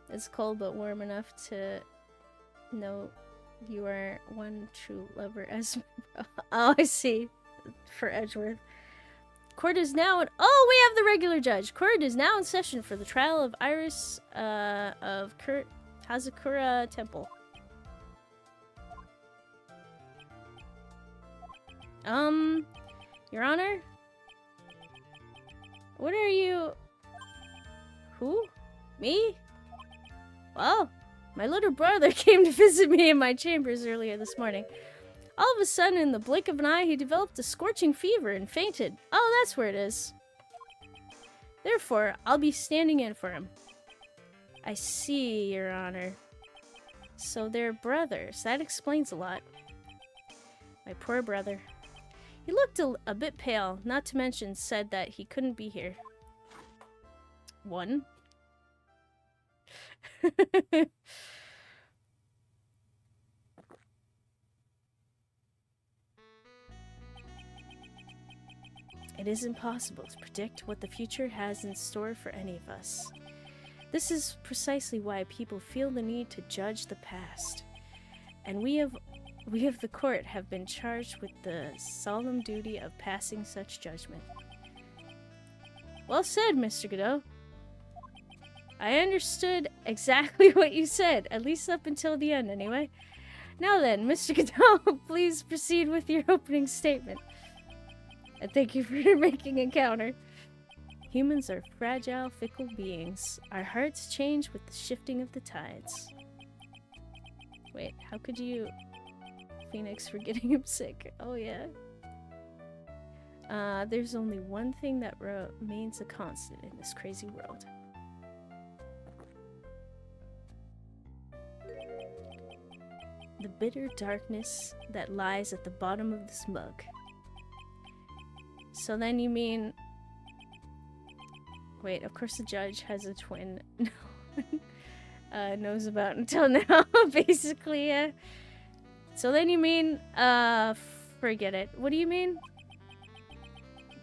It's cold but warm enough to know you are one true lover as oh, I see. For Edgeworth. Court is now in... Oh, we have the regular judge. Court is now in session for the trial of Iris of Hazakura Temple. Your Honor? What are you... Who? Me? Well, my little brother came to visit me in my chambers earlier this morning. All of a sudden, in the blink of an eye, he developed a scorching fever and fainted. Oh, that's where it is. Therefore, I'll be standing in for him. I see, Your Honor. So they're brothers. That explains a lot. My poor brother. He looked a bit pale, not to mention said that he couldn't be here. One. It is impossible to predict what the future has in store for any of us. This is precisely why people feel the need to judge the past. And we of the court have been charged with the solemn duty of passing such judgment. Well said, Mr. Godot. I understood exactly what you said, at least up until the end anyway. Now then, Mr. Godot, please proceed with your opening statement. And thank you for making a counter. Humans are fragile, fickle beings. Our hearts change with the shifting of the tides. Wait, how could you... Phoenix for getting him sick. Oh, yeah. There's only one thing that remains a constant in this crazy world. The bitter darkness that lies at the bottom of this mug. So then you mean... Wait, of course the judge has a twin no one knows about until now, basically. So then you mean, forget it. What do you mean?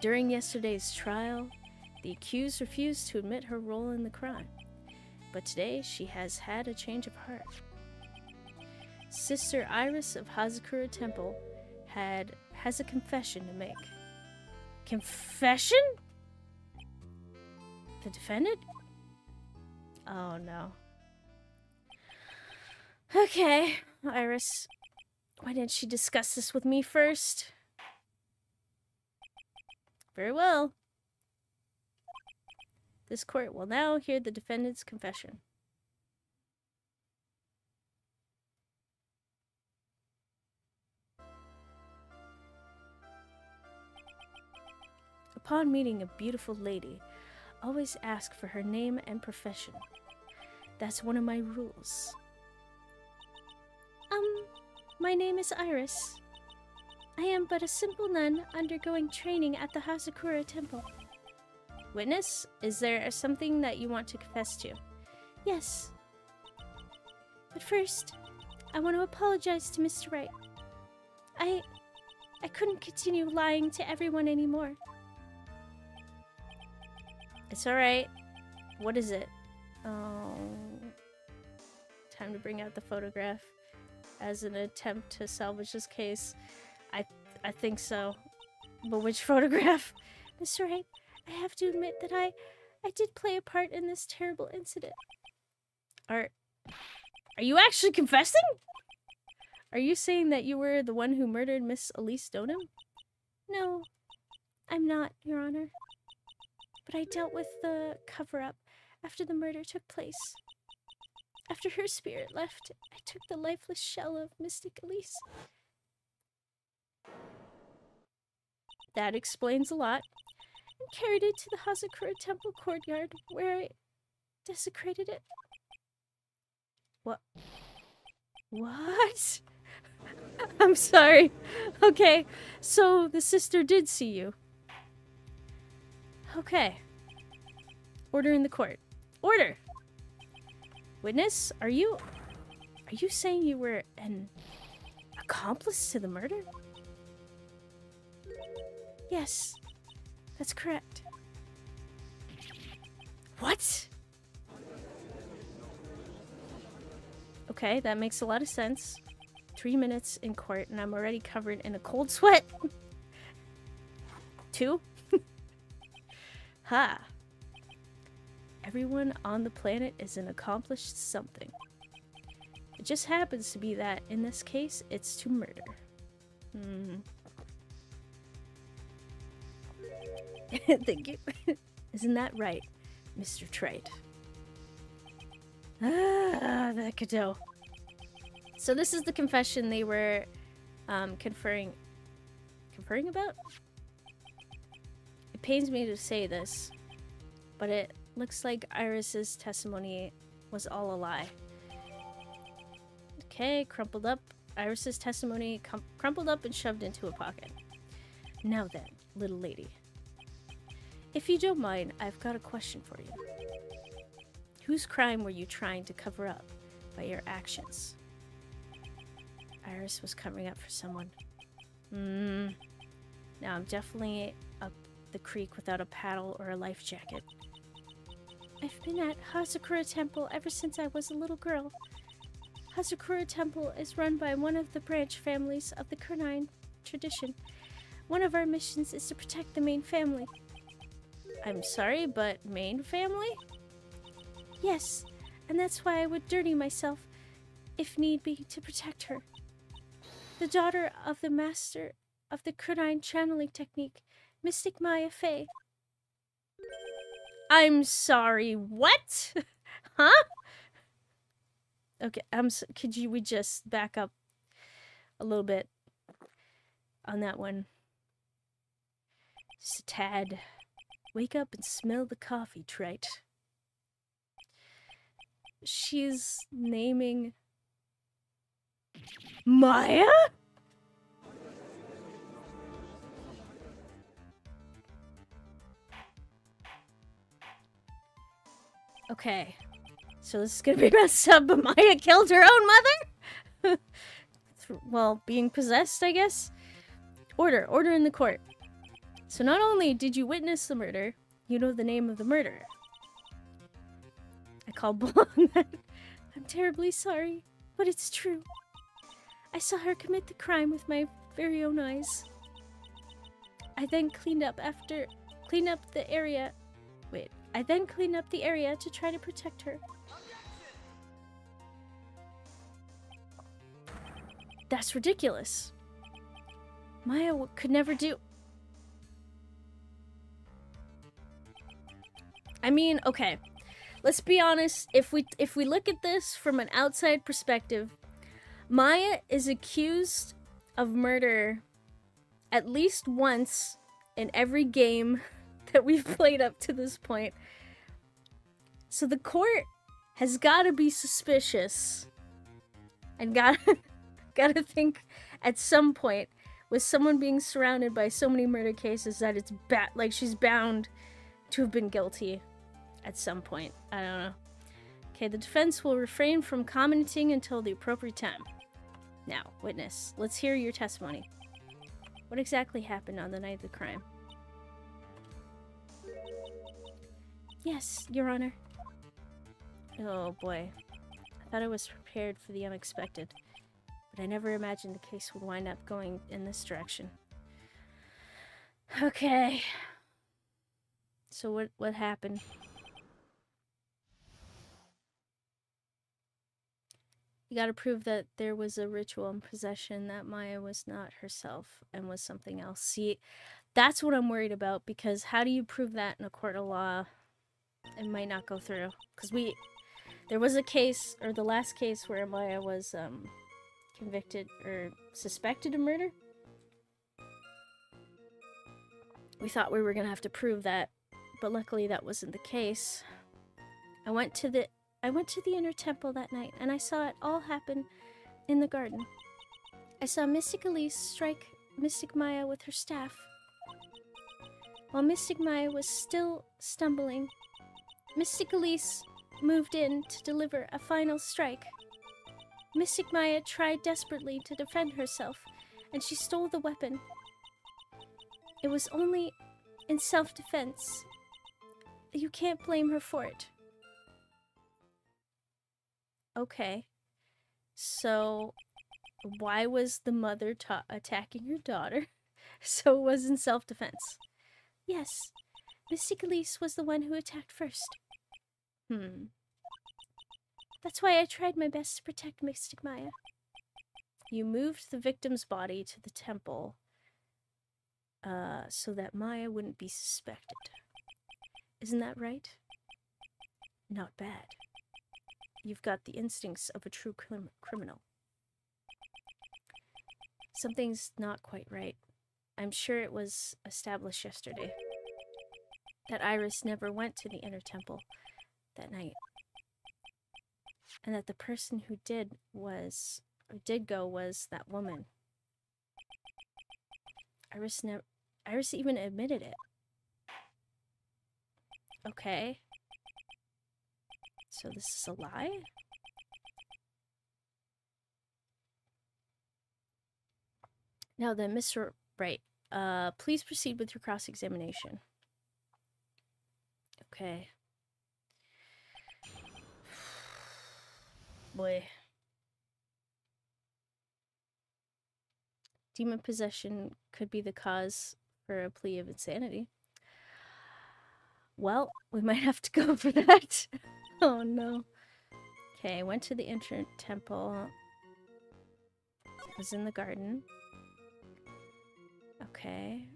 During yesterday's trial, the accused refused to admit her role in the crime. But today, she has had a change of heart. Sister Iris of Hazakura Temple has a confession to make. Confession? The defendant? Oh no. Okay, Iris. Why didn't she discuss this with me first? Very well. This court will now hear the defendant's confession. Upon meeting a beautiful lady, always ask for her name and profession. That's one of my rules. My name is Iris. I am but a simple nun undergoing training at the Hazakura Temple. Witness, is there something that you want to confess to? Yes. But first, I want to apologize to Mr. Wright. I couldn't continue lying to everyone anymore. It's alright. What is it? Oh. Time to bring out the photograph as an attempt to salvage this case. I think so. But which photograph? Mr. Wright, I have to admit that I did play a part in this terrible incident. Are you actually confessing? Are you saying that you were the one who murdered Miss Elise Donham? No, I'm not, Your Honor. But I dealt with the cover-up after the murder took place. After her spirit left, I took the lifeless shell of Mystic Elise. That explains a lot. And carried it to the Hazakura Temple courtyard, where I desecrated it. What? What? I'm sorry. Okay, so the sister did see you. Okay. Order in the court. Order! Witness, are you saying you were an accomplice to the murder? Yes, that's correct. What? Okay, that makes a lot of sense. 3 minutes in court and I'm already covered in a cold sweat. 2? Ha! Everyone on the planet is an accomplished something. It just happens to be that, in this case, it's to murder. Thank you. Isn't that right, Mr. Trite? Ah, that Cadeau. So this is the confession they were conferring about? It pains me to say this, but it looks like Iris's testimony was all a lie. Okay, crumpled up. Iris's testimony crumpled up and shoved into a pocket. Now then, little lady. If you don't mind, I've got a question for you. Whose crime were you trying to cover up by your actions? Iris was covering up for someone. Now I'm definitely up the creek without a paddle or a life jacket. I've been at Hazakura Temple ever since I was a little girl. Hazakura Temple is run by one of the branch families of the Kunine tradition. One of our missions is to protect the main family. I'm sorry, but main family? Yes, and that's why I would dirty myself, if need be, to protect her. The daughter of the master of the Kunine channeling technique, Mystic Maya Fey. I'm sorry, what? Huh? Okay, we just back up a little bit on that one? Just a tad. Wake up and smell the coffee, Trite. She's naming Maya? Okay. So this is gonna be messed up, but Maya killed her own mother? Well, being possessed, I guess? Order in the court. So not only did you witness the murder, you know the name of the murderer. I call bull on that. I'm terribly sorry, but it's true. I saw her commit the crime with my very own eyes. I then cleaned up the area to try to protect her. That's ridiculous. Maya could never do... I mean, okay. Let's be honest. If we look at this from an outside perspective, Maya is accused of murder at least once in every game that we've played up to this point. So the court has got to be suspicious and gotta think at some point, with someone being surrounded by so many murder cases, that it's like she's bound to have been guilty at some point. I don't know. Okay, the defense will refrain from commenting until the appropriate time. Now, witness, let's hear your testimony. What exactly happened on the night of the crime? Yes, Your Honor. Oh boy. I thought I was prepared for the unexpected, but I never imagined the case would wind up going in this direction. Okay. So what happened? You gotta prove that there was a ritual and possession, that Maya was not herself and was something else. See, that's what I'm worried about, because how do you prove that in a court of law? It might not go through. Because there was a case, or the last case, where Maya was convicted or suspected of murder. We thought we were gonna have to prove that, but luckily that wasn't the case. I went to the inner temple that night, and I saw it all happen in the garden. I saw Mystic Elise strike Mystic Maya with her staff. While Mystic Maya was still stumbling, Mystic Elise moved in to deliver a final strike. Mystic Maya tried desperately to defend herself, and she stole the weapon. It was only in self-defense. You can't blame her for it. Okay. So, why was the mother attacking her daughter? So it was in self-defense. Yes, Mystic Elise was the one who attacked first. That's why I tried my best to protect Mystic Maya. You moved the victim's body to the temple so that Maya wouldn't be suspected. Isn't that right? Not bad. You've got the instincts of a true criminal. Something's not quite right. I'm sure it was established yesterday that Iris never went to the inner temple that night. And that the person who did go was that woman. Iris even admitted it. Okay. So this is a lie? Now then, Mr. Wright, please proceed with your cross-examination. Okay. Boy. Demon possession could be the cause for a plea of insanity. Well, we might have to go for that. Oh no. Okay, went to the inner temple. Was in the garden. Okay.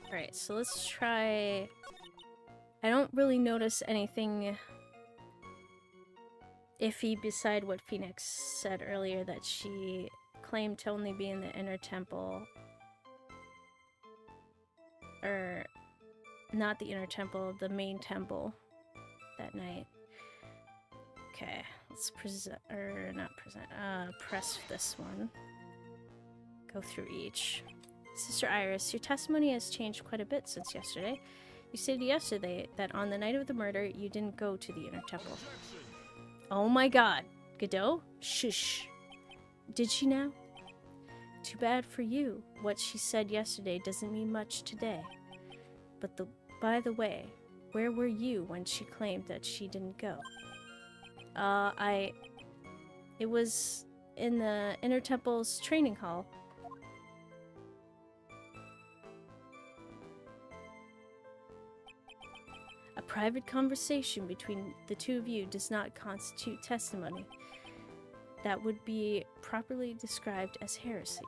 Alright, so let's try... I don't really notice anything iffy beside what Phoenix said earlier, that she claimed to only be in the inner temple. Or, not the inner temple, the main temple that night. Okay, let's press this one. Go through each. Sister Iris, your testimony has changed quite a bit since yesterday. You stated yesterday that on the night of the murder, you didn't go to the inner temple. Oh my god. Godot? Shush. Did she now? Too bad for you. What she said yesterday doesn't mean much today. But by the way, where were you when she claimed that she didn't go? It was in the Inner Temple's training hall. A private conversation between the two of you does not constitute testimony. That would be properly described as heresy.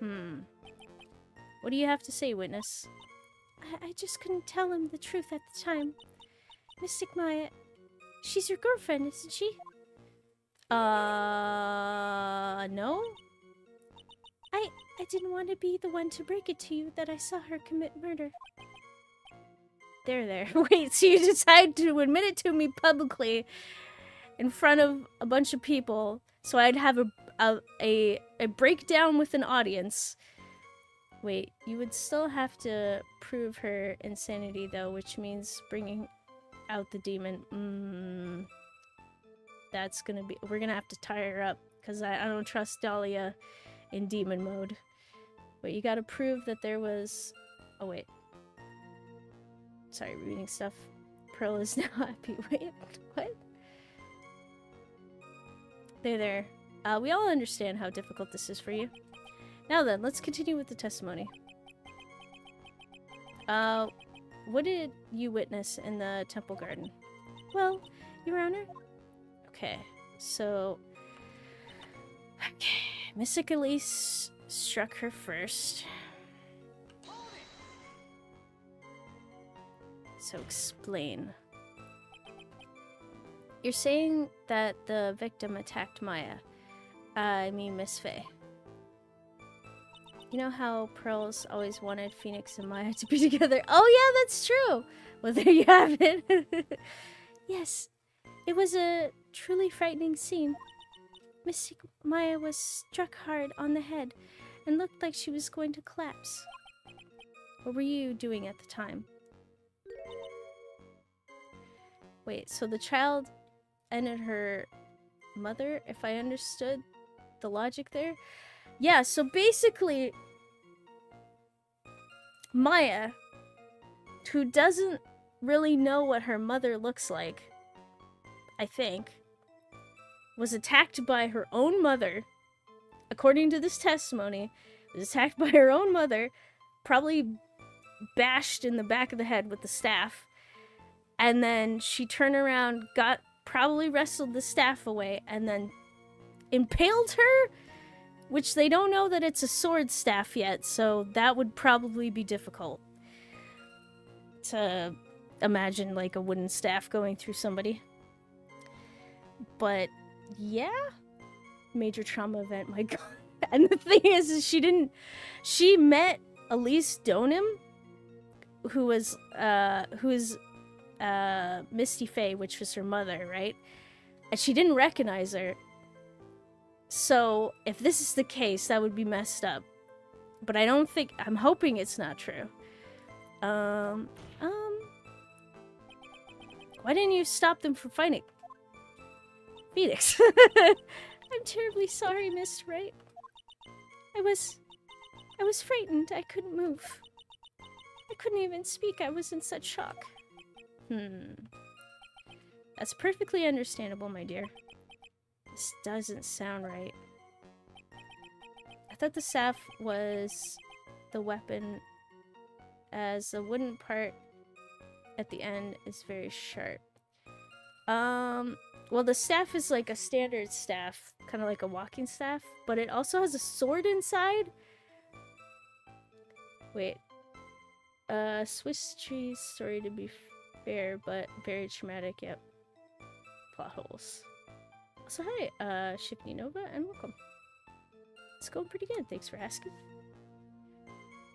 What do you have to say, witness? I just couldn't tell him the truth at the time. Mystic Maya, she's your girlfriend, isn't she? No? I didn't want to be the one to break it to you that I saw her commit murder. There. Wait, so you decided to admit it to me publicly in front of a bunch of people so I'd have a breakdown with an audience. Wait, you would still have to prove her insanity though, which means bringing out the demon. That's gonna be... We're gonna have to tie her up because I don't trust Dahlia in demon mode. Wait, you gotta prove that there was... Oh wait. Sorry, reading stuff. Pearl is now happy. Wait, what? There. We all understand how difficult this is for you. Now then, let's continue with the testimony. What did you witness in the temple garden? Well, Your Honor. Okay, so... Okay, Mystic Elise struck her first. So explain. You're saying that the victim attacked Maya. I mean Miss Faye. You know how Pearl's always wanted Phoenix and Maya to be together? Oh yeah, that's true! Well, there you have it. Yes, it was a truly frightening scene. Mystic Maya was struck hard on the head and looked like she was going to collapse. What were you doing at the time? Wait, so the child ended her mother, if I understood the logic there? Yeah, so basically, Maya, who doesn't really know what her mother looks like, I think, was attacked by her own mother. According to this testimony, was attacked by her own mother, probably bashed in the back of the head with the staff, and then she turned around, probably wrestled the staff away, and then impaled her, which they don't know that it's a sword staff yet, so that would probably be difficult to imagine, like a wooden staff going through somebody. But yeah, major trauma event, my god. And the thing is she met Elise Donim, who is Misty Faye, which was her mother, right? And she didn't recognize her. So if this is the case, that would be messed up. But I'm hoping it's not true. Why didn't you stop them from fighting? Phoenix. I'm terribly sorry, Miss Wright. I was frightened. I couldn't move. I couldn't even speak. I was in such shock. That's perfectly understandable, my dear. This doesn't sound right. I thought the staff was the weapon, as the wooden part at the end is very sharp. Well, the staff is like a standard staff, kind of like a walking staff, but it also has a sword inside. Wait. Swiss cheese story, to be fair, but very traumatic. Yep. Plot holes. So hi, Shifty Nova, and welcome. It's going pretty good, thanks for asking.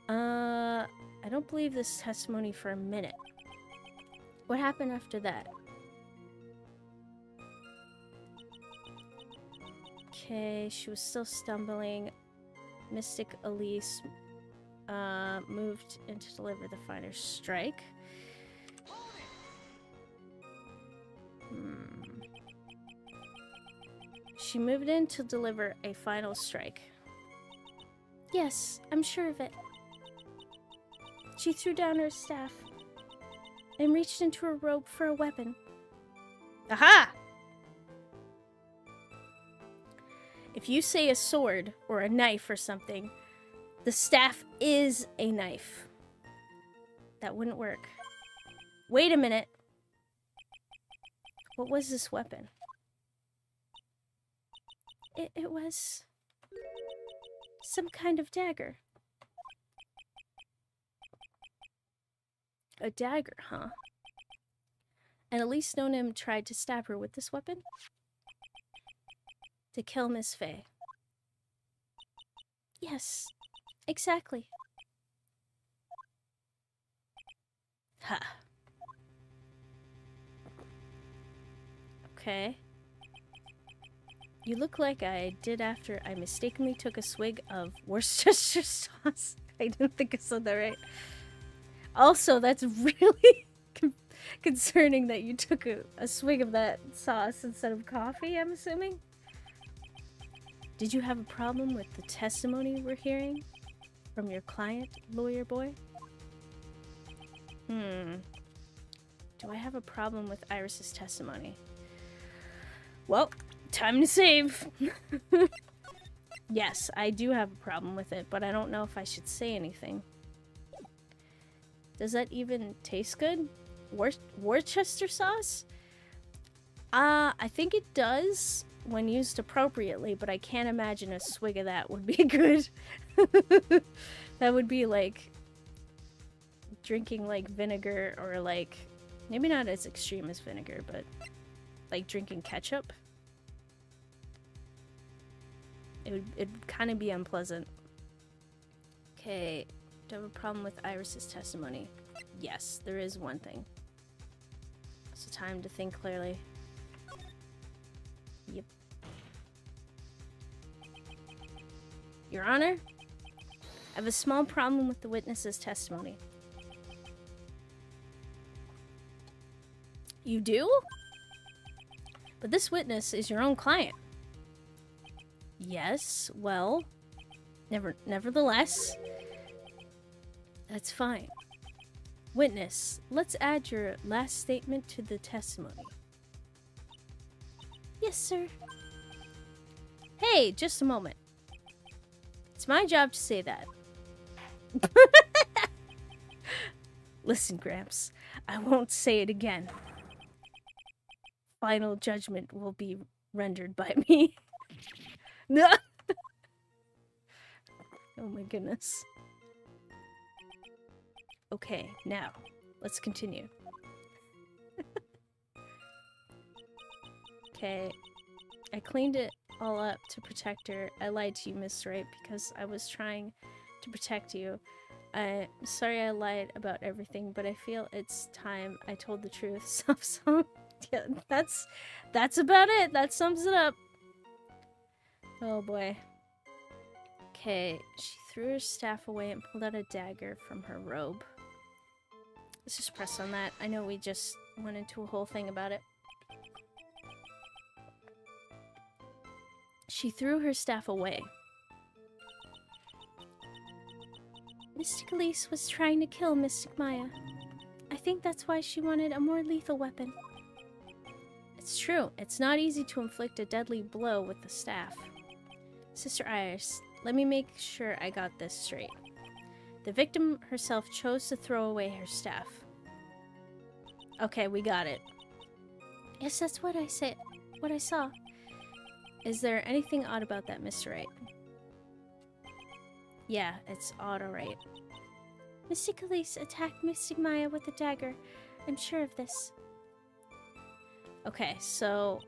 I don't believe this testimony for a minute. What happened after that? Okay, she was still stumbling. Mystic Elise moved in to deliver the final strike. She moved in to deliver a final strike. Yes, I'm sure of it. She threw down her staff and reached into her robe for a weapon. Aha! If you say a sword or a knife or something, the staff is a knife. That wouldn't work. Wait a minute. What was this weapon? It was some kind of dagger. A dagger, huh? And Elise Nonim tried to stab her with this weapon? To kill Miss Faye. Yes, exactly. Ha. Okay. You look like I did after I mistakenly took a swig of Worcestershire sauce. I didn't think I said that right. Also, that's really concerning that you took a swig of that sauce instead of coffee, I'm assuming. Did you have a problem with the testimony we're hearing from your client, lawyer boy? Do I have a problem with Iris's testimony? Well, time to save. Yes, I do have a problem with it, but I don't know if I should say anything. Does that even taste good? Worcester sauce? I think it does when used appropriately, but I can't imagine a swig of that would be good. That would be like drinking like vinegar, or like, maybe not as extreme as vinegar, but like drinking ketchup. It'd kind of be unpleasant. Okay, do I have a problem with Iris's testimony? Yes, there is one thing. So time to think clearly. Yep. Your Honor, I have a small problem with the witness's testimony. You do? But this witness is your own client. Yes, well, nevertheless, that's fine. Witness, let's add your last statement to the testimony. Yes, sir. Hey, just a moment. It's my job to say that. Listen, Gramps, I won't say it again. Final judgment will be rendered by me. No. Oh my goodness. Okay, now, let's continue. Okay, I cleaned it all up to protect her. I lied to you, Miss Wright, because I was trying to protect you. I'm sorry I lied about everything, but I feel it's time I told the truth. So yeah, that's about it. That sums it up. Oh boy. Okay, she threw her staff away and pulled out a dagger from her robe. Let's just press on that. I know we just went into a whole thing about it. She threw her staff away. Mystic Elise was trying to kill Mystic Maya. I think that's why she wanted a more lethal weapon. It's true. It's not easy to inflict a deadly blow with the staff. Sister Iris, let me make sure I got this straight. The victim herself chose to throw away her staff. Okay, we got it. Yes, that's what I said. What I saw. Is there anything odd about that, Mr. Wright? Yeah, it's odd, alright. Mystic Elise attacked Mystic Maya with a dagger. I'm sure of this. Okay, so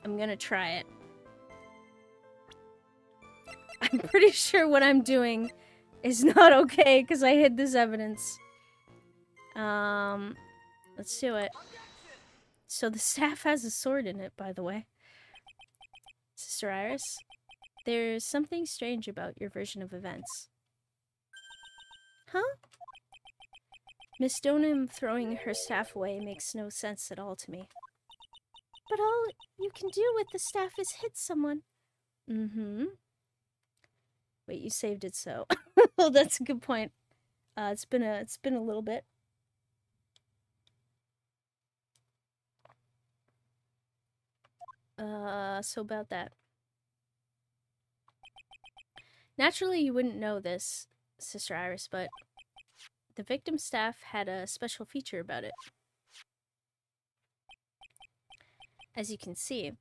I'm gonna try it. I'm pretty sure what I'm doing is not okay because I hid this evidence. Let's do it. So the staff has a sword in it, by the way. Sister Iris, there's something strange about your version of events. Huh? Miss Donham throwing her staff away makes no sense at all to me. But all you can do with the staff is hit someone. Mm-hmm. Wait, you saved it so. Well, that's a good point. It's been a little bit. So about that. Naturally, you wouldn't know this, Sister Iris, but the victim staff had a special feature about it. As you can see,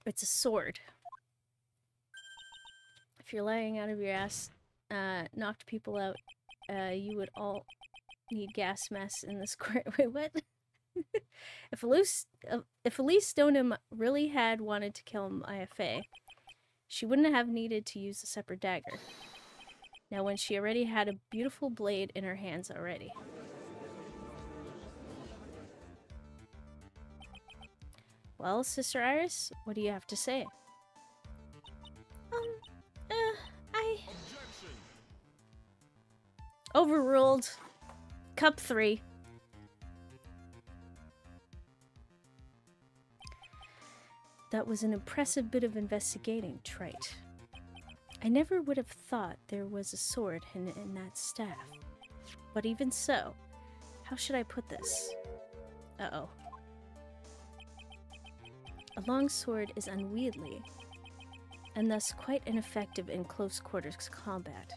it's a sword. If you're lying out of your ass, knocked people out, you would all need gas masks in this court. Wait, what? If Elise Donham really had wanted to kill Maya Fey, she wouldn't have needed to use a separate dagger. Now, when she already had a beautiful blade in her hands already. Well, Sister Iris, what do you have to say? Overruled. Cup 3. That was an impressive bit of investigating, Trite. I never would have thought there was a sword in that staff. But even so, how should I put this? Uh-oh. A long sword is unwieldy, and thus quite ineffective in close quarters combat.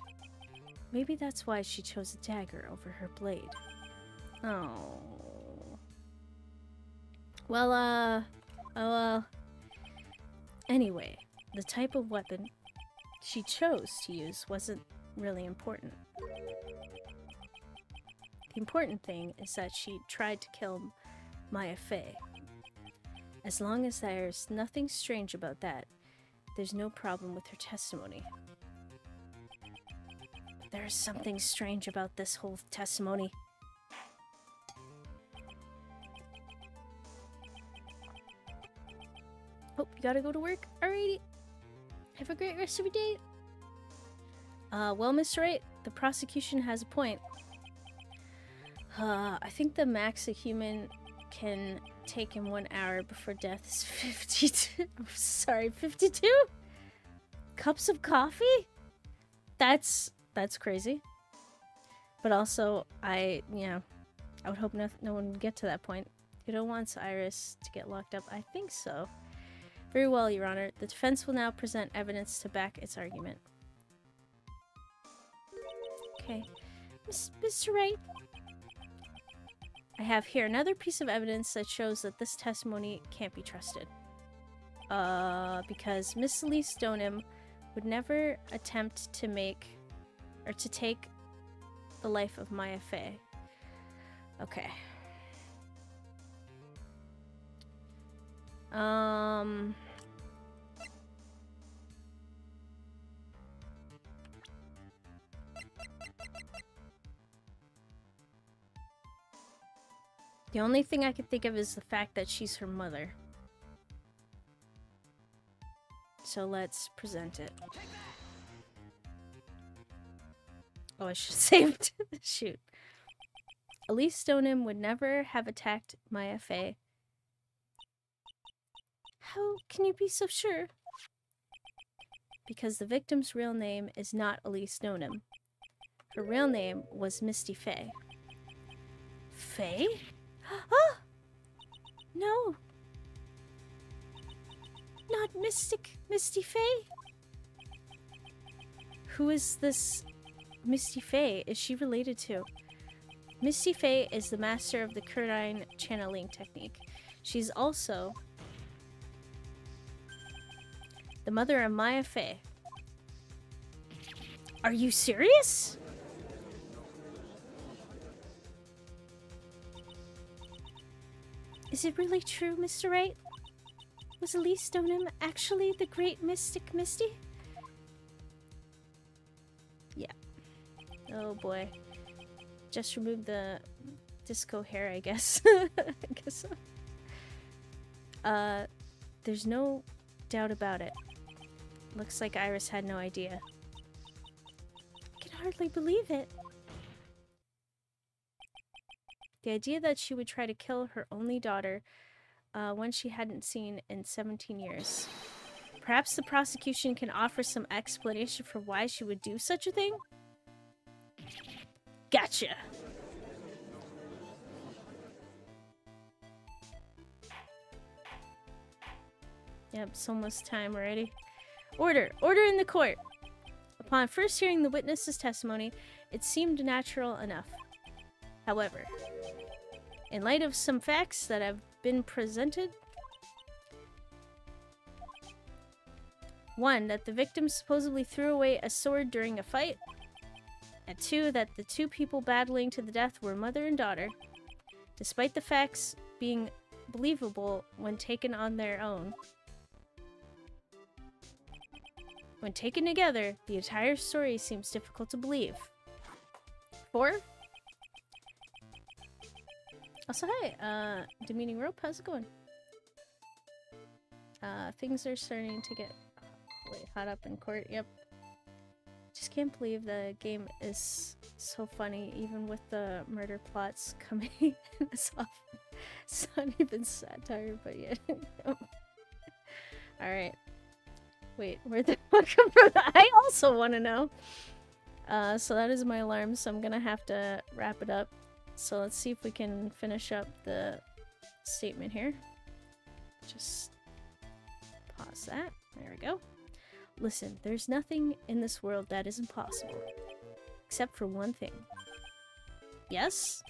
Maybe that's why she chose a dagger over her blade. Oh. Well, anyway, the type of weapon she chose to use wasn't really important. The important thing is that she tried to kill Maya Fey. As long as there's nothing strange about that, there's no problem with her testimony. But there is something strange about this whole testimony. Oh, you gotta go to work? Alrighty. Have a great rest of your day. Well, Mr. Wright, the prosecution has a point. I think the max a human can take in 1 hour before death is 52. Sorry, 52 cups of coffee? That's crazy. But also, I I would hope no one would get to that point. Kudo wants Iris to get locked up. I think so. Very well, Your Honor. The defense will now present evidence to back its argument. Okay. Mr. Wright. I have here another piece of evidence that shows that this testimony can't be trusted. Because Miss Elise Stoneham would never attempt to take the life of Maya Fey. Okay. The only thing I can think of is the fact that she's her mother. So let's present it. Oh, I should save it. Shoot. Elise Stoneham would never have attacked Maya Fey. How can you be so sure? Because the victim's real name is not Elise Stoneham. Her real name was Misty Fey. Fey? Ah! No. Not Misty Fey? Who is this Misty Fey? Is she related to? Misty Fey is the master of the Curdine channeling technique. She's also the mother of Maya Fey. Are you serious? Is it really true, Mr. Wright? Was Elise Stoneham actually the great mystic Misty? Yeah. Oh boy. Just remove the disco hair, I guess. I guess so. There's no doubt about it. Looks like Iris had no idea. I can hardly believe it. The idea that she would try to kill her only daughter, one she hadn't seen in 17 years. Perhaps the prosecution can offer some explanation for why she would do such a thing? Gotcha! Yep, it's almost time already. Order! Order in the court! Upon first hearing the witness's testimony, it seemed natural enough. However, in light of some facts that have been presented, 1. That the victim supposedly threw away a sword during a fight, and 2. That the two people battling to the death were mother and daughter, despite the facts being believable when taken on their own. When taken together, the entire story seems difficult to believe. 4. Also, hi, Demeaning Rope, how's it going? Things are starting to get hot up in court, yep. Just can't believe the game is so funny, even with the murder plots coming this often. It's not even satire, but yeah. Alright. Wait, where'd the fuck come from? I also want to know. So that is my alarm, so I'm gonna have to wrap it up. So let's see if we can finish up the statement here. Just pause that. There we go. Listen, there's nothing in this world that is impossible. Except for one thing. Yes?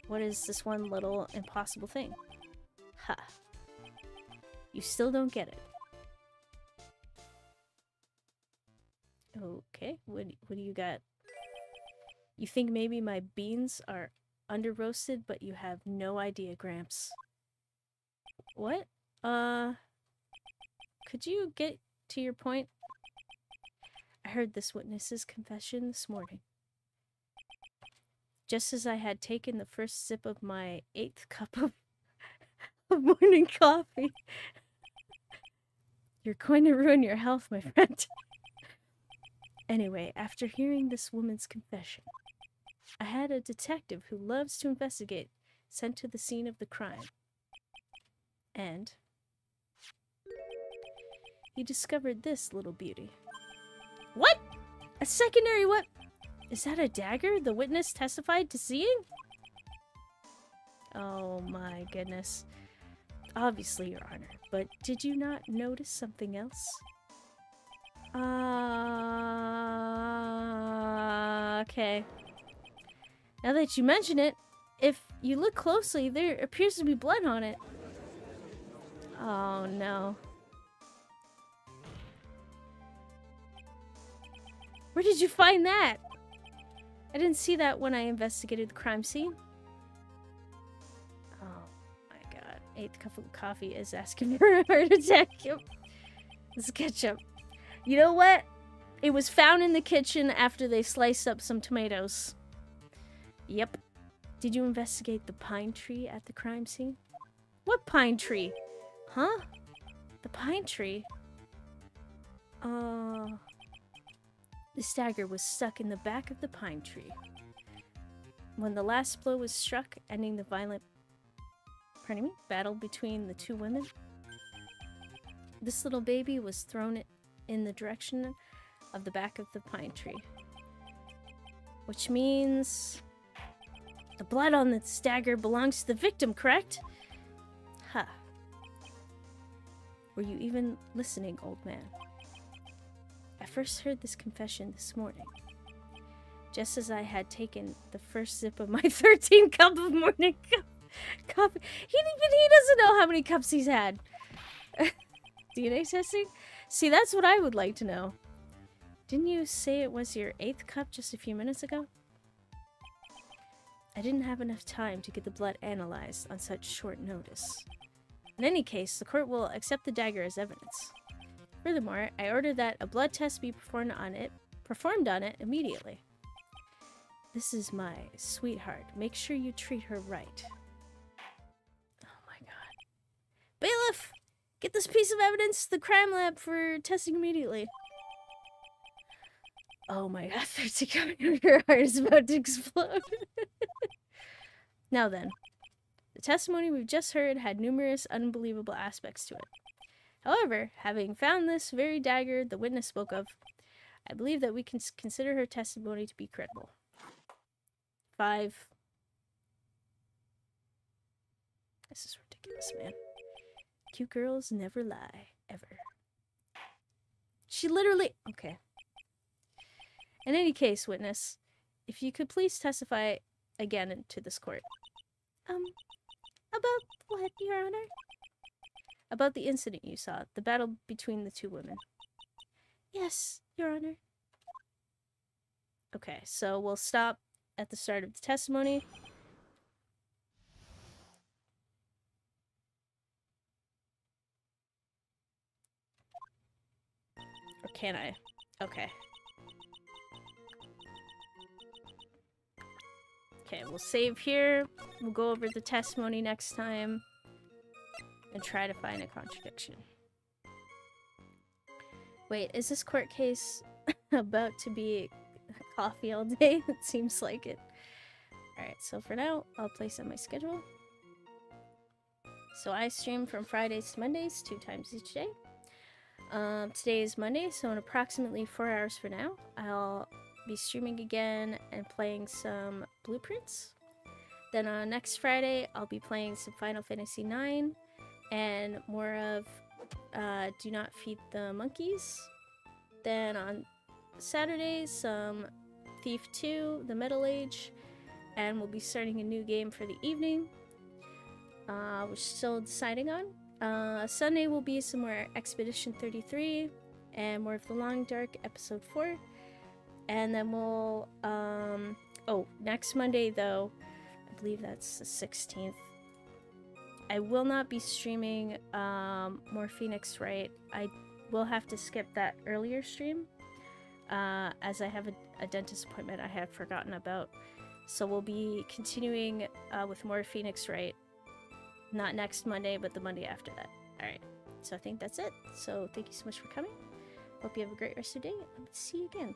What is this one little impossible thing? Ha. You still don't get it. Okay, what do you got? You think maybe my beans are under roasted, but you have no idea, Gramps. What? Could you get to your point? I heard this witness's confession this morning. Just as I had taken the first sip of my 8th cup of morning coffee. You're going to ruin your health, my friend. Anyway, after hearing this woman's confession, I had a detective who loves to investigate sent to the scene of the crime. And he discovered this little beauty. What? A secondary what? Is that a dagger the witness testified to seeing? Oh my goodness. Obviously, Your Honor, but did you not notice something else? Okay. Now that you mention it, if you look closely, there appears to be blood on it. Oh no. Where did you find that? I didn't see that when I investigated the crime scene. Oh my god. 8th cup of coffee is asking for a heart attack. Yep. This is ketchup. You know what? It was found in the kitchen after they sliced up some tomatoes. Yep. Did you investigate the pine tree at the crime scene? What pine tree? Huh? The pine tree? The stagger was stuck in the back of the pine tree. When the last blow was struck, ending the violent, battle between the two women, this little baby was thrown in the direction of the back of the pine tree. Which means the blood on the stagger belongs to the victim, correct? Huh. Were you even listening, old man? I first heard this confession this morning, just as I had taken the first sip of my 13th cup of morning coffee. He doesn't know how many cups he's had. DNA testing? See, that's what I would like to know. Didn't you say it was your 8th cup just a few minutes ago? I didn't have enough time to get the blood analyzed on such short notice. In any case, the court will accept the dagger as evidence. Furthermore, I ordered that a blood test be performed on it immediately. This is my sweetheart. Make sure you treat her right. Oh my god. Bailiff! Get this piece of evidence to the crime lab for testing immediately. Oh my god, 30 your heart is about to explode. Now then, the testimony we've just heard had numerous unbelievable aspects to it. However, having found this very dagger the witness spoke of, I believe that we can consider her testimony to be credible. 5. This is ridiculous, man. Cute girls never lie, ever. She literally... Okay. In any case, witness, if you could please testify again to this court. About what, Your Honor? About the incident you saw, the battle between the two women. Yes, Your Honor. Okay, so we'll stop at the start of the testimony. Or can I? Okay. Okay, we'll save here. We'll go over the testimony next time and try to find a contradiction. Wait, is this court case about to be coffee all day? It seems like it. Alright, so for now, I'll place on my schedule. So I stream from Fridays to Mondays, 2 times each day. Today is Monday, so in approximately 4 hours from now, I'll be streaming again and playing some Blueprints. Then on next Friday, I'll be playing some Final Fantasy IX and more of Do Not Feed the Monkeys. Then on Saturday, some Thief 2, The Metal Age, and we'll be starting a new game for the evening. We're still deciding on. Sunday will be some more Expedition 33 and more of The Long Dark Episode 4. And then we'll, next Monday though, I believe that's the 16th. I will not be streaming more Phoenix Wright. I will have to skip that earlier stream as I have a dentist appointment I had forgotten about. So we'll be continuing with more Phoenix Wright. Not next Monday, but the Monday after that. Alright, so I think that's it. So thank you so much for coming. Hope you have a great rest of your day. I'll see you again.